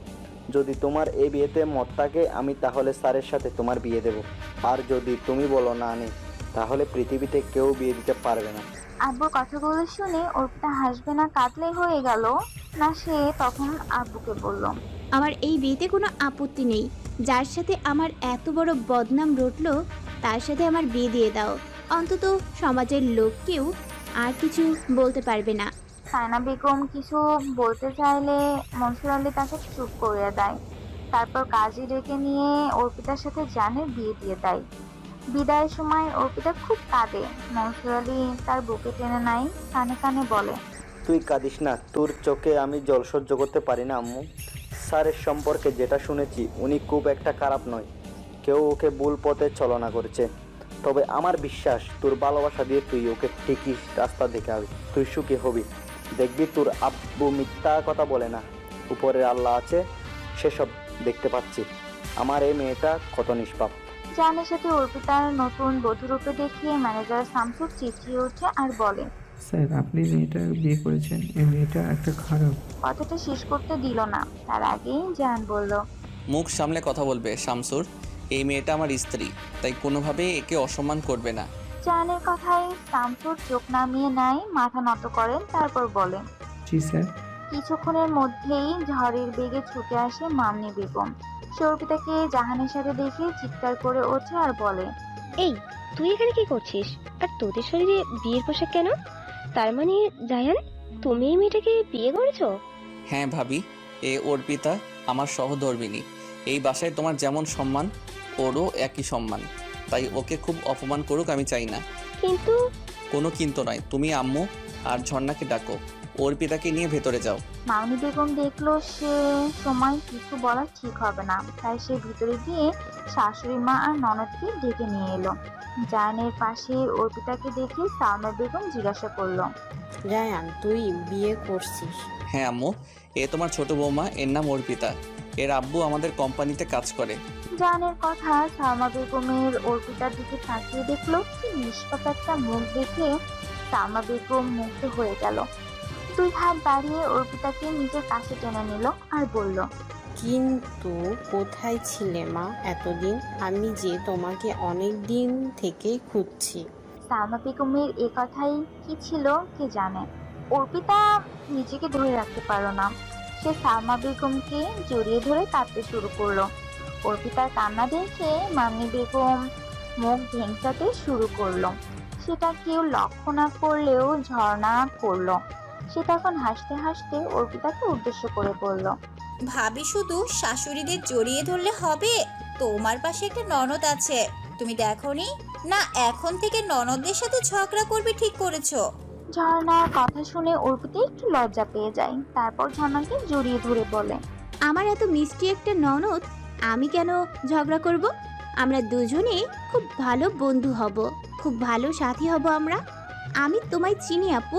S8: যদি তোমার এই বিয়েতে মত থাকে, আমি তাহলে স্যারের সাথে তোমার বিয়ে দেব। আর যদি তুমি বলো না নেই, তাহলে পৃথিবীতে কেউ বিয়ে দিতে পারবে না।
S4: আব্বুর কথাগুলো শুনে অর্পিতা হাসবে না কাঁদলে হয়ে গেল না। সে তখন আব্বুকে বলল,
S5: আমার এই বিয়েতে কোনো আপত্তি নেই। যার সাথে আমার এত বড় বদনাম রটলো তার সাথে আমার বিয়ে দিয়ে দাও। অন্তত সমাজের লোক কেউ আর কিছু বলতে পারবে না।
S4: সায়না বেগম কিছু বলতে চাইলে মনসুর আলী তাকে চুপ করিয়ে দেয়। তারপর কাজী ডেকে নিয়ে অর্পিতার সাথে জানের বিয়ে দিয়ে দেয়। বিদায়ের সময় অর্পিতা খুব কাঁদে। মনসুর আলী তার বুকে টেনে নেয়, কানে কানে বলে,
S8: তুই কাঁদিস না, তোর চোখে আমি জল সহ্য করতে পারি না আম্মু। স্যারের সম্পর্কে যেটা শুনেছি উনি খুব একটা খারাপ নয়, কেউ ওকে ভুল পথে ছলনা করেছে। তবে আমার বিশ্বাস তোর ভালোবাসা দিয়ে তুই ওকে ঠিকই রাস্তা দেখাবি, তুই সুখী হবি। দেখবি তোর আব্বু মিথ্যা কথা বলে না, উপরে আল্লাহ আছে, সেসব দেখতে পাচ্ছি। আমার এই মেয়েটা কত নিষ্পাপ।
S4: জানের সাথে অর্পিতার নতুন বধূরূপে দেখিয়ে ম্যানেজার শামসুর চেঁচিয়ে ওঠে আর বলে,
S7: স্যার আপনি মেয়েটা বিয়ে করেছেন, এই মেয়েটা একটা খারাপ।
S4: কথাটা শেষ করতে দিল না, তার আগেই জান বলল,
S1: মুখ সামলে কথা বলবে শামসুর। এই মেয়েটা আমার স্ত্রী, তাই কোনোভাবেই একে অসম্মান করবে না।
S4: জানের কথায় শামসুর চোখ নামিয়ে নেয়, মাথা নত করেন, তারপর বলেন,
S7: জি স্যার।
S4: কিছুক্ষণের মধ্যেই ঝড়ের বেগে ছুটে আসে মামনি বেগম। সে অর্পিতাকে জাহানের সাথে দেখে চিৎকার করে ওঠে আর বলে,
S2: এই তুই এখানে কি করছিস? আর তোদের শরীরে বিয়ের পোশাক কেন? তার মানে জায়ান, তুমি এই মেয়েটাকে বিয়ে করেছো?
S1: হ্যাঁ ভাবি, এ অর্পিতা আমার সহধর্মিণী। এই বাসায় তোমার যেমন সম্মান, ওরও একই সম্মান, তাই ওকে খুব অপমান করুক আমি চাই না।
S2: কিন্তু
S1: কোনো কিন্তু নয়, তুমি আম্মু আর ঝর্ণাকে ডাকো, অর্পিতাকে নিয়ে ভেতরে যাও।
S4: মামনি বেগম দেখলো সে সময় কিছু বলা ঠিক হবে না, তাই সে ভিতরে গিয়ে শাশুড়ি মা আর ননদকে ডেকে নিয়ে এলো। জায়ানের পাশে অর্পিতাকে দেখে সালমা বেগম জিজ্ঞাসা করলো,
S3: জায়ান তুই বিয়ে করছিস?
S1: হ্যাঁ আম্মু, এ তোমার ছোট বৌমা, এর নাম অর্পিতা। এর আব্বু আমাদের কোম্পানিতে কাজ করে।
S4: জায়ানের কথা সালমা বেগমের অর্পিতার দিকে তাকিয়ে দেখলো, কি নিষ্পাপ একটা মুখ দেখে সালমা বেগম মুগ্ধ হয়ে গেল। দুই হাত বাড়িয়ে অর্পিতাকে নিজের কাছে টেনে নিল আর বলল,
S3: কিন্তু কোথায় ছিলে মা এতদিন? আমি যে তোমাকে অনেক দিন থেকেই খুঁজছি।
S4: সালমা বেগমের এ কথাই কি ছিল কে জানে। অর্পিতা নিজেকে ধরে রাখতে পারলো না, সে সালমা বেগমকে জড়িয়ে ধরে কাঁদতে শুরু করলো। অর্পিতার কান্না দেখে মামনি বেগম মুখ ভেঙচাতে শুরু করলো। সেটা কেউ লক্ষ্য না করলেও ঝর্ণা করলো। সে তখন হাসতে হাসতে অর্পিতাকে উদ্দেশ্য করে বলল,
S11: ভাবি শুধু শাশুড়িদের জড়িয়ে ধরলে হবে? তোমার পাশে একটা ননদ আছে, তুমি দেখোনি? না এখন থেকে ননদদের সাথে ঝগড়া করবে ঠিক করেছো?
S4: ঝর্ণার কথা শুনে অর্পিতা একটু লজ্জা পেয়ে যায়। তারপর ঝর্ণাকে জড়িয়ে ধরে বলে,
S5: আমার এত মিষ্টি একটা ননদ, আমি কেন ঝগড়া করব? আমরা দুজনে খুব ভালো বন্ধু হব, খুব ভালো সাথী হব আমরা। আমি তোমায় চিনি আপু,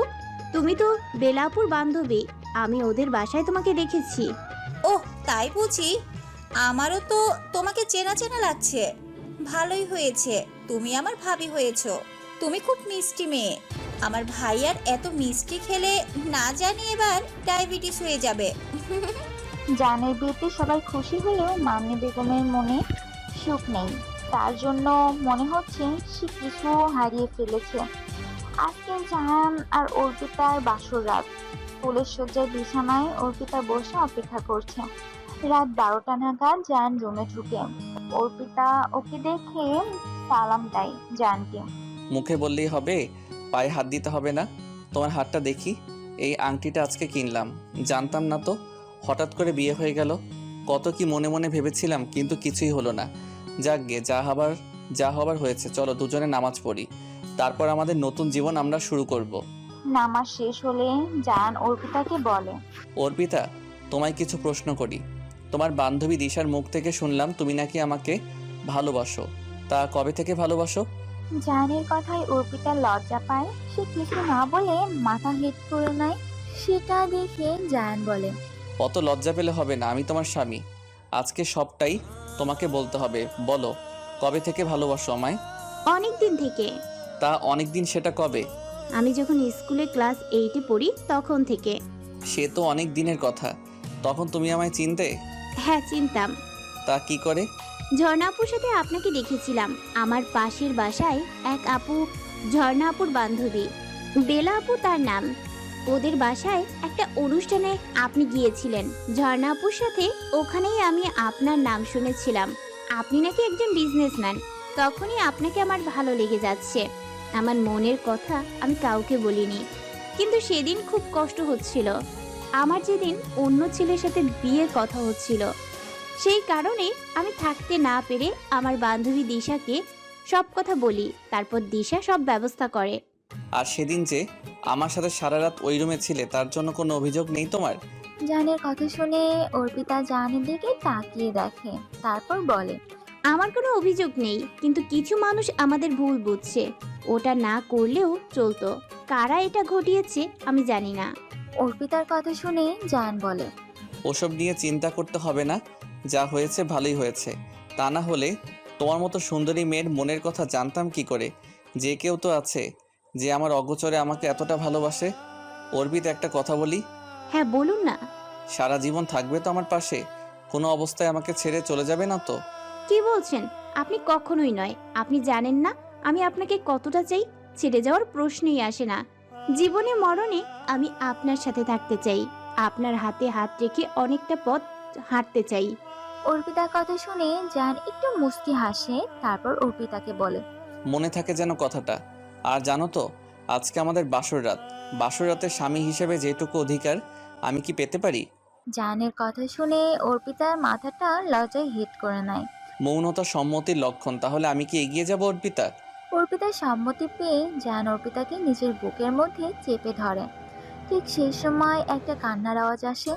S5: তুমি তো বেলাপুর বান্ধবী, আমি ওদের বাসায় তোমাকে দেখেছি।
S11: ওহ তাই বুঝি? আমারও তো তোমাকে চেনা চেনা লাগছে। ভালোই হয়েছে তুমি আমার ভাবি হয়েছো। তুমি খুব মিষ্টি মেয়ে। আমার ভাইয়ার এত মিষ্টি খেলে না জানি এবার ডায়াবেটিস হয়ে যাবে।
S4: জানের বিয়েতে সবাই খুশি হলেও মামনি বেগমের মনে সুখ নেই। তার জন্য মনে হচ্ছে সে কিছু হারিয়ে ফেলেছে। আজকে জাহান আর অর্পিতার বাসর রাত। ফুলের শয্যায় বিছানায় অর্পিতা বসে অপেক্ষা করছে। রাত 12টা নাগাদ জাহান রুমে ঢুকে। অর্পিতা ওকে দেখে সালাম দেয় জাহানকে।
S1: মুখে বললেই হবে, পায়ে হাত দিতে হবে না? তোমার হাতটা দেখি। এই আংটিটা আজকে কিনলাম, জানতাম না তো। হঠাৎ করে বিয়ে হয়ে গেল। কত কি মনে মনে ভেবেছিলাম, কিন্তু কিছুই হলো না। যাক গে, যা হবার হয়েছে। চলো দুজনে নামাজ পড়ি, তারপর আমাদের নতুন জীবন আমরা শুরু করব।
S4: নামাজ শেষ হলে জাহান অর্পিতাকে বলে,
S1: অর্পিতা, তোমায় কিছু প্রশ্ন করি। তোমার বান্ধবী দিশার মুখ থেকে শুনলাম তুমি নাকি আমাকে ভালোবাসো। তা কবে থেকে ভালোবাসো?
S4: জাহানের কথায় অর্পিতা লজ্জা পায়। সে কিছু না বলে মাথা হেট করে নেয়। সেটা দেখে জাহান বলে,
S1: অত লজ্জা পেলে হবে না, আমি তোমার স্বামী। আজকে সবটাই তোমাকে বলতে হবে। বলো, কবে থেকে ভালোবাসো আমায়?
S5: অনেক দিন থেকে।
S1: তা অনেক দিন, সেটা কবে?
S5: আমি যখন স্কুলে ক্লাস 8-এ পড়ি তখন থেকে।
S1: সে তো অনেক দিনের কথা। তখন তুমি আমায় চিনতে?
S5: হ্যাঁ চিনতাম।
S1: তা কি করে?
S5: ঝর্ণা আপুর সাথে আপনাকে দেখেছিলাম আমার পাশের বাসায়। এক আপু, ঝর্ণা আপুর বান্ধবী, বেলা আপু তার নাম। ওদের বাসায় একটা অনুষ্ঠানে আপনি গিয়েছিলেন ঝর্ণা আপুর সাথে। ওখানেই আমি আপনার নাম শুনেছিলাম। আপনি নাকি একজন বিজনেসম্যান। তখনই আপনাকে আমার ভালো লেগে যাচ্ছে। আমার মনের কথা আমি কাউকে বলিনি, কিন্তু সেদিন খুব কষ্ট হচ্ছিল। আমার যেদিন অন্য ছেলের সাথে বিয়ের কথা হচ্ছিল, সেই কারণে আমি থাকতে না পেরে আমার বান্ধবী দিশাকে সব কথা বলি। তারপর দিশা সব ব্যবস্থা করে।
S1: আর সেদিন যে আমার সাথে সারা রাত ওই রুমে ছিলে তার জন্য কোনো অভিযোগ নেই তোমার?
S4: জানের কথা শুনে অর্পিতা জানের দিকে তাকিয়ে দেখে, তারপর বলে,
S5: আমার কোনো অভিযোগ নেই, কিন্তু কিছু মানুষ আমাদের ভুল বুঝছে। ওটা না করলেও চলতো। কারা এটা ঘটিয়েছে আমি জানি না।
S4: অর্পিতার কথা শুনে জান বলে,
S1: ওসব নিয়ে চিন্তা করতে হবে না, যা হয়েছে ভালোই হয়েছে। তা না হলে তোমার মতো সুন্দরী মেয়ের মনের কথা জানতাম কি করে? যে কেউ তো আছে যে আমার অগোচরে আমাকে এতটা ভালোবাসে। অর্পিত, একটা কথা বলি।
S5: হ্যাঁ বলুন না।
S1: সারা জীবন থাকবে তো আমার পাশে? কোনো অবস্থায় আমাকে ছেড়ে চলে যাবে না তো?
S5: কি বলছেন? আপনি কখনোই নয়। আপনি জানেন না আমি আপনাকে কতটা চাই। ছেড়ে যাওয়ার প্রশ্নই আসে না। জীবনে মরণে আমি আপনার সাথে থাকতে চাই। আপনার হাতে হাত রেখে অনেকটা পথ হাঁটতে চাই।
S4: অর্পিতার কথা শুনে জান একটু মুস্কি হাসে, তারপর অর্পিতাকে বলে,
S1: মনে থাকে যেন কথাটা। আর জানো তো, আজকে আমাদের বাসর রাত। বাসর রাতের স্বামী হিসেবে যেটুকু অধিকার আমি কি পেতে পারি?
S4: জানের কথা শুনে অর্পিতার মাথাটা লজ্জায় হিট করে নেয়।
S1: মৌনতা সম্মতির লক্ষণ, তাহলে আমি কি এগিয়ে যাব অর্পিতা?
S4: অর্পিতার সম্মতি পেয়ে জান অর্পিতাকে নিজের বুকের মধ্যে চেপে ধরে। ঠিক সেই সময় একটা কান্নার আওয়াজ আসে।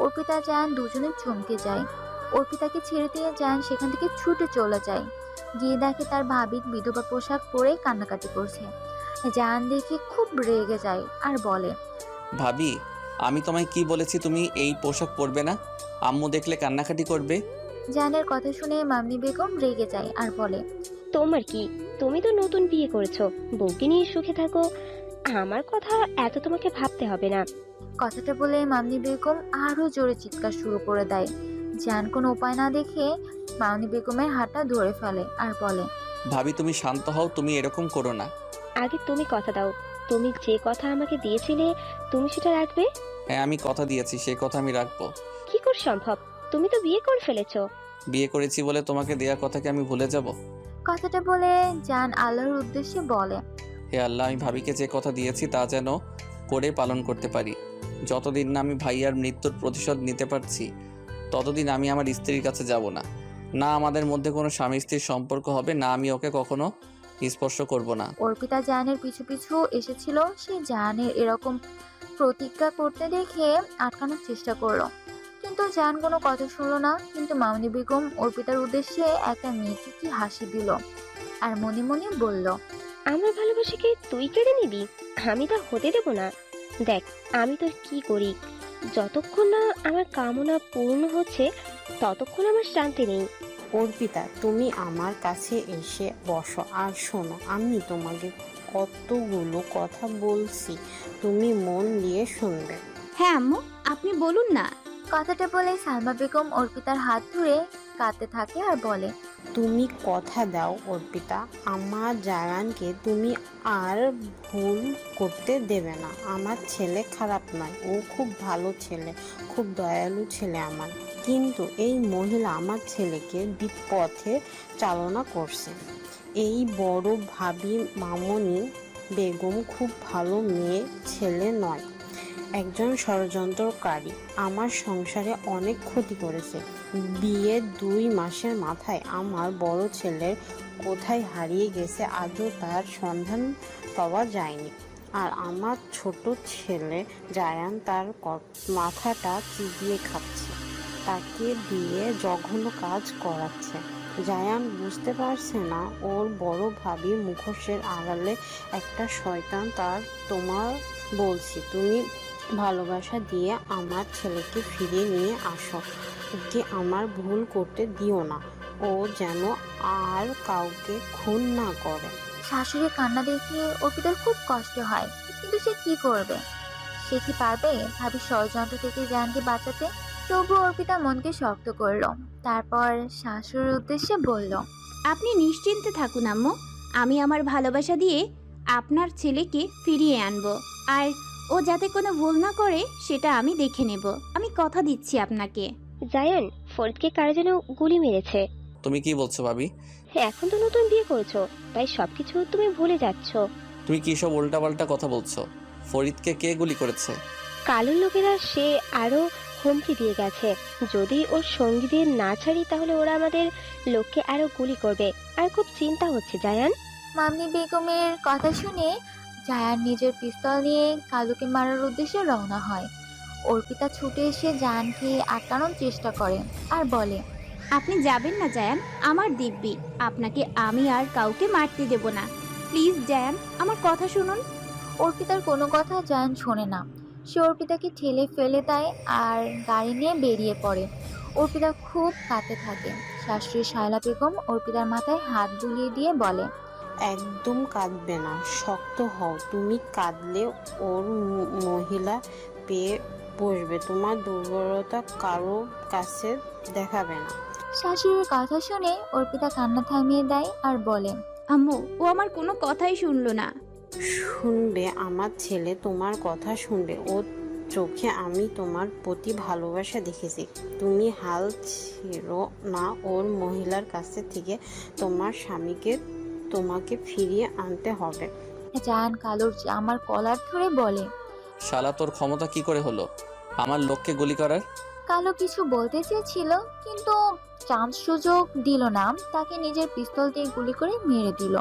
S4: অর্পিতা জান দুজনে চমকে যায়। অর্পিতাকে ছেড়ে দিয়ে জান সেখান থেকে ছুটে চলে যায়। গিয়ে দেখে তার ভাবি বিধবা পোশাক পরে কান্নাকাটি করছে। জান দেখে খুব রেগে যায় আর বলে,
S1: ভাবি, আমি তোমায় কি বলেছি তুমি এই পোশাক পরবে না? আম্মু দেখলে কান্নাকাটি করবে।
S4: জানের কথা শুনে মামনি বেগম রেগে যায় আর বলে,
S2: তোমার কি? তুমি তো নতুন বিয়ে করেছো, বউকে নিয়ে সুখে থাকো। আমার কথা এত তোমাকে ভাবতে হবে না।
S4: কথাটা বলে মামনি বেগম আরো জোরে চিৎকার শুরু করে দেয়। জান কোনো উপায় না দেখে মামনি বেগমের হাতটা ধরে ফেলে আর বলে,
S1: ভাবি তুমি শান্ত হও, তুমি এরকম করো না।
S2: আগে তুমি কথা দাও, তুমি যে কথা আমাকে দিয়েছিলে তুমি সেটা রাখবে।
S1: হ্যাঁ, আমি কথা দিয়েছি, সেই কথা আমি রাখবো।
S2: কি করে সম্ভব? তুমি তো বিয়ে করে ফেলেছো।
S1: বিয়ে করেছি বলে তোমাকে দেয়া কথাকে আমি ভুলে যাব?
S4: কথাটা বলে জান আল্লাহর উদ্দেশ্যে বলে,
S1: হে আল্লাহ, আমি ভাবিকে যে কথা দিয়েছি তা যেন করে পালন করতে পারি। যতদিন না আমি ভাইয়ার মৃত্যুর প্রতিশোধ নিতে পারছি ততদিন আমি আমার স্ত্রীর কাছে যাব না। না আমাদের মধ্যে কোনো স্বামী স্ত্রীর সম্পর্ক হবে, না আমি ওকে কখনো স্পর্শ করব না।
S4: অর্পিতা জানের পিছু পিছু এসেছিল। সে জানের এরকম প্রতিজ্ঞা করতে দেখে আটকানোর চেষ্টা করলো, কিন্তু জান কোনো কথা শুনলো না। কিন্তু মামনি বেগম অর্পিতার উদ্দেশ্যে একটা মেয়েকে কি হাসি দিল আর মনে মনে বলল,
S2: আমার ভালোবাসাকে তুই কেড়ে নিবি? আমি তা হতে দেব না। দেখ আমি তোর কি করি। যতক্ষণ না আমার কামনা পূর্ণ হচ্ছে ততক্ষণ আমার শান্তি নেই।
S3: অর্পিতা, তুমি আমার কাছে এসে বসো আর শোনো। আমি তোমাকে কতগুলো কথা বলছি, তুমি মন দিয়ে শুনবে।
S5: হ্যাঁ আম্মু, আপনি বলুন না।
S4: কথাটা বলে সালমা বেগম অর্পিতার হাত ধরে কাঁদতে থাকে আর বলে,
S3: তুমি কথা দাও অর্পিতা, আমার জায়ানকে তুমি আর ভুল করতে দেবে না। আমার ছেলে খারাপ নয়, ও খুব ভালো ছেলে, খুব দয়ালু ছেলে আমার। কিন্তু এই মহিলা আমার ছেলেকে বিপথে চালনা করছে। এই বড় ভাবি মামনি বেগম খুব ভালো মেয়ে ছেলে নয়, একজন ষড়যন্ত্রকারী। আমার সংসারে অনেক ক্ষতি করেছে। বিয়ের 2 মাসের মাথায় আমার বড় ছেলের কোথায় হারিয়ে গেছে আজও তার সন্ধান পাওয়া যায়নি। আর আমার ছোট ছেলে জায়ান তার মাথাটা চিবিয়ে খাচ্ছে, তাকে দিয়ে জঘন্য কাজ করাচ্ছে। জায়ান বুঝতে পারছে না ওর বড় ভাবি মুখোশের আড়ালে একটা শয়তান। তার তোমার বলছি, তুমি ভালোবাসা দিয়ে আমার ছেলেকে ফিরিয়ে নিয়ে আসো। ওকে আমার ভুল করতে দিও না, ও যেন আর কাউকে খুন না করে।
S4: শাশুড়ি কান্না দেখে অর্পিতার খুব কষ্ট হয়, কিন্তু সে কি করবে? সে কি পারবে ভাবি ষড়যন্ত্র থেকে জানকে বাঁচাতে? তবু অর্পিতা মনকে শক্ত করলো, তারপর শাশুড়ির উদ্দেশ্যে বলল,
S5: আপনি নিশ্চিন্তে থাকুন আম্মু, আমি আমার ভালোবাসা দিয়ে আপনার ছেলেকে ফিরিয়ে আনবো। আর ও যাতে কোনো ভুল না করে সেটা আমি দেখে নেব। আমি কথা দিচ্ছি আপনাকে।
S2: জায়ান, ফরিদকে কারা যেন গুলি মেরেছে।
S1: তুমি কি বলছো ভাবি?
S2: এখন তো নতুন বিয়ে করেছো, তাই সবকিছু তুমি ভুলে যাচ্ছ।
S1: তুমি কী সব উল্টাপাল্টা কথা বলছো? ফরিদকে কে গুলি করেছে?
S2: কালুর লোকেরা সে আরো হুমকি দিয়ে গেছে, যদি ওর সঙ্গীদের না ছাড়ি তাহলে ওরা আমাদের লোককে আরো গুলি করবে। আর খুব চিন্তা হচ্ছে জায়ান।
S4: মামনি বেগমের কথা শুনে জায়ান নিজের পিস্তল নিয়ে কালুকে মারার উদ্দেশ্যে রওনা হয়। অর্পিতা ছুটে এসে জায়ানকে আটকানোর চেষ্টা করে আর বলে,
S5: আপনি যাবেন না জায়ান, আমার দিব্যি, আপনাকে আমি আর কাউকে মারতে দেব না। প্লিজ জায়ান, আমার কথা শুনুন।
S4: অর্পিতার কোনো কথা জায়ান শোনে না। সে অর্পিতাকে ঠেলে ফেলে দেয় আর গাড়ি নিয়ে বেরিয়ে পড়ে। অর্পিতা খুব কাঁদতে থাকে। শাশুড়ি শায়লা বেগম অর্পিতার মাথায় হাত বুলিয়ে দিয়ে বলে,
S3: একদম কাঁদবে না, শক্ত হও। তুমি কাঁদলে ওর মহিলা পেয়ে বসবে, তোমার দুর্বলতা কারো কাছে দেখাবে না।
S4: শাশুড়ির কথা শুনে অর্পিতা কান্না থামিয়ে দেয় আর বলে,
S5: আম্মু, ও আমার কোনো কথাই শুনলো না।
S3: শুনবে, আমার ছেলে তোমার কথা শুনবে। ওর চোখে আমি তোমার প্রতি ভালোবাসা দেখেছি। তুমি হাল ছেড়ো না, ওর মহিলার কাছে থেকে তোমার স্বামীকে তোমাকে ফিরিয়ে আনতে হবে।
S4: জায়ান কালুর জামার কলার ধরে বলে,
S1: শালা তোর ক্ষমতা কি করে হলো আমার লোককে গুলি করার?
S4: কালু কিছু বলতে চেয়েছিল কিন্তু চান্স সুযোগ দিল না, তাকে নিজের পিস্তল দিয়ে গুলি করে মেরে দিল।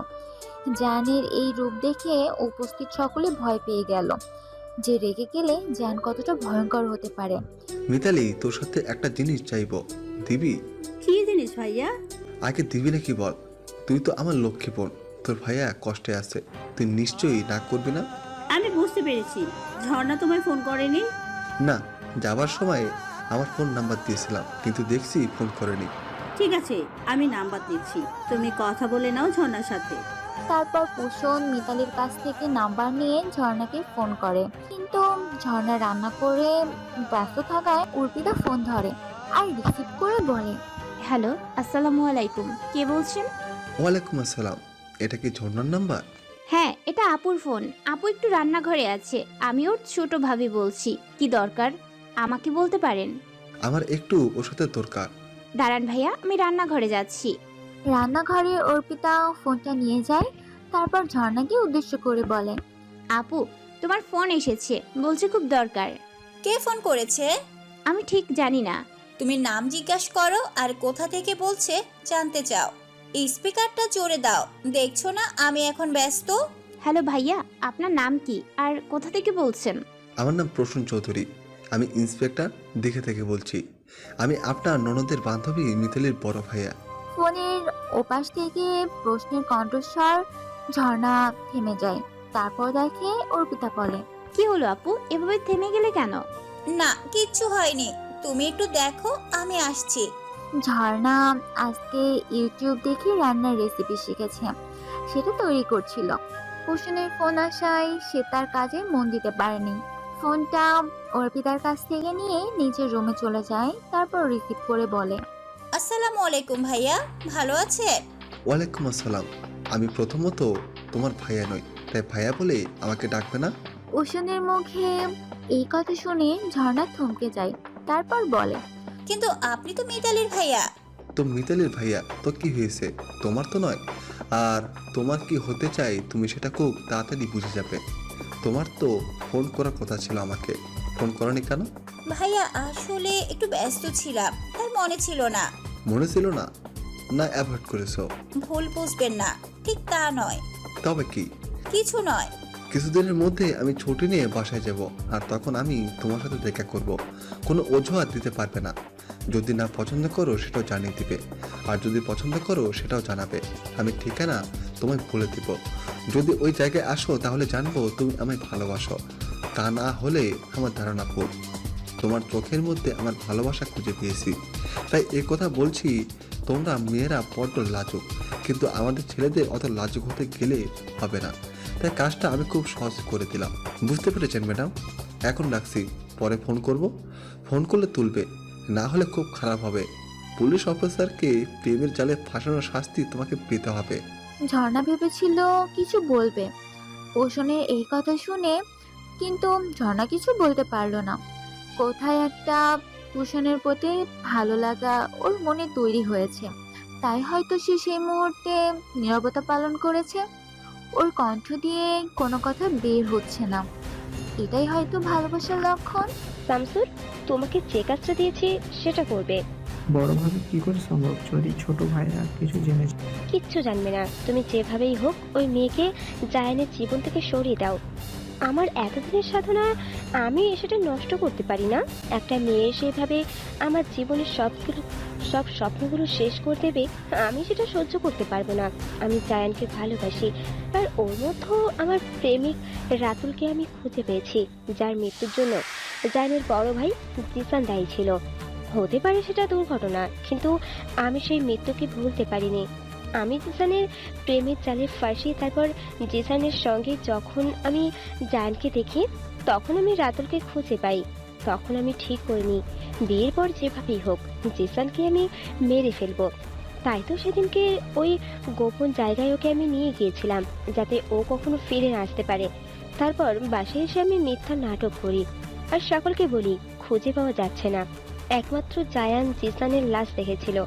S4: জায়ানের এই রূপ দেখে উপস্থিত সকলে ভয় পেয়ে গেল যে রেগে গেলে জায়ান কতটা ভয়ঙ্কর হতে পারে।
S13: মিতালি, তোর সাথে একটা জিনিস চাইবো, দিবি?
S12: কি জিনিস ভাইয়া?
S13: আগে দিবি নাকি বল? তুই তো আমার লক্ষ্মী বোন, তোর ভাইয়া কষ্টে আছে, তুই নিশ্চয়ই না করবি না?
S12: আমি বুঝতে পেরেছি, ঝর্ণা তোমায় ফোন করেনি?
S13: না, যাবার সময় আমার ফোন নাম্বার দিয়েছিলাম, কিন্তু দেখছি ফোন করেনি।
S12: ঠিক আছে, আমি নাম্বার দিচ্ছি, তুমি কথা বলে নাও ঝর্ণার সাথে।
S4: তারপর কুশন মিতালির কাছ থেকে নাম্বার নিয়ে ঝর্ণাকে ফোন করে, কিন্তু ঝর্ণা রান্না করে ব্যস্ত থাকায় অর্পিতা ফোন ধরে আর রিসিভ করে বলে,
S5: হ্যালো, আসসালামু আলাইকুম, কে বলছেন?
S13: ওয়ালাইকুম আসসালাম, এটা কি ঝর্ণার নাম্বার?
S5: হ্যাঁ, এটা আপুর ফোন। আপু একটু রান্নাঘরে আছে, আমি ওর ছোট ভাবি বলছি। কি দরকার আমাকে বলতে পারেন।
S13: আমার একটু ওর সাথে দরকার।
S5: দাঁড়ান ভাইয়া, আমি রান্নাঘরে যাচ্ছি।
S4: রান্নাঘরে অর্পিতা ফোনটা নিয়ে যায়, তারপর ঝর্ণাকে উদ্দেশ্য করে বলে,
S5: আপু, তোমার ফোন এসেছে, বলছে খুব দরকার।
S11: কে ফোন করেছে?
S5: আমি ঠিক জানি না।
S11: তুমি নাম জিজ্ঞাসা করো আর কোথা থেকে বলছে জানতে চাও। এই স্পিকারটা জোরে দাও, দেখছো না আমি এখন ব্যস্ত।
S5: হ্যালো ভাইয়া, আপনার নাম কি আর কোথা থেকে বলছেন?
S13: আমার নাম প্রসূন চৌধুরী, আমি ইন্সপেক্টর দেখে থেকে বলছি। আমি আপনার ননদের বান্ধবী মিতালির বড় ভাইয়া।
S4: ফোনের ওপাশ থেকে প্রশ্নের কণ্ঠস্বর। ঝর্ণা থেমে যায়, তারপর দেখে অর্পিতা বলে,
S5: কি হলো আপু, এভাবে থেমে গেলে কেন?
S11: না, কিচ্ছু হয়নি, তুমি একটু দেখো, আমি আসছি।
S4: ঝর্ণা আজকে ইউটিউব দেখে রান্নার রেসিপি শিখেছে, সেটা তৈরি করছিল। কুশনের ফোন আসায় সে তার কাজে মন দিতে পারেনি। ফোনটা অর্পিতার কাছ থেকে নিয়ে নিজের রুমে চলে যায়, তারপর রিসিভ করে বলে,
S11: আসসালামু আলাইকুম ভাইয়া, ভালো আছে?
S13: ওয়ালাইকুম আসসালাম। আমি প্রথমত তোমার ভাইয়া নই, তাই ভাইয়া বলে আমাকে ডাকবে না।
S4: কুশনের মুখে এই কথা শুনে ঝর্ণা থমকে যায়, তারপর বলে,
S11: কিন্তু আপনি তো মিতালির ভাইয়া।
S13: তো মিতালির ভাইয়া তো কি হয়েছে, তোমার তো নয়। আর তোমার কি হতে চাই তুমি সেটা খুব তাড়াতাড়ি বুঝে যাবে। তোমার তো ফোন করার কথা ছিল আমাকে, ফোন করনি কেন?
S11: ভাইয়া আসলে একটু ব্যস্ত ছিলাম, তাই মনে ছিল না।
S13: মনে ছিল না? না অ্যাভয়েড করেছো?
S11: ভুল বুঝবেন না, ঠিক তা নয়।
S13: তবে কি?
S11: কিছু নয়।
S13: কিছুদিনের মধ্যে আমি ছুটি নিয়ে বাসায় যাব, আর তখন আমি তোমার সাথে দেখা করব। কোনো অজুহাত দিতে পারবে না। যদি না পছন্দ করো সেটাও জানিয়ে দিবে, আর যদি পছন্দ করো সেটাও জানাবে। আমি ঠিকানা তোমায় বলে দিব। যদি ওই জায়গায় আসো তাহলে জানবো তুমি আমায় ভালোবাসো, তা না হলে আমার ধারণা ভুল। তোমার চোখের মধ্যে আমার ভালোবাসা খুঁজে পেয়েছি, তাই এ কথা বলছি। তোমরা মেয়েরা বড্ড লাজুক, কিন্তু আমাদের ছেলেদের অত লাজুক হতে গেলে হবে না। তাই কাজটা আমি খুব সহজ করে দিলাম। বুঝতে পেরেছেন ম্যাডাম? এখন রাখছি, পরে ফোন করব। ফোন করলে তুলবে, না হলে খুব খারাপ হবে। পুলিশ অফিসারকে প্রেমের জালে ফাঁসানোর শাস্তি তোমাকে পেতে হবে।
S4: ঝর্ণা ভেবেছিল কিছু বলবে কুশনের এই কথা শুনে, কিন্তু ঝর্ণা কিছু বলতে পারলো না। কোথায় একটা কুশনের প্রতি ভালো লাগা ওর মনে তৈরি হয়েছে, তাই হয়তো সে সেই মুহূর্তে নীরবতা পালন করেছে। ওর কণ্ঠ দিয়ে কোনো কথা বের হচ্ছে না। এটাই হয়তো ভালোবাসার লক্ষণ।
S2: শামসুর, তোমাকে যে কাজটা দিয়েছি সেটা করবে।
S7: বড়ভাবে কি করে সম্ভব যদি ছোট ভাইরা কিছু জেনে যায়?
S2: কিচ্ছু জানবে না। তুমি যেভাবেই হোক ওই মেয়েকে জায়ানের জীবন থেকে সরিয়ে দাও। আমার এতদিনের সাধনা আমি সেটা নষ্ট করতে পারি না। একটা মেয়ে সেভাবে আমার জীবনের সব স্বপ্নগুলো শেষ করে দেবে, আমি সেটা সহ্য করতে পারবো না। আমি জায়ানকে ভালোবাসি, আর ওর মধ্যেও আমার প্রেমিক রাতুলকে আমি খুঁজে পেয়েছি, যার মৃত্যুর জন্য জায়ানের বড় ভাই জিসান দায়ী ছিল। হতে পারে সেটা দুর্ঘটনা, কিন্তু আমি সেই মৃত্যুকে ভুলতে পারিনি। আমি জিসানের প্রেমের জালে ফাঁসি, তারপর জিসানের সঙ্গে যখন আমি জায়ানকে দেখি, তখন আমি রাতুলকে খুঁজে পাই। তখন আমি ঠিক করিনি বিয়ের পর যেভাবেই হোক জিসানকে আমি মেরে ফেলবো। তাই তো সেদিনকে ওই গোপন জায়গায় ওকে আমি নিয়ে গিয়েছিলাম, যাতে ও কখনো ফিরে না আসতে পারে। তারপর বাসায় এসে আমি মিথ্যা নাটক করি আর সকলকে বলি খুঁজে পাওয়া যাচ্ছে না। একমাত্র জায়ান জিসানের লাশ দেখেছিল।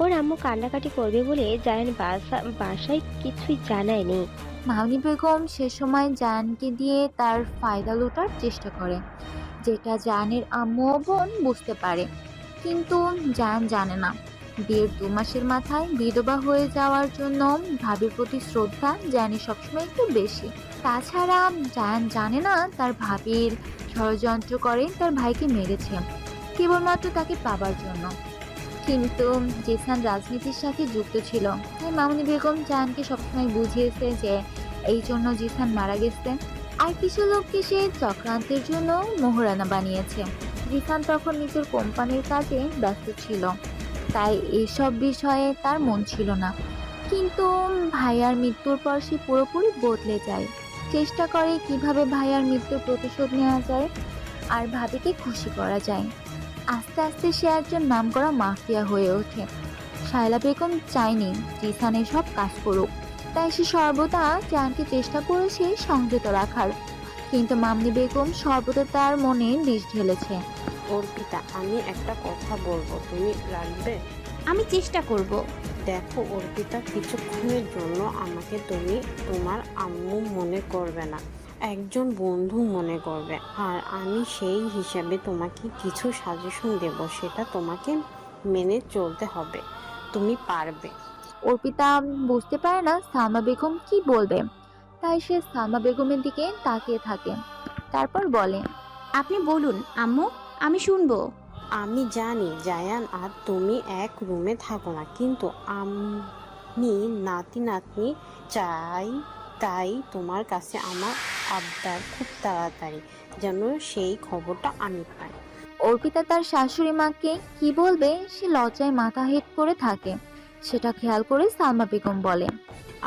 S2: ওর আম্মু কান্নাকাটি করবে বলে জায়ান বাসায় কিছুই জানায়নি।
S4: মামনি বেগম সে সময় জায়ানকে দিয়ে তার ফায়দা লুটার চেষ্টা করে, যেটা জায়ানের আম্মু ও বোন বুঝতে পারে। কিন্তু জায়ান জানে না, বিয়ের 2 মাসের মাথায় বিধবা হয়ে যাওয়ার জন্য ভাবির প্রতি শ্রদ্ধা জায়ানের সবসময় একটু বেশি। তাছাড়া জায়ান জানে না তার ভাবির ষড়যন্ত্র করে তার ভাইকে মেরেছে কেবলমাত্র তাকে পাবার জন্য। কিন্তু জিসান রাজনীতির সাথে যুক্ত ছিল, তাই মামনি বেগম জায়ানকে সবসময় বুঝিয়েছে যে এই জন্য জিসান মারা গেছে। আর কিছু লোককে সে চক্রান্তের জন্য মোহরানা বানিয়েছে। জিসান তখন নিজের কোম্পানির কাজে ব্যস্ত ছিল, তাই এইসব বিষয়ে তার মন ছিল না। কিন্তু ভাইয়ার মৃত্যুর পর সে পুরোপুরি বদলে যায়। চেষ্টা করে কিভাবে ভাইয়ার মৃত্যুর প্রতিশোধ নেওয়া যায় আর ভাবিকে খুশি করা যায়। আস্তে আস্তে সে একজন নামকরা মাফিয়া হয়ে ওঠে। শায়লা বেগম চায়নি জিসান এসব কাজ করুক, তাই সে সর্বদা জায়ানকে চেষ্টা করেছে সংযত রাখার। কিন্তু মামনি বেগম সর্বদা তার মনে বিষ ঢেলেছে।
S3: অর্পিতা, আমি একটা কথা বলবো, তুমি রাখবে?
S5: আমি চেষ্টা করব।
S3: দেখো অর্পিতা, কিছুক্ষণের জন্য আমাকে তুমি তোমার আম্মু মনে করবে না, একজন বন্ধু মনে করবে। আর আমি সেই হিসাবে তোমাকে কিছু সাজেশন দেব, সেটা তোমাকে মেনে চলতে হবে। তুমি পারবে।
S4: অর্পিতা বুঝতে পারে না সালমা বেগম কি বলবে, তাই সে সালমা বেগমের দিকে তাকিয়ে থাকে। তারপর বলে,
S5: আপনি বলুন আম্মু, আমি শুনবো।
S3: আমি জানি জায়ান আর তুমি এক রুমে থাকো না, কিন্তু আমি নাতি চাই, তাই তোমার কাছে আমার আবদার খুব তাড়াতাড়ি যেন সেই খবরটা আমি পাই।
S4: অর্পিতা তার শাশুড়ি মাকে কি বলবে সে লজ্জায় মাথা হেট করে থাকে। সেটা খেয়াল করে সালমা বেগম বলে,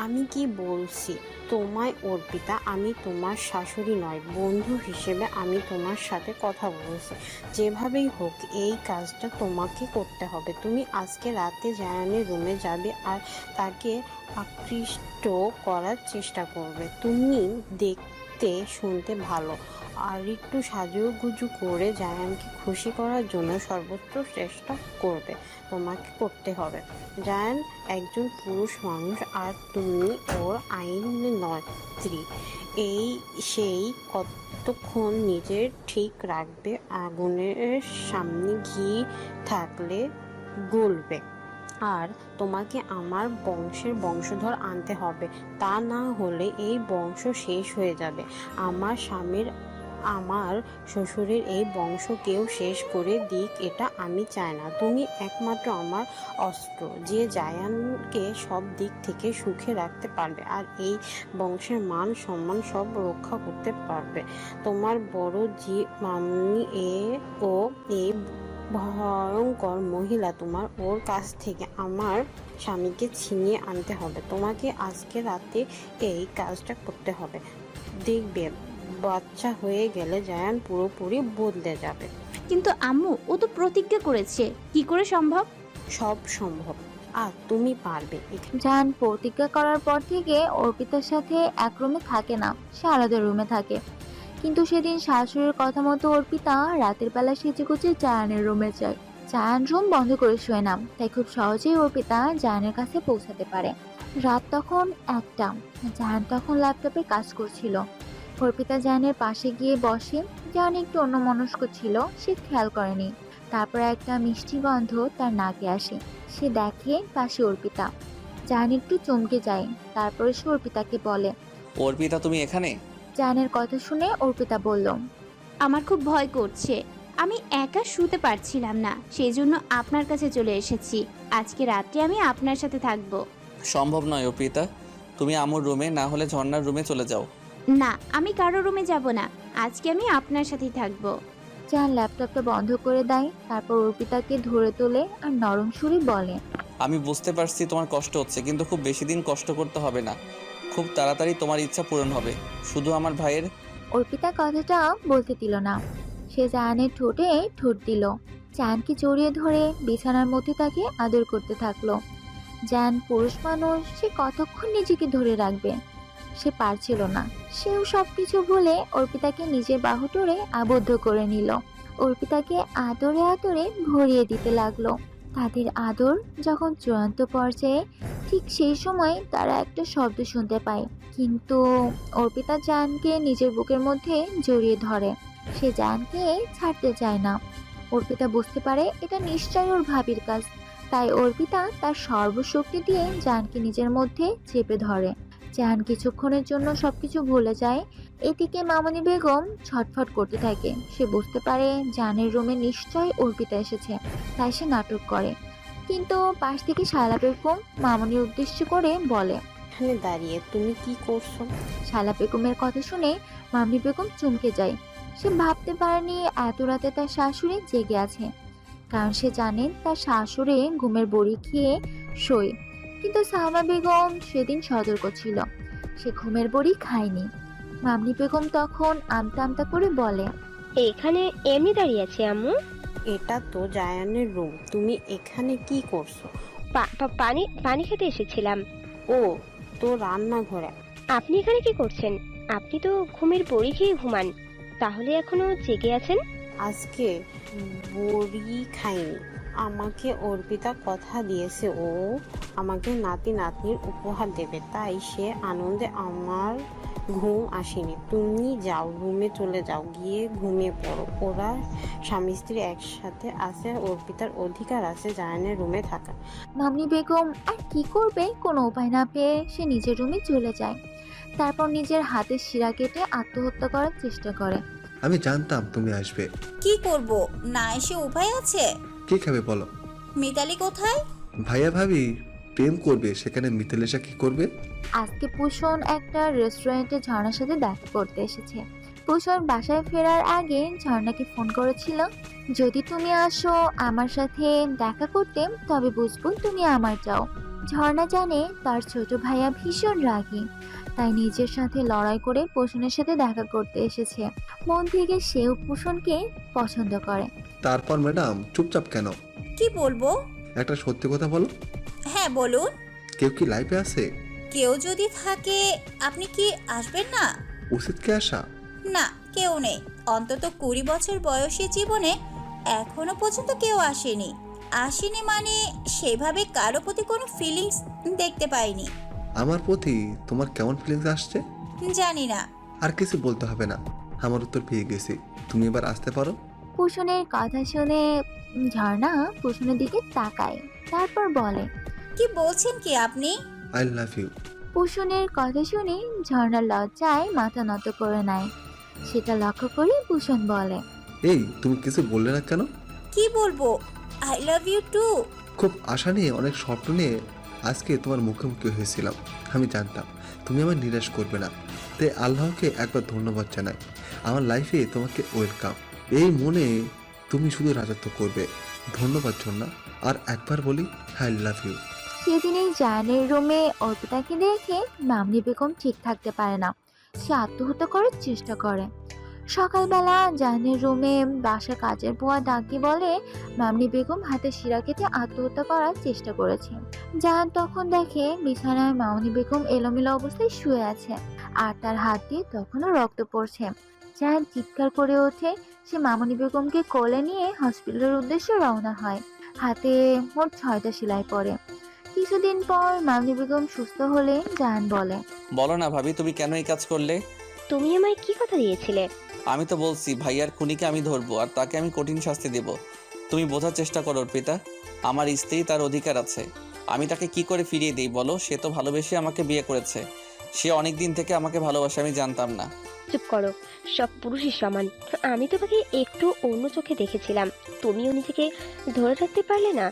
S3: আমি কি বলছি তোমায় অর্পিতা, আমি তোমার শাশুড়ি নয়, বন্ধু হিসেবে আমি তোমার সাথে কথা বলছি। যেভাবেই হোক এই কাজটা তোমাকে করতে হবে। তুমি আজকে রাতে জায়ানের রুমে যাবে আর তাকে আকৃষ্ট করার চেষ্টা করবে। তুমি দেখতে শুনতে ভালো, আর একটু সাজুগুজু করে জায়ানকে খুশি করার জন্য সর্বোচ্চ চেষ্টা করবে। তোমাকে করতে হবে। জায়ান একজন পুরুষ মানুষ আর তুমি ওর আইন নয় স্ত্রী। সেই কতক্ষণ নিজের ঠিক রাখবে। আগুনের সামনে ঘি থাকলে গলবে। আর তোমাকে আমার বংশের বংশধর আনতে হবে, তা না হলে এই বংশ শেষ হয়ে যাবে। আমার স্বামীর, আমার শ্বশুরের এই বংশ কেউ শেষ করে দিক, এটা আমি চাই না। তুমি একমাত্র আমার অস্ত্র, যে জায়ানকে সব দিক থেকে সুখে রাখতে পারবে আর এই বংশের মান সম্মান সব রক্ষা করতে পারবে। তোমার বড় জি মামনি এই ভয়ঙ্কর মহিলা, তোমার ওর কাছ থেকে আমার স্বামীকে ছিনিয়ে আনতে হবে। তোমাকে আজকে রাতে এই কাজটা করতে হবে। দেখবে বাচ্চা হয়ে গেলে জায়ান পুরোপুরি বদলে যাবে।
S5: কিন্তু আম্মু, ও তো প্রতিজ্ঞা করেছে, কি করে সম্ভব?
S3: সব সম্ভব, আর তুমি পারবে।
S4: জায়ান প্রতিজ্ঞা করার পর থেকে অর্পিতার সাথে এক রুমে থাকে না, সে আলাদা রুমে থাকে। কিন্তু সেদিন শাশুড়ির কথা মতো অর্পিতা রাতের বেলা সেজেগুজে জায়ানের রুমে যায়। জায়ান রুম বন্ধ করে শুয়ে না, তাই খুব সহজেই অর্পিতা জায়ানের কাছে পৌঁছাতে পারে। রাত তখন 1টা। জায়ান তখন ল্যাপটপে কাজ করছিল। অর্পিতা জায়ানের পাশে গিয়ে বসে। জায়ান একটু অন্যমনস্ক ছিল, সে খেয়াল করেনি। তারপর একটা মিষ্টি গন্ধ তার নাকে আসে। সে দেখে পাশে অর্পিতা। জায়ান একটু চমকে যায়। তারপরে সে অর্পিতাকে বলে।
S1: অর্পিতা, তুমি এখানে?
S4: জায়ানের কথা শুনে অর্পিতা বলল,
S5: আমার খুব ভয় করছে, আমি একা শুতে পারছিলাম না, সেই জন্য আপনার কাছে চলে এসেছি। আজকে রাত্রে আমি আপনার সাথে থাকবো।
S1: সম্ভব নয় অর্পিতা, তুমি আমুর রুমে, না হলে ঝর্ণার রুমে চলে যাও।
S5: না, আমি কারো রুমে যাব না, আজকে আমি আপনার সাথেই থাকবো।
S4: জায়ান ল্যাপটপটা বন্ধ করে দেয়। তারপর অর্পিতাকে ধরে তোলে আর নরম সুরে বলে,
S1: আমি বুঝতে পারছি তোমার কষ্ট হচ্ছে, কিন্তু খুব বেশি দিন কষ্ট করতে হবে না। খুব তাড়াতাড়ি তোমার ইচ্ছা পূরণ হবে। শুধু আমার ভাইয়ের।
S4: অর্পিতা কথাটা বলতে দিল না। সে জায়ানের ঠোঁটে ঠোঁট দিল। জায়ানকে জড়িয়ে ধরে বিছানার মধ্যে তাকে আদর করতে থাকলো। জায়ান পুরুষ মানুষ, সে কতক্ষণ নিজেকে ধরে রাখবে? সে পারছিল না। সেও সবকিছু ভুলে অর্পিতাকে নিজের বাহুডোরে আবদ্ধ করে নিল। অর্পিতাকে আদরে আদরে ভরিয়ে দিতে লাগলো। তাদের আদর যখন চূড়ান্ত পর্যায়ে, ঠিক সেই সময় তারা একটা শব্দ শুনতে পায়। কিন্তু অর্পিতা জায়ানকে নিজের বুকের মধ্যে জড়িয়ে ধরে। সে জায়ানকে ছাড়তে চায় না। অর্পিতা বুঝতে পারে এটা নিশ্চয়ই ওর ভাবির কাজ, তাই অর্পিতা তার সর্বশক্তি দিয়ে জায়ানকে নিজের মধ্যে চেপে ধরে। জায়ান কিছুক্ষণের জন্য সবকিছু ভুলে যায়। এদিকে মামনি বেগম ছটফট করতে থাকে। সে বুঝতে পারে জায়ানের রুমে নিশ্চয়ই অর্পিতা এসেছে, তাই সে নাটক করে। কিন্তু পাশ থেকে শালা বেগম মামনির উদ্দেশ্য করে বলে,
S3: এখানে দাঁড়িয়ে তুমি কি করছো?
S4: শালা বেগমের কথা শুনে মামনি বেগম চমকে যায়। সে ভাবতে পারেনি এত রাতে তার শাশুড়ি জেগে আছে, কারণ সে জানেন তার শাশুড়ি ঘুমের বড়ি খেয়ে শোয়। কিন্তু সাহামা বেগম সেদিন সতর্ক ছিল, সে ঘুমের বড়ি খায়নি। মামনি বেগম তখন আমতা আমতা করে বলে,
S2: এখানে এমনি দাঁড়িয়ে আছি আম্মু।
S3: এটা তো জায়ানের রুম, তুমি এখানে কি করছো?
S2: পানি পানি খেতে এসেছিলাম।
S3: ও, তো রান্নাঘরে।
S2: আপনি এখানে কি করছেন? আপনি তো ঘুমের বড়ি খেয়ে ঘুমান, তাহলে এখনো জেগে আছেন?
S3: আজকে বড়ি খাইনি। আমাকে অর্পিতা কথা দিয়েছে ও আমাকে নাতি নাতনির উপহার দেবে, তাই সে আনন্দে আমার ঘুম আসেনি। তুমি যাও, রুমে চলে যাও, গিয়ে ঘুমিয়ে পড়ো। ওরা স্বামী স্ত্রী একসাথে আছে, অর্পিতার অধিকার আছে জায়ানের রুমে থাকা।
S4: মামনি বেগম আর কি করবে, কোনো উপায় না পেয়ে সে নিজের রুমে চলে যায়। তারপর নিজের হাতের শিরা কেটে আত্মহত্যা করার চেষ্টা করে।
S13: আমি জানতাম তুমি আসবে।
S11: কি করব, না এসে উপায় আছে?
S13: কি খাবে বলো?
S11: মিতালি কোথায়?
S13: ভাইয়া ভাবি প্রেম করবে, সেখানে মিথিলেশা কি করবে?
S4: আজকে পুষণ একটা রেস্টুরেন্টে ঝর্ণার সাথে দেখা করতে এসেছে। পুষণ বাসায় ফেরার আগে ঝর্ণাকে ফোন করেছিল, যদি তুমি আসো আমার সাথে দেখা করতে তবে বুঝবো তুমি আমার চাও। ঝর্ণা জানে তার ছোট ভাইয়া ভীষণ রাগী, তাই নিজের সাথে লড়াই করে পুষণের সাথে দেখা করতে এসেছে। মন থেকে সেও পুষণকে পছন্দ করে।
S13: তারপর ম্যাডাম চুপচাপ কেন?
S11: কি বলবো?
S13: একটা সত্যি কথা বলো।
S11: হ্যাঁ বলুন।
S13: কেউ কি লাইফে আছে?
S11: কেউ যদি থাকে আপনি কি আসবেন না?
S13: উচিত কে আসা?
S11: না, কেউ নেই। অন্তত 20 বছর বয়সী জীবনে এখনো পর্যন্ত কেউ আসেনি মানে সেভাবে কারো প্রতি কোনো ফিলিংস দেখতে পাইনি।
S13: আমার প্রতি তোমার কেমন ফিলিংস আসছে?
S11: জানি না।
S13: আর কিছু বলতে হবে না, আমার উত্তর পেয়ে গেছি। তুমি এবার আসতে পারো।
S4: পুষণের কথা শুনে ঝর্ণা পুষণের দিকে তাকায়, তারপর বলে,
S11: কি বলছেন কি আপনি?
S13: I love you.
S4: পুষণের কথা শুনে ঝর্ণার লজ্জায় মাথা নত করে নেয়। সেটা লক্ষ্য করে পুষণ বলে,
S13: এই তুমি কিছু বললে না কেন?
S11: কি বলবো? I love you too.
S13: খুব আশা নিয়ে, অনেক স্বপ্ন নিয়ে আজকে তোমার মুখোমুখি হয়েছিলাম। আমি জানতাম তুমি আমার নিরাশ করবে না, তাই আল্লাহকে একবার ধন্যবাদ জানাই। আমার লাইফে তোমাকে ওয়েলকাম। এই মনে তুমি শুধু রাজত্ব করবে। ধন্যবাদ ঝর্ণা। আর একবার বলি, আই লাভ ইউ।
S4: সেদিনই জায়ানের রুমে অর্পিতাকে দেখে মামনি বেগম ঠিক থাকতে পারে না, সে আত্মহত্যা করার চেষ্টা করে। সকালবেলা জায়ানের রুমে বাসা কাজের বুয়া ডাকি বলে মামনি বেগম হাতে শিরা কেটে আত্মহত্যা করার চেষ্টা করেছে। জায়ান তখন দেখে বিছানায় মামনি বেগম এলোমেলো অবস্থায় শুয়ে আছে, আর তার হাত দিয়ে তখনও রক্ত পড়ছে। জায়ান চিৎকার করে ওঠে। সে মামুনি বেগমকে কোলে নিয়ে হসপিটালের উদ্দেশ্যে রওনা হয়। হাতে মোট 6টা সেলাই পড়ে। কিছুদিন পর মামুনি বেগম সুস্থ হলে জায়ান বলে,
S1: বলো না ভাবি, তুমি কেন এই কাজ করলে?
S2: তুমি আমায় কি কথা দিয়েছিলে?
S1: আমি তো বলছি ভাইয়ার খুনিকে আমি ধরবো আর তাকে আমি কঠিন শাস্তি দেব। তুমি বোঝার চেষ্টা করো অর্পিতা, আমার স্ত্রী, তার অধিকার আছে। আমি তাকে কি করে ফিরিয়ে দিই বলো? সে তো ভালোবেসে আমাকে বিয়ে করেছে। সে অনেক দিন থেকে আমাকে ভালোবাসে, আমি জানতাম না।
S2: চুপ করো, সব পুরুষই সমান। আমি তোমাকে একটু অন্য চোখে দেখেছিলাম, তুমিও নিজেকে ধরে রাখতে পারলে না।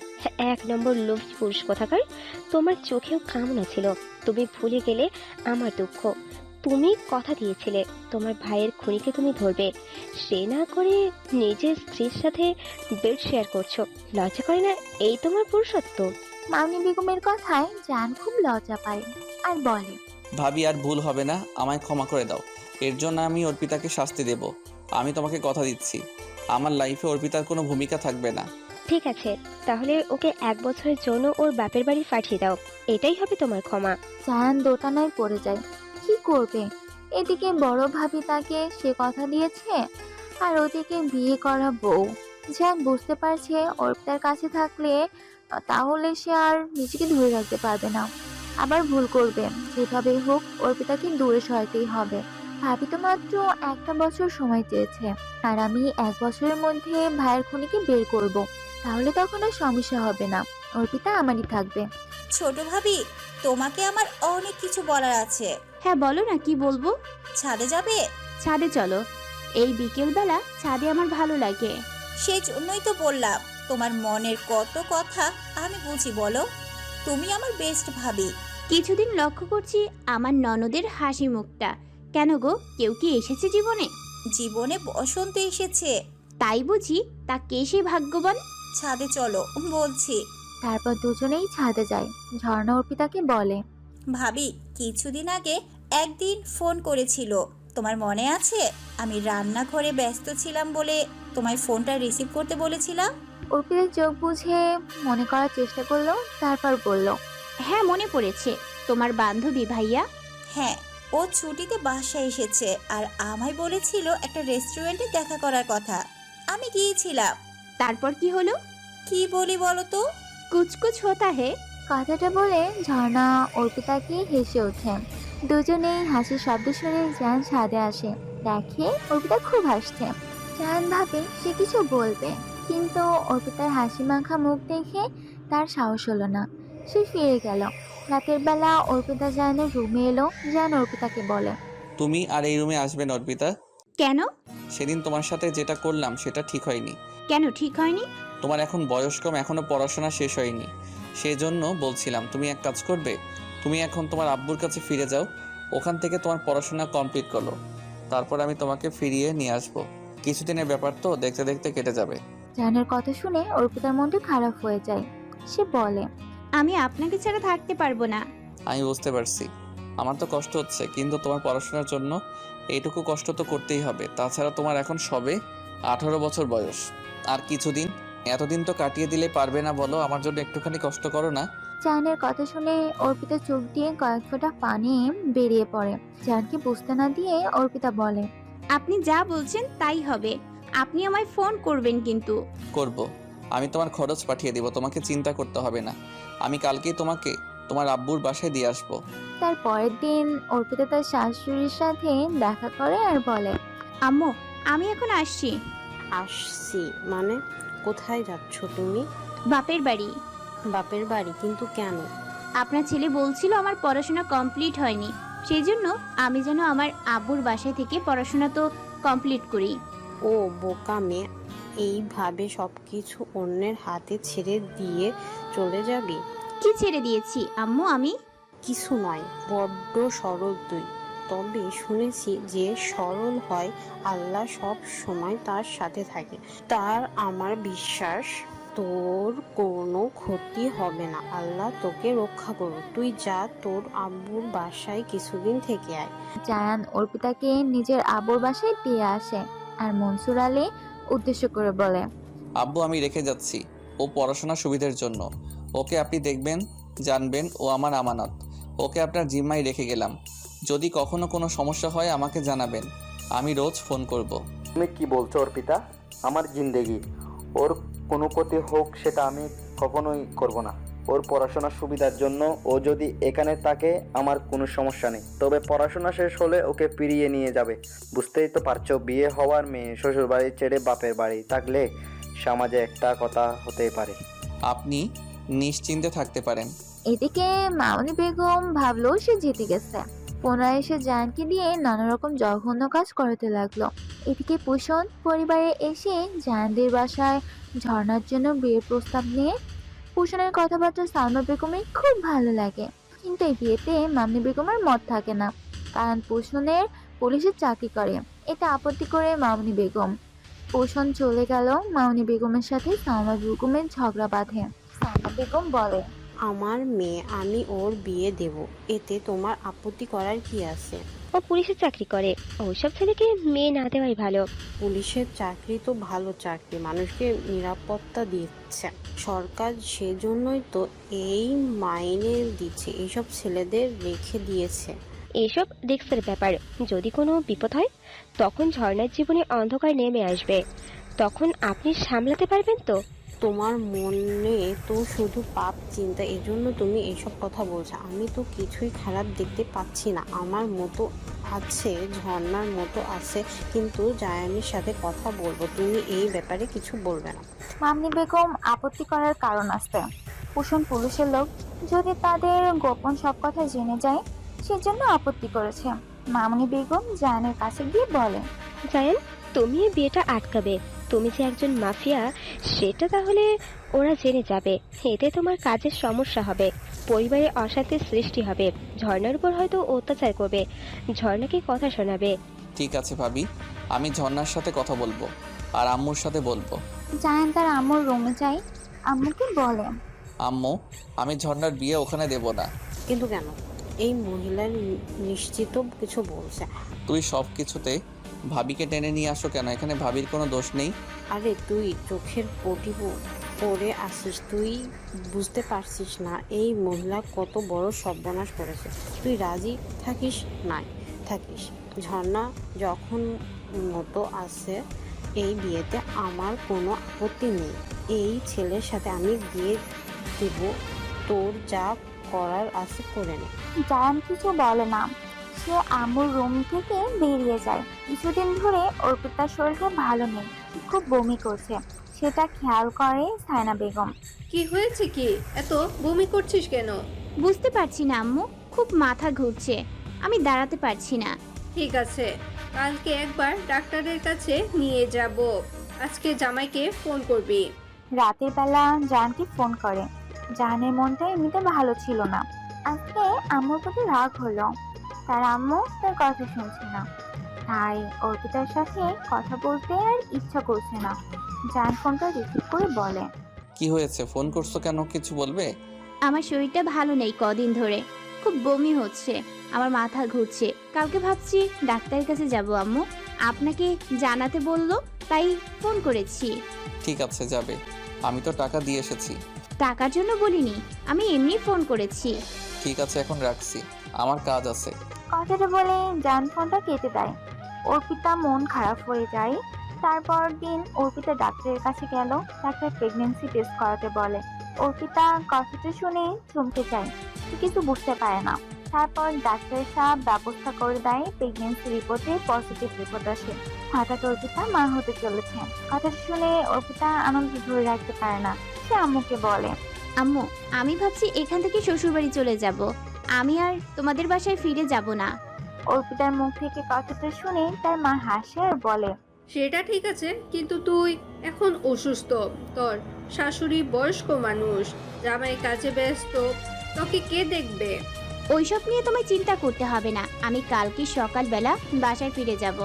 S2: 1 নম্বর লোভী পুরুষ কোথাকার। তোমার চোখেও কামনা ছিল, তুমি ভুলে গেলে আমার দুঃখ। তুমি কথা দিয়েছিলে তোমার ভাইয়ের খুনিকে তুমি ধরবে, সে না করে নিজের স্ত্রীর সাথে বেড শেয়ার করছো। লজ্জা করে না এই তোমার পুরুষত্ব?
S4: মামুনি বেগমের কথায় জায়ান খুব লজ্জা পায় আর বলে,
S1: ভাবি আর ভুল হবে না, আমায় ক্ষমা করে দাও। এর জন্য আমি অর্পিতাকে শাস্তি দেব। আমি তোমাকে কথা দিচ্ছি, আমার লাইফে অর্পিতার কোনো ভূমিকা থাকবে না।
S2: ঠিক আছে, তাহলে ওকে 1 বছরের জন্য ওর বাপের বাড়ি পাঠিয়ে দাও, এটাই হবে তোমার ক্ষমা।
S4: জায়ান দোটানায় পড়ে যায়। কি করবে? এদিকে বড় ভাবি তাকে সে কথা দিয়েছে, আর ওদিকে বিয়ে করা বউ। জায়ান বুঝতে পারছে অর্পিতার কাছে থাকলে তাহলে সে আর নিজেকে ধরে রাখতে পারবে না, আবার ভুল করবে। যেভাবে হোক অর্পিতাকে দূরে সরাতেই হবে। ভাবি তো মাত্র 1টা বছর সময় চেয়েছে, আর আমি 1 বছরের মধ্যে ভাইয়ের খুনিকে বের করব। তাহলে তখন আর সমস্যা হবে না, অর্পিতা আমারই থাকবে।
S11: ছোট ভাবি, তোমাকে আমার অনেক কিছু বলার আছে।
S5: হ্যাঁ বলো না, কি বলবো?
S11: ছাদে যাবে?
S5: ছাদে চলো, এই বিকেলবেলা ছাদে আমার ভালো লাগে।
S11: সেই জন্যই তো বললাম, তোমার মনের কত কথা আমি বুঝি বলো। তুমি আমার বেস্ট ভাবি।
S5: কিছুদিন লক্ষ্য করছি আমার ননদের হাসি মুখটা। কেন গো, কেউ কি এসেছে জীবনে?
S11: জীবনে বসন্ত এসেছে।
S5: তাই বুঝি? তা কে সে ভাগ্যবান?
S11: ছাদে চলো বলছি।
S4: তারপর দুজনেই ছাদে যায়। ঝর্ণা অর্পিতাকে বলে,
S11: ভাবি কিছুদিন আগে একদিন ফোন করেছিল, তোমার মনে আছে? আমি রান্নাঘরে ব্যস্ত ছিলাম বলে তোমায় ফোনটা রিসিভ করতে বলেছিলাম।
S4: অর্পিতা চোখ বুঝে মনে করার চেষ্টা করলো, তারপর বলল,
S5: হ্যাঁ মনে পড়েছে, তোমার বান্ধবী ভাইয়া।
S11: হ্যাঁ, ও ছুটিতে বাসায় এসেছে আর আমায় বলেছিল একটা রেস্টুরেন্টে দেখা করার কথা। আমি গিয়েছিলাম।
S5: তারপর কি হলো?
S11: কি বলি বলো তো?
S5: কুচকুচ হতা হে।
S4: কথাটা বলে ঝর্ণা অর্পিতাকে হেসে ওঠে। দুজনেই হাসির শব্দ শুনে জায়ান ছাদে আসে, দেখে অর্পিতা খুব হাসছে। জায়ান ভাবে সে কিছু বলবে, কিন্তু অর্পিতার হাসি মাখা মুখ দেখে তার সাহস হলো না। সে ফিরে গেল। রাতের বেলা অর্পিতা জায়ানের রুমে এলো। জায়ান অর্পিতাকে বলে,
S1: তুমি আর এই রুমে আসবে না অর্পিতা।
S5: কেন?
S1: সেদিন তোমার সাথে যেটা করলাম সেটা ঠিক হয়নি।
S5: কেন ঠিক হয়নি?
S1: তোমার এখন বয়স কম, এখনো পড়াশোনা শেষ হয়নি, সেজন্য বলছিলাম তুমি এক কাজ করবে। তুমি এখন তোমার আব্বুর কাছে ফিরে যাও, ওখান থেকে তোমার পড়াশোনা কমপ্লিট করো, তারপর আমি তোমাকে ফিরিয়ে নিয়ে আসবো। কিছুদিনের ব্যাপার তো, দেখতে দেখতে কেটে যাবে।
S4: জায়ানের কথা শুনে অর্পিতার মনটা খারাপ হয়ে যায়। সে বলে,
S5: আমি আপনাকে ছাড়া থাকতে পারবো না।
S1: আমি বুঝতে পারছি, আমার তো কষ্ট হচ্ছে, কিন্তু তোমার পড়াশোনার জন্য এইটুকু কষ্ট তো করতেই হবে। তাছাড়া তোমার এখন সবে 18 বছর বয়স, আর কিছুদিন, এতদিন তো কাটিয়ে দিলে পারবে না বলো? আমার জন্য একটুখানি কষ্ট করো না।
S4: জায়ানের কথা শুনে অর্পিতা চোখ দিয়ে কয়েক ফোঁটা পানি বেরিয়ে পড়ে। জায়ানকে বুঝতে না দিয়ে অর্পিতা বলে,
S5: আপনি যা বলছেন তাই হবে। আপনি আমায় ফোন করবেন কিন্তু।
S1: করব, আমি তোমার খরচ পাঠিয়ে দিব, তোমাকে চিন্তা করতে হবে না। আমি কালকেই তোমাকে তোমার আব্বুর বাসায় দিয়ে আসবো।
S4: তার পরের দিন অর্পিতা তার শাশুড়ির সাথে দেখা করে আর বলে,
S5: আম্মু, আমি এখন আসছি।
S3: আসছি মানে? কোথায় যাচ্ছ তুমি?
S5: বাপের বাড়ি।
S3: বাপের বাড়ি? কিন্তু কেন?
S5: আপনার ছেলে বলছিল আমার পড়াশোনা কমপ্লিট হয়নি, সেই জন্য আমি যেন আমার আব্বুর বাসায় থেকে পড়াশোনা তো কমপ্লিট করি।
S3: ও বোকা মেয়ে, এইভাবে সব কিছু অন্যের হাতে ছেড়ে দিয়ে চলে যাবি?
S5: কি ছেড়ে দিয়েছি আম্মু আমি?
S3: কিছু নয়, বড্ড সরল তুই। তবে শুনেছি যে সরল হয় আল্লাহ সব সময় তার সাথে থাকে। তার আমার বিশ্বাস তোর কোনো ক্ষতি হবে না, আল্লাহ তোকে রক্ষা করবে। তুই যা, তোর আব্বুর বাসায় কিছুদিন থেকে আয়।
S4: জায়ান অর্পিতাকে নিজের আব্বুর বাসায় দিয়ে আসে আর মনসুর আলী উদ্দেশ্য করে বলে,
S1: আব্বু, আমি রেখে যাচ্ছি, ও পড়াশোনার সুবিধার জন্য। ওকে আপনি দেখবেন, জানবেন, ও আমার আমানত। ওকে আপনার জিম্মায় রেখে গেলাম। যদি কখনো কোনো সমস্যা হয় আমাকে জানাবেন। আমি রোজ ফোন করব।
S8: তুমি কি বলছো অর্পিতা? আমার জিন্দেগি, ওর কোনো ক্ষতি হোক সেটা আমি কখনোই করব না। ওর পড়াশোনার সুবিধার জন্য ও যদি এখানে থাকে আমার কোনো সমস্যা নেই, তবে পড়াশোনা শেষ হলে ওকে ফিরিয়ে নিয়ে যাবে। বুঝতেই তো পারছো, বিয়ে হওয়ার মেয়ে শ্বশুর বাড়ি ছেড়ে বাপের বাড়ি থাকলে সমাজে একটা কথা হতেই পারে।
S1: আপনি নিশ্চিন্তে থাকতে পারেন।
S4: এদিকে মামনি বেগম ভাবলো সে জিতে গেছে। পুনরায় এসে জায়ানকে দিয়ে নানা রকম জঘন্য কাজ করাতে লাগলো। এদিকে পোষণ পরিবারে এসে জায়ানদের বাসায় ঝর্ণার জন্য বিয়ের প্রস্তাব নিয়ে পোষণের কথাবার্তা সালমা বেগমের খুব ভালো লাগে। কিন্তু এই বিয়েতে মামনি বেগমের মত থাকে না, কারণ পোষণের পুলিশের চাকরি করে। এটা আপত্তি করে মামনি বেগম। পোষণ চলে গেল মামনি বেগমের সাথে সালমা বেগমের ঝগড়া বাঁধে। সালমা বেগম বলে,
S3: আমার মেয়ে, আমি ওর বিয়ে দেব, এতে তোমার আপত্তি করার কি আছে?
S2: ও পুলিশের চাকরি করে, ওইসব ছেলেকে মেয়ে না দেওয়াই ভালো।
S3: পুলিশের চাকরি তো ভালো চাকরি, মানুষকে নিরাপত্তা দিচ্ছে সরকার, সেজন্যই তো এই মাইনে দিচ্ছে, এইসব ছেলেদের রেখে দিয়েছে।
S2: এসব রিস্কের ব্যাপার, যদি কোনো বিপদ হয় তখন ঝর্ণার জীবনে অন্ধকার নেমে আসবে, তখন আপনি সামলাতে পারবেন তো?
S3: তোমার মনে তো শুধু পাপ চিন্তা, এজন্য তুমি এইসব কথা বলছো। আমি তো কিছুই খারাপ দেখতে পাচ্ছি না। আমার মতো আছে, ঝর্ণার মতো আছে, কিন্তু জায়ানের সাথে কথা বলবো, তুমি এই ব্যাপারে কিছু বলবে না।
S4: মামনি বেগম আপত্তি করার কারণ আছে। পোষণ পুলিশের লোক, যদি তাদের গোপন সব কথা জেনে যায় সেজন্য আপত্তি করেছে। মামনি বেগম জায়ানের কাছে গিয়ে বলে,
S2: জায়ান, তুমি এই বিয়েটা আটকাবে। তুমি যে একজন মাফিয়া সেটা তাহলে ওরা জেনে যাবে, এতে তোমার কাজের সমস্যা হবে, পরিবারে অশান্তির সৃষ্টি হবে, ঝর্ণার উপর হয়তো অত্যাচার করবে, ঝর্ণাকে কথা শোনাবে।
S1: ঠিক আছে ভাবি, আমি ঝর্ণার সাথে কথা বলবো আর আম্মুর সাথে বলবো।
S4: জায়ান তার আম্মুর রুমে যায়। আম্মুকে বলে,
S1: আম্মু, আমি ঝর্ণার বিয়ে ওখানে দেব না।
S3: কিন্তু কেন? এই মহিলার নিশ্চিত কিছু বলছে।
S1: তুই সব কিছুতে ভাবিকে টেনে নিয়ে আসো কেন? এখানে ভাবির কোনো দোষ নেই।
S3: আরে তুই চোখের পটি পরে আসিস, তুই বুঝতে পারছিস না এই মহিলা কত বড় সর্বনাশ করেছে। তুই রাজি থাকিস নাই থাকিস, ঝর্ণা যখন মতো আছে এই বিয়েতে আমার কোনো আপত্তি নেই। এই ছেলের সাথে আমি বিয়ে দেব, তোর যা করার আছে করে নে।
S4: জায়ান কিছু বলে না। সে আম্মুর রুম থেকে বেরিয়ে যায়। কিছুদিন ধরে অর্পিতার শরীরটা ভালো নেই, খুব বমি করছে। সেটা খেয়াল করে সায়না বেগম।
S6: কি হয়েছে কি? এত বমি করছিস কেন?
S5: বুঝতে পারছি না আম্মু, খুব মাথা ঘুরছে, আমি দাঁড়াতে পারছি না।
S6: ঠিক আছে, কালকে একবার ডাক্তারের কাছে নিয়ে যাব। আজকে জামাইকে ফোন করবি।
S4: রাতের বেলা জায়ানকে ফোন করে। জায়ানের মনটা এমনিতে ভালো ছিল না। আজকে আম্মুর প্রতি রাগ হলো। তার আম্মু তার কথা শুনছে না, তাই অর্পিতার সাথে কথা বলতে আর ইচ্ছা করছে না। জায়ান ফোনটা রিসিভ করে বলে,
S1: কি হয়েছে? ফোন করছো কেন? কিছু বলবে?
S5: আমার শরীরটা ভালো নেই কদিন ধরে, খুব বমি হচ্ছে, আমার মাথা ঘুরছে। কালকে ভাবছি ডাক্তারের কাছে যাব আম্মু, আপনাকে জানাতে বললো তাই ফোন করেছি।
S1: ঠিক আছে, যাবে। আমি তো টাকা দিয়ে এসেছি।
S5: টাকার জন্য বলিনি, আমি এমনি ফোন করেছি।
S1: ঠিক আছে, এখন রাখছি, আমার কাজ আছে।
S4: কথাটা বলে জায়ান ফোনটা কেটে দেয়। অর্পিতা মন খারাপ হয়ে যায়। তারপর দিন অর্পিতা ডাক্তারের কাছে গেল। ডাক্তার প্রেগন্যান্সি টেস্ট করাতে বলে। অর্পিতা কথাটা শুনে চমকে যায়, কিছু বুঝতে পারে না। তারপর ডাক্তার সাহেব ব্যবস্থা করে দেয়। প্রেগন্যান্সি রিপোর্টে পজিটিভ রিপোর্ট আসে। হঠাৎ অর্পিতা মা হতে চলেছে। কথাটা শুনে অর্পিতা আনন্দ ধরে রাখতে পারে না। সে আম্মুকে বলে,
S5: আম্মু, আমি ভাবছি এখান থেকে শ্বশুরবাড়ি চলে যাব, আমি আর তোমাদের বাসায় ফিরে যাব না।
S4: অর্পিতার মুখ থেকে কথাটা শুনে তার মা হাসে আর বলে,
S6: সেটা ঠিক আছে, কিন্তু তুই এখন অসুস্থ, তোর শাশুড়ি বয়স্ক মানুষ, জামাই কাজে ব্যস্ত, তোকে কে দেখবে?
S5: ওইসব নিয়ে তোমায় চিন্তা করতে হবে না, আমি কালকে সকালবেলা বাসায় ফিরে যাব।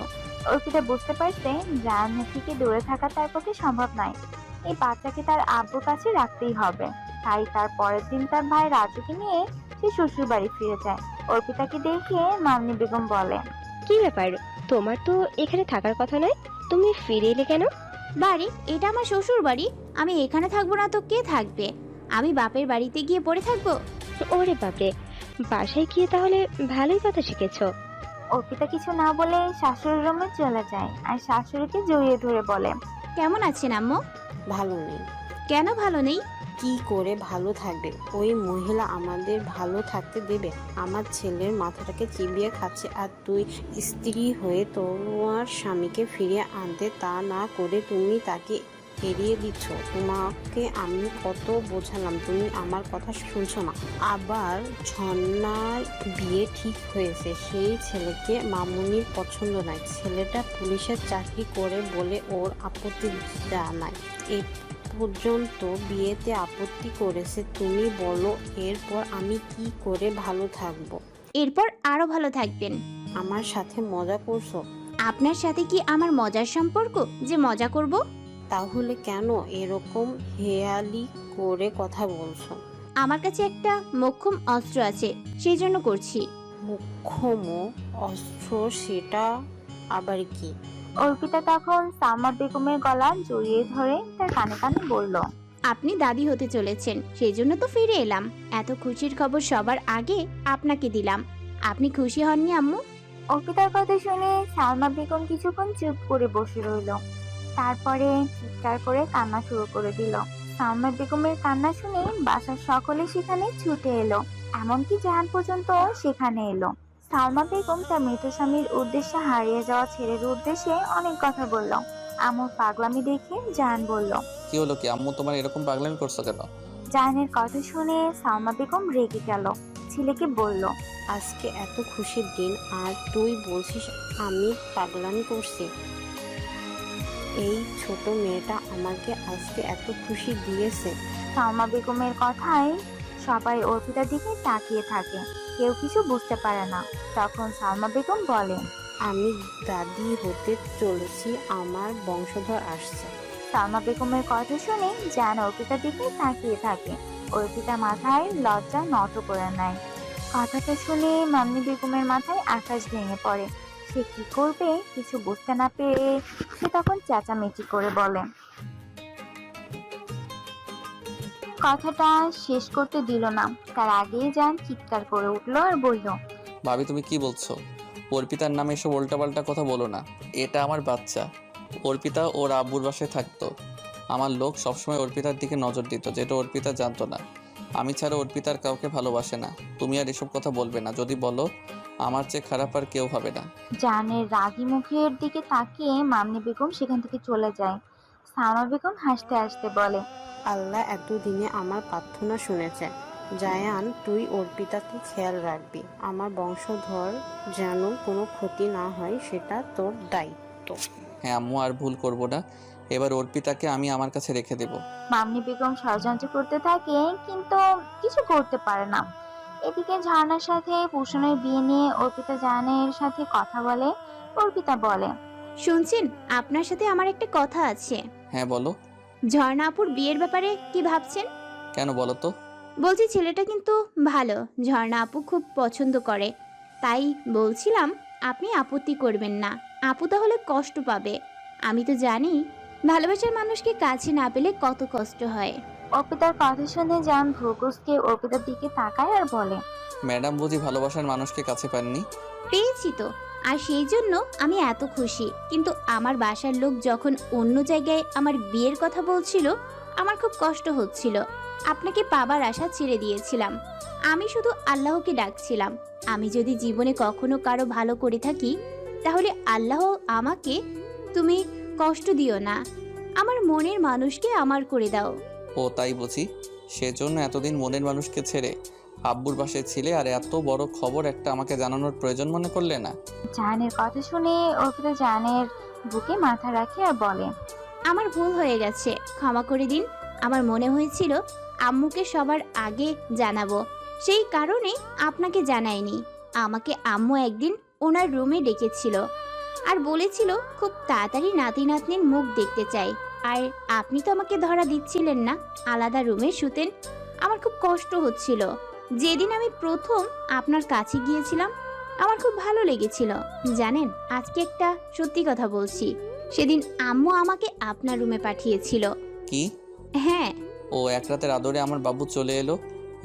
S4: অর্পিতা বুঝতে পারছে জায়ানের থেকে দূরে থাকা তার পক্ষে সম্ভব নয়। এই বাচ্চাকে তার আব্বুর কাছে রাখতেই হবে। তাই তার পরের দিন তার ভাই রাজুকে নিয়ে সে শ্বশুর বাড়ি ফিরে যায়। অর্পিতাকে দেখে মামনি বেগম বলে,
S2: কি ব্যাপার, তোমার তো এখানে থাকার কথা নয়, তুমি ফিরে এলে কেন?
S5: বাড়ি, এটা আমার শ্বশুর বাড়ি, আমি এখানে থাকবো না তো কে থাকবে? আমি বাপের বাড়িতে গিয়ে পড়ে থাকবো?
S2: ওরে বাপরে, বাসায় গিয়ে তাহলে ভালোই কথা শিখেছো।
S4: অর্পিতা কিছু না বলে শাশুড়ির রুমে চলে যায় আর শাশুড়িকে জড়িয়ে ধরে বলে,
S5: কেমন আছেন আম্মু?
S3: ভালো নেই।
S5: কেন ভালো নেই?
S3: কি করে ভালো থাকবে? ওই মহিলা আমাদের ভালো থাকতে দেবে? আমার ছেলের মাথাটাকে চিবিয়ে খাচ্ছে, আর তুই স্ত্রী হয়ে তোমার স্বামীকে ফিরিয়ে আনতে তা না করে তুমি তাকে এড়িয়ে দিচ্ছ। তোমাকে আমি কত বোঝালাম, তুমি আমার কথা শুনছো না। আবার ঝর্ণার বিয়ে ঠিক হয়েছে, সেই ছেলেকে মামুনির পছন্দ নয়। ছেলেটা পুলিশের চাকরি করে বলে ওর আপত্তি জানায়। এই পর্যন্ত বিয়েতে আপত্তি করেছে। তুমি বলো এরপর আমি কি করে ভালো থাকবো?
S5: এরপর আরো ভালো থাকবেন।
S3: আমার সাথে মজা করছো?
S5: আপনার সাথে কি আমার মজার সম্পর্ক যে মজা করব?
S3: তাহলে কেন এরকম হেয়ালি করে কথা বলছো?
S5: আমার কাছে একটা মোক্ষম অস্ত্র আছে, সেই জন্য করছি।
S3: মুখ্যম অস্ত্র? সেটা আবার কি?
S4: অর্পিতা তখন সালমা বেগমের গলা জড়িয়ে ধরে তার কানে কানে বলল,
S5: আপনি দাদি হতে চলেছেন, সেই জন্য তো ফিরে এলাম। এত খুশির খবর সবার আগে আপনাকে দিলাম। আপনি খুশি হননি আম্মু?
S4: অর্পিতার কথা শুনে সালমা বেগম কিছুক্ষণ চুপ করে বসে রইল। তারপরে চিৎকার করে কান্না শুরু করে দিল। সালমা বেগমের কান্না শুনে বাসার সকলে সেখানে ছুটে এলো, এমনকি জাহান পর্যন্ত সেখানে এলো। সালমা বেগম তার মৃত স্বামীর উদ্দেশ্যে হারিয়ে যাওয়া ছেলের উদ্দেশ্যে অনেক কথা বলল। আম্মুর পাগলামি দেখে জাহান বলল,
S1: কি হলো কি আম্মু, তোমার এরকম পাগলামি করছো কেন?
S4: জাহানের কথা শুনে সালমা বেগম রেগে গেল। ছেলেকে বলল,
S3: আজকে এত খুশির দিন আর তুই বলছিস আমি পাগলামি করছি? এই ছোট মেয়েটা আমাকে আজকে এত খুশি দিয়েছে।
S4: সালমা বেগমের কথায় সবাই অর্পিতার দিকে তাকিয়ে থাকে, কেউ কিছু বুঝতে পারে না। তখন সালমা বেগম বলে,
S3: আমি দাদি হতে চলেছি, আমার বংশধর আসছে।
S4: সালমা বেগমের কথা শুনে জান অর্পিতার দিকে তাকিয়ে থাকে। অর্পিতা মাথায় লজ্জা নত করে নেয়। কথাটা শুনে মাম্মি বেগমের মাথায় আকাশ ভেঙে পড়ে। সে কি করবে কিছু বুঝতে না পেরে সে তখন চেঁচামেচি করে বলে। কথাটা শেষ করতে দিল না, তার আগেই জান চিৎকার করে উঠলো আর বলল,
S1: ভাবি তুমি কি বলছো? অর্পিতার নামে এসব উল্টাপাল্টা কথা বলো না। এটা আমার বাচ্চা। অর্পিতা ওর আব্বুর বাসায় থাকতো। আমার লোক সবসময় অর্পিতার দিকে নজর দিত, যেটা অর্পিতা জানতো না। আমি ছাড়া অর্পিতার কাউকে ভালোবাসে না। তুমি আর এসব কথা বলবে না। যদি বলো আমার চেয়ে খারাপ আর কেউ হবে না।
S4: জানের রাগী মুখের দিকে তাকিয়ে মাম্মি বেগম সেখান থেকে চলে যায়। সালমা বেগম হাসতে হাসতে বলে,
S3: আল্লাহ এতদিনে আমার প্রার্থনা শুনেছে। জায়ান, তুই অর্পিতাকে খেয়াল রাখবি। আমার বংশধর যেন কোনো ক্ষতি না হয়, সেটা তোর দায়িত্ব।
S1: হ্যাঁ আম্মু, আর ভুল করব না। এবার অর্পিতাকে আমি আমার কাছে রেখে দেব।
S4: মাম্মি বেগম ষড়যন্ত্র করতে থাকে কিন্তু কিছু করতে পারে না। এদিকে ঝর্ণার সাথে ভূষণের বিয়ে নিয়ে অর্পিতা জানের সাথে কথা বলে। অর্পিতা বলে,
S5: শুনছেন, আপনার সাথে আমার একটা কথা আছে।
S1: হ্যাঁ বলো।
S5: ঝর্ণা আপুর বিয়ের ব্যাপারে কি ভাবছেন?
S1: কেন বলো তো?
S5: বলছি ছেলেটা কিন্তু ভালো, ঝর্ণা আপু খুব পছন্দ করে। তাই বলছিলাম আপনি আপত্তি করবেন না। আপু তাহলে কষ্ট পাবে। আমি তো জানি ভালোবাসার মানুষকে কাছে না পেলে কত কষ্ট হয়।
S4: অর্পিতার কথা শুনে জান ভ্রুকুচকে অর্পিতার দিকে তাকায় আর বলে,
S1: ম্যাডাম বুঝি ভালোবাসার মানুষকে কাছে পাননি?
S5: পেয়েছি তো, আর সেই জন্য আমি এত খুশি। কিন্তু আমার বাসার লোক যখন অন্য জায়গায় আমার বিয়ের কথা বলছিল, আমার খুব কষ্ট হচ্ছিল। আপনাকে পাবার আশা ছেড়ে দিয়েছিলাম। আমি শুধু আল্লাহকে ডাকছিলাম, আমি যদি জীবনে কখনো কারো ভালো করে থাকি তাহলে আল্লাহ আমাকে তুমি কষ্ট দিও না, আমার মনের মানুষকে আমার করে দাও।
S1: ও তাই বুঝি? সেজন্য এতদিন মনের মানুষকে ছেড়ে আব্বুর বাসায় ছিলে, আর এত বড় খবর একটা আমাকে জানানোর প্রয়োজন মনে করলে না?
S4: জানের কথা শুনে অর্পিতা জানের বুকে মাথা রাখে আর বলে,
S5: আমার ভুল হয়ে গেছে, ক্ষমা করে দিন। আমার মনে হয়েছিল আম্মুকে সবার আগে জানাবো, সেই কারণে আপনাকে জানাইনি। আমাকে আম্মু একদিন ওনার রুমে ডেকেছিল আর বলেছিল খুব তাড়াতাড়ি নাতি নাতনির মুখ দেখতে চাই। আর আপনি তো আমাকে ধরা দিচ্ছিলেন না, আলাদা রুমে শুতেন। আমার খুব কষ্ট হচ্ছিল। যেদিন আমি প্রথম আপনার কাছে গিয়েছিলাম আমার খুব ভালো লেগেছিল। জানেন, আজকে একটা সত্যি কথা বলছি, সেদিন আম্মু আমাকে আপনার রুমে পাঠিয়েছিল।
S1: কি?
S5: হ্যাঁ।
S1: ও এক রাতের আদরে আমার বাবু চলে এলো।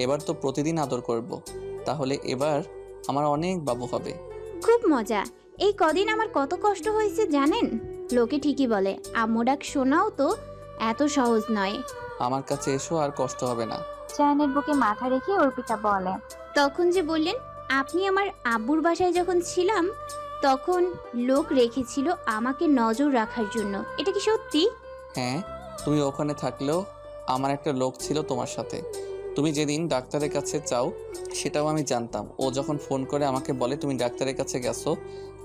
S1: এবার তো প্রতিদিন আদর করব। তাহলে এবার আমার অনেক বাবু হবে।
S5: খুব মজা। এই কদিন আমার কত কষ্ট হয়েছে জানেন? লোকে ঠিকই বলে আম্মু ডাক শোনাও তো এত সহজ নয়।
S1: আমার কাছে এসো, আর কষ্ট হবে না।
S4: জায়ানের বুকে মাথা রেখে অর্পিতা বলে,
S5: তখন যে বললেন আপনি আমার আব্বুর বাসায় যখন ছিলাম তখন লোক রেখেছিল আমাকে নজর রাখার জন্য, এটা কি সত্যি?
S1: হ্যাঁ, তুমি ওখানে থাকলেও আমার একটা লোক ছিল তোমার সাথে। তুমি যেদিন ডাক্তারের কাছে চাও সেটাও আমি জানতাম। ও যখন ফোন করে আমাকে বলে তুমি ডাক্তারের কাছে গেছো,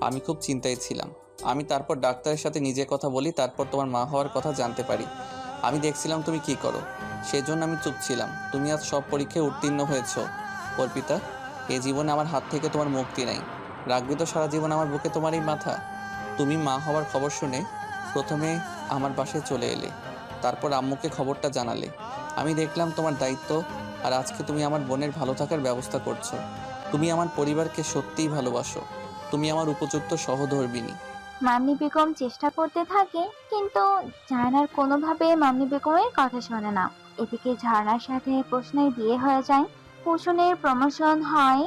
S1: আমি খুব চিন্তায় ছিলাম। আমি তারপর ডাক্তারের সাথে নিজে কথা বলি, তারপর তোমার মা হওয়ার কথা জানতে পারি। আমি দেখছিলাম তুমি কি করো, সেজন্য আমি চুপ ছিলাম। তুমি আজ সব পরীক্ষায় উত্তীর্ণ হয়েছো অর্পিতা। এ জীবনে আমার হাত থেকে তোমার মুক্তি নাই। রাখবি তো সারা জীবন আমার বুকে তোমার এই মাথা? তুমি মা হওয়ার খবর শুনে প্রথমে আমার বাসায় চলে এলে, তারপর আম্মুকে খবরটা জানালে। আমি দেখলাম তোমার দায়িত্ব, আর আজকে তুমি আমার বোনের ভালো থাকার ব্যবস্থা করছো। তুমি আমার পরিবারকে সত্যিই ভালোবাসো। তুমি আমার উপযুক্ত সহধর্মিণী।
S4: মামনি বেগম চেষ্টা করতে থাকে, কিন্তু জাহানার কোনোভাবে মামনি বেগমের কথা শোনে না। এদিকে ঝর্ণার সাথে প্রশ্নের বিয়ে হয়ে যায়, কুসুনের প্রমোশন হয়,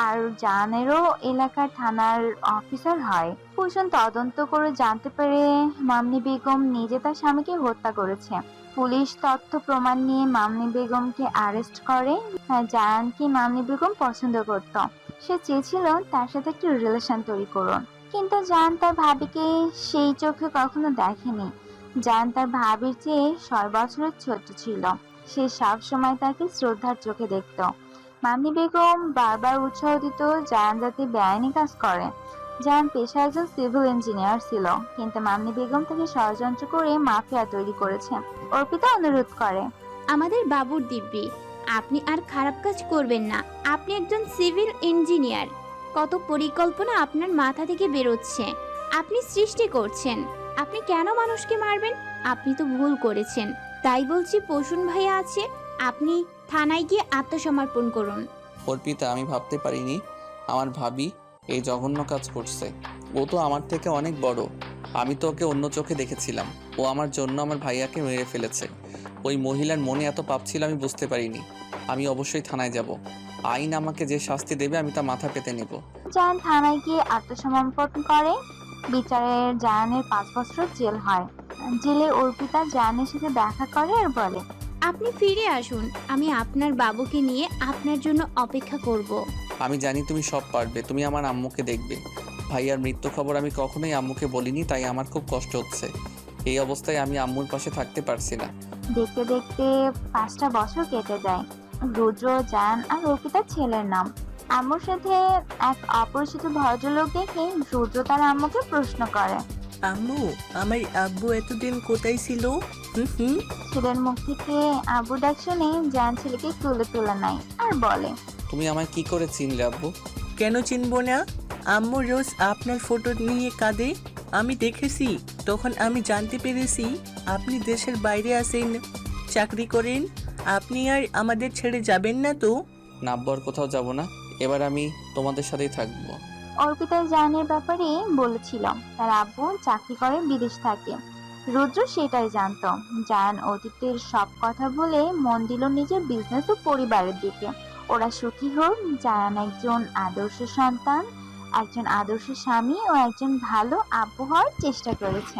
S4: আর জাহানেরও এলাকার থানার অফিসার হয়। কুসুন তদন্ত করে জানতে পারে মামনি বেগম নিজে তার স্বামীকে হত্যা করেছে। পুলিশ তথ্য প্রমাণ নিয়ে মামনি বেগমকে অ্যারেস্ট করে। জাহানকে মামনি বেগম পছন্দ করত, সে চেয়েছিল তার সাথে একটি রিলেশন তৈরি করুন, কিন্তু জাহান তার ভাবিকে সেই চোখে কখনো দেখেনি। জাহান তার ভাবির চেয়ে 6 বছরের ছোট ছিল। সে সব সময় তাকে শ্রদ্ধার চোখে দেখত। মামনি বেগম বারবার উৎসাহ দিত জাহান যাতে বেআইনি কাজ করে। জাহান পেশায় একজন সিভিল ইঞ্জিনিয়ার ছিল, কিন্তু মামনি বেগম তাকে ষড়যন্ত্র করে মাফিয়া তৈরি করেছে। অর্পিতা অনুরোধ করে,
S5: আমাদের বাবুর দিব্যি, আপনি আর খারাপ কাজ করবেন না। আপনি একজন সিভিল ইঞ্জিনিয়ার, কত পরিকল্পনা আপনার মাথা থেকে বেরোচ্ছে। আপনি সৃষ্টি করছেন, আপনি কেন মানুষকে মারবেন? আপনি তো ভুল করেছেন। তাই বলছি পশুন ভাইয়া আছে, আপনি থানায় গিয়ে আত্মসমর্পণ করুন।
S1: অর্পিতা, আমি ভাবতে পারিনি আমার ভাবি এই জঘন্য কাজ করছে। ও তো আমার থেকে অনেক বড়। আমি তো ওকে অন্য চোখে দেখেছিলাম। ও আমার জন্য আমার ভাইয়াকে মেরে ফেলেছে। ওই মহিলার মনে এত পাপ ছিল আমি বুঝতে পারিনি। আমি অবশ্যই থানায় যাব। আইন আমাকে যে শাস্তি দেবে আমি তা মাথা পেতে নেব।
S4: জাহান থানায় গিয়ে আত্মসমর্পণ করে। বিচারের জাহানের 5 বছর জেল হয়। জেলে অর্পিতা জাহানের সাথে দেখা করে আর বলে,
S5: আপনি ফিরে আসুন, আমি আপনার বাবুকে নিয়ে আপনার জন্য অপেক্ষা করব।
S1: আমি জানি তুমি সব পারবে। তুমি আমার আম্মুকে দেখবে। ভাইয়ার মৃত্যু খবর আমি কখনোই আম্মুকে বলিনি, তাই আমার খুব কষ্ট হচ্ছে। এই অবস্থায় আমি আম্মুর পাশে থাকতে পারছি না।
S4: দেখতে দেখতে 5টা বছর কেটে যায়। রুদ্র, জাহান আর অর্পিতার ছেলের নাম। আম্মুর সাথে এক অপরিচিত ভদ্রলোক দেখে রুদ্র তার আম্মুকে প্রশ্ন করে,
S15: আম্মু, আমার আব্বু এতদিন কোথায় ছিল?
S4: ছেলের মুখ থেকে আব্বু ডাক শুনে জাহান ছেলেকে তুলে নেয় আর বলে,
S1: তুমি আমায় কি করে চিনলে আব্বু?
S15: কেন চিনবো না? আম্মু রোজ আপনার ফটো নিয়ে কাঁদে। আমি দেখেছি, তখন আমি জানতে পেরেছি আপনি দেশের বাইরে আছেন, চাকরি করেন। আপনি আর আমাদের ছেড়ে যাবেন না তো?
S1: না আব্বু, আর কোথাও যাব না। এবার আমি তোমাদের সাথেই থাকবো।
S4: অর্পিতা জাহানের ব্যাপারে বলেছিল তার আব্বু চাকরি করে, বিদেশ থাকে। রুদ্র সেটাই জানতো। জাহান অতীতের সব কথা বলে মন দিল নিজের বিজনেস ও পরিবারের দিকে। ওরা সুখী হোক। জাহান একজন আদর্শ সন্তান, একজন আদর্শ স্বামী ও একজন ভালো আব্বু হওয়ার চেষ্টা করেছে।